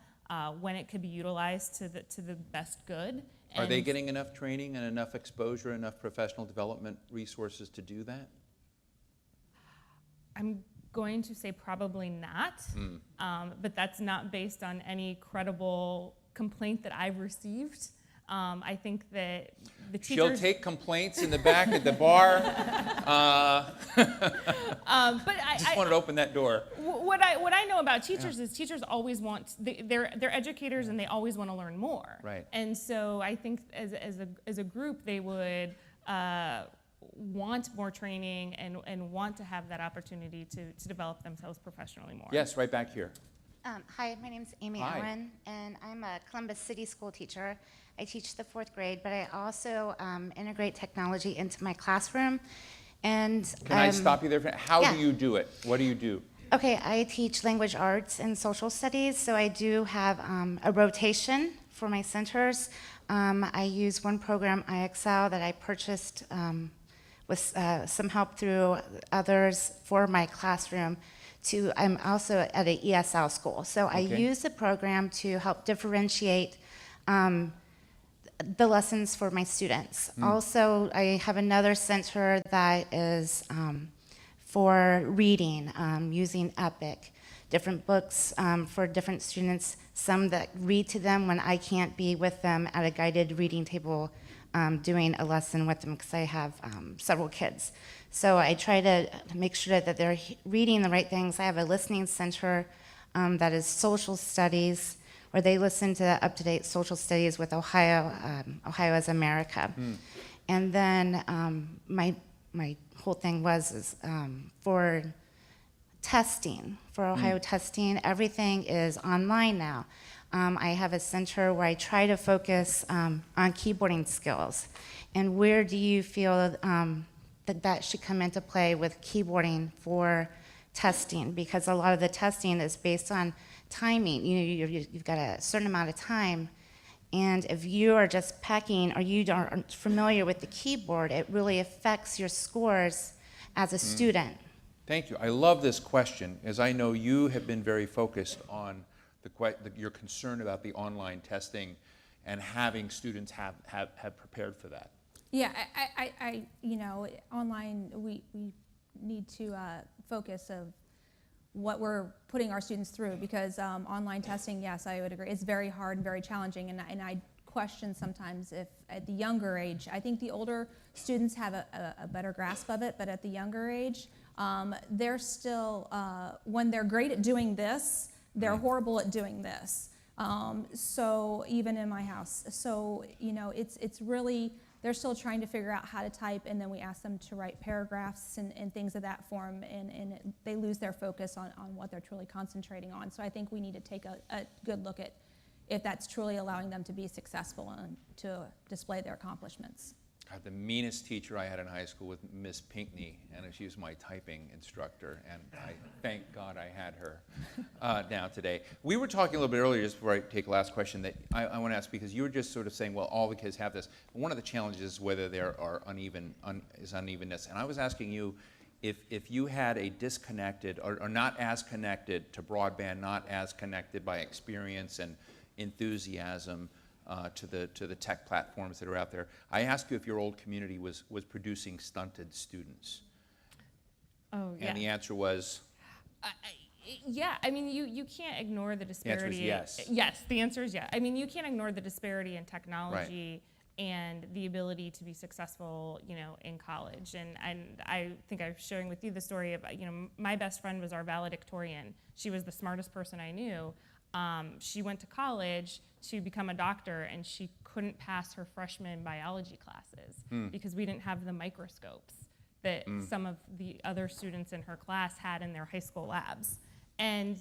when it could be utilized to the best good. Are they getting enough training and enough exposure, enough professional development resources to do that? I'm going to say probably not, but that's not based on any credible complaint that I've received. I think that the teachers... She'll take complaints in the back at the bar. But I just wanted to open that door. What I know about teachers is teachers always want, they're educators and they always want to learn more. Right. And so I think as a group they would want more training and want to have that opportunity to develop themselves professionally more. Yes, right back here. Hi, my name's Amy Hi. Owen, and I'm a Columbus City School teacher. I teach the 4th grade, but I also integrate technology into my classroom. And Can I stop you there? How yeah. do you do it? What do you do? Okay, I teach language arts and social studies, so I do have a rotation for my centers. I use one program, IXL, that I purchased with some help through others for my classroom. I'm also at an ESL school, so I use the program to help differentiate the lessons for my students. Also, I have another center that is for reading, using EPIC, different books for different students, some that read to them when I can't be with them at a guided reading table doing a lesson with them because I have several kids. So I try to make sure that they're reading the right things. I have a listening center that is social studies, where they listen to up-to-date social studies with Ohio as America. And then my whole thing was for testing, for Ohio testing, everything is online now. I have a center where I try to focus on keyboarding skills. And where do you feel that should come into play with keyboarding for testing? Because a lot of the testing is based on timing. You've got a certain amount of time, and if you are just pecking or you aren't familiar with the keyboard, it really affects your scores as a student. Thank you. I love this question, as I know you have been very focused on your concern about the online testing and having students have prepared for that. Yeah, I online, we need to focus of what we're putting our students through, because online testing, yes, I would agree, it's very hard and very challenging, and I question sometimes if at the younger age, I think the older students have a better grasp of it, but at the younger age, they're still, when they're great at doing this, they're horrible at doing this. So even in my house, so it's really, they're still trying to figure out how to type, and then we ask them to write paragraphs and things of that form, and they lose their focus on what they're truly concentrating on. So I think we need to take a good look at if that's truly allowing them to be successful and to display their accomplishments. God, the meanest teacher I had in high school was Miss Pinkney, and she was my typing instructor, and I thank God I had her now today. We were talking a little bit earlier, just before I take the last question, that I want to ask, because you were just sort of saying, well, all the kids have this. One of the challenges is whether there are unevenness, and I was asking you if you had a disconnected or not as connected to broadband, not as connected by experience and enthusiasm to the tech platforms that are out there. I asked you if your old community was producing stunted students. Oh, yeah. And the answer was? Yeah, I mean, you can't ignore the disparity. The answer is yes. Yes, the answer is yes. I mean, you can't ignore the disparity in technology and the ability to be successful, in college. And I think I was sharing with you the story of, my best friend was our valedictorian. She was the smartest person I knew. She went to college to become a doctor, and she couldn't pass her freshman biology classes because we didn't have the microscopes that some of the other students in her class had in their high school labs. And,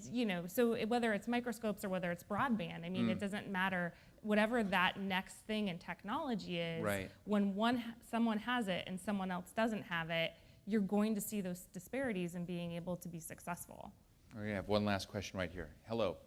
so whether it's microscopes or whether it's broadband, I mean, it doesn't matter. Whatever that next thing in technology is, Right. when someone has it and someone else doesn't have it, you're going to see those disparities in being able to be successful. We're going to have one last question right here. Hello.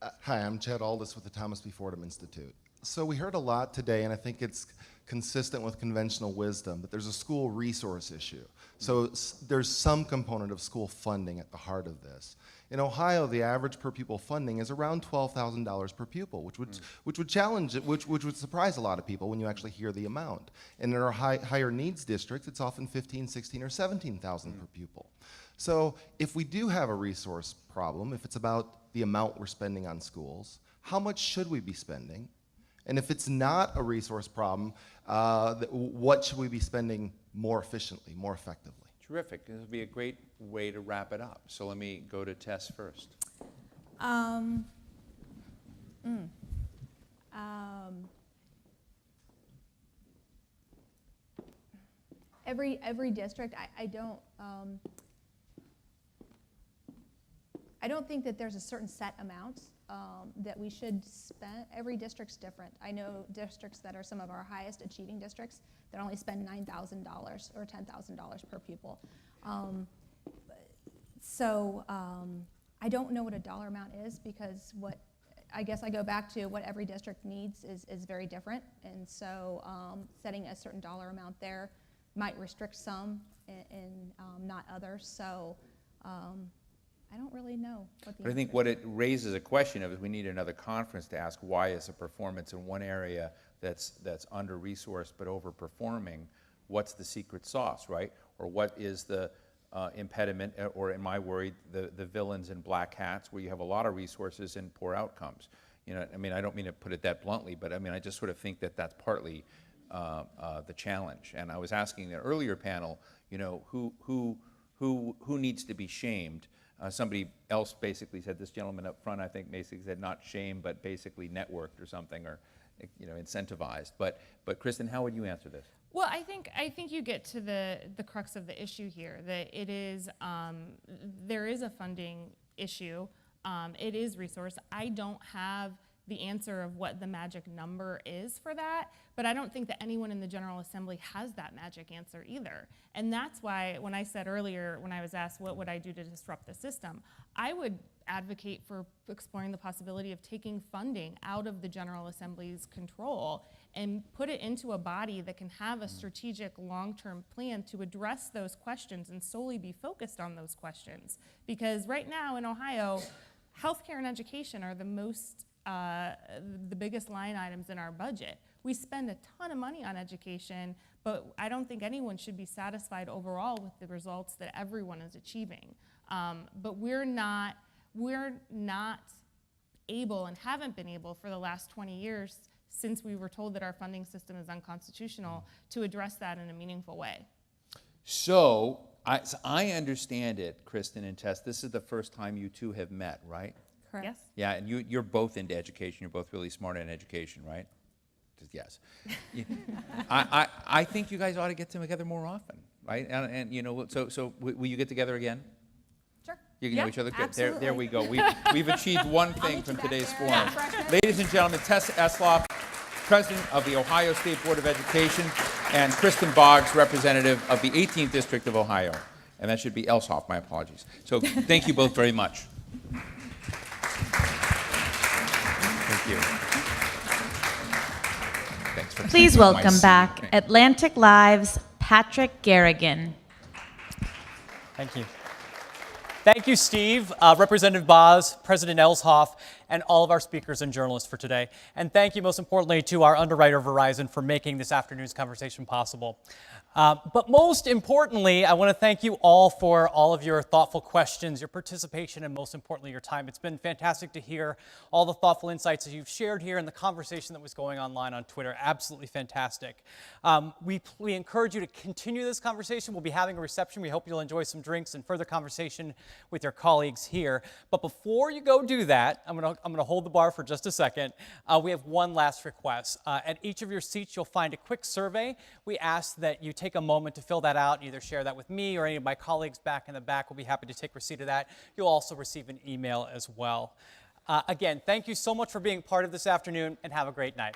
Hi, I'm Chad Aldis with the Thomas B. Fordham Institute. So we heard a lot today, and I think it's consistent with conventional wisdom, that there's a school resource issue. So there's some component of school funding at the heart of this. In Ohio, the average per pupil funding is around $12,000 per pupil, which would challenge it, which would surprise a lot of people when you actually hear the amount. And in our higher needs districts, it's often $15,000, $16,000, or $17,000 per pupil. So if we do have a resource problem, if it's about the amount we're spending on schools, how much should we be spending? And if it's not a resource problem, what should we be spending more efficiently, more effectively? Terrific. This would be a great way to wrap it up. So let me go to Tess first. Every district, I don't think that there's a certain set amount that we should spend. Every district's different. I know districts that are some of our highest achieving districts that only spend $9,000 or $10,000 per pupil. I don't know what a dollar amount is, because I guess I go back to what every district needs is very different. And so setting a certain dollar amount there might restrict some and not others. So I don't really know what the But I think what it raises a question of is we need another conference to ask why is a performance in one area that's under-resourced but overperforming, what's the secret sauce, right? Or what is the impediment, or in my worry, the villains in black hats, where you have a lot of resources and poor outcomes. I mean, I don't mean to put it that bluntly, but I mean, I just sort of think that that's partly the challenge. And I was asking the earlier panel, who needs to be shamed? Somebody else basically said, this gentleman up front, I think basically said not shame, but basically networked or something, or incentivized. But Kristen, how would you answer this? Well, I think you get to the crux of the issue here, that it is there is a funding issue. It is resource. I don't have the answer of what the magic number is for that, but I don't think that anyone in the General Assembly has that magic answer either. And that's why when I said earlier, when I was asked what would I do to disrupt the system, I would advocate for exploring the possibility of taking funding out of the General Assembly's control and put it into a body that can have a strategic long-term plan to address those questions and solely be focused on those questions. Because right now in Ohio, healthcare and education are the biggest line items in our budget. We spend a ton of money on education, but I don't think anyone should be satisfied overall with the results that everyone is achieving. But we're not able and haven't been able for the last 20 years since we were told that our funding system is unconstitutional to address that in a meaningful way. So I understand it, Kristen and Tess. This is the first time you two have met, right? Correct. Yes. Yeah, and you're both into education. You're both really smart in education, right? Just yes. I think you guys ought to get together more often, right? And so will you get together again? Sure. You can know each other. Good. Absolutely. There we go. We've achieved one thing from today's forum. Ladies and gentlemen, Tess Esloff, President of the Ohio State Board of Education, and Kristen Boggs, representative of the 18th District of Ohio. And that should be Elshoff, my apologies. So thank you both very much. Thank you. Thanks for Please taking my welcome seat. back Atlantic Live's Patrick Garrigan. Thank you. Thank you, Steve, Representative Boz, President Elshoff, and all of our speakers and journalists for today. And thank you, most importantly, to our underwriter, Verizon, for making this afternoon's conversation possible. But most importantly, I want to thank you all for all of your thoughtful questions, your participation, and most importantly, your time. It's been fantastic to hear all the thoughtful insights that you've shared here and the conversation that was going online on Twitter. Absolutely fantastic. We encourage you to continue this conversation. We'll be having a reception. We hope you'll enjoy some drinks and further conversation with your colleagues here. But before you go do that, I'm going to I'm going to hold the bar for just a second. We have one last request. At each of your seats, you'll find a quick survey. We ask that you take a moment to fill that out, either share that with me or any of my colleagues back in the back. We'll be happy to take receipt of that. You'll also receive an email as well. Again, thank you so much for being part of this afternoon, and have a great night.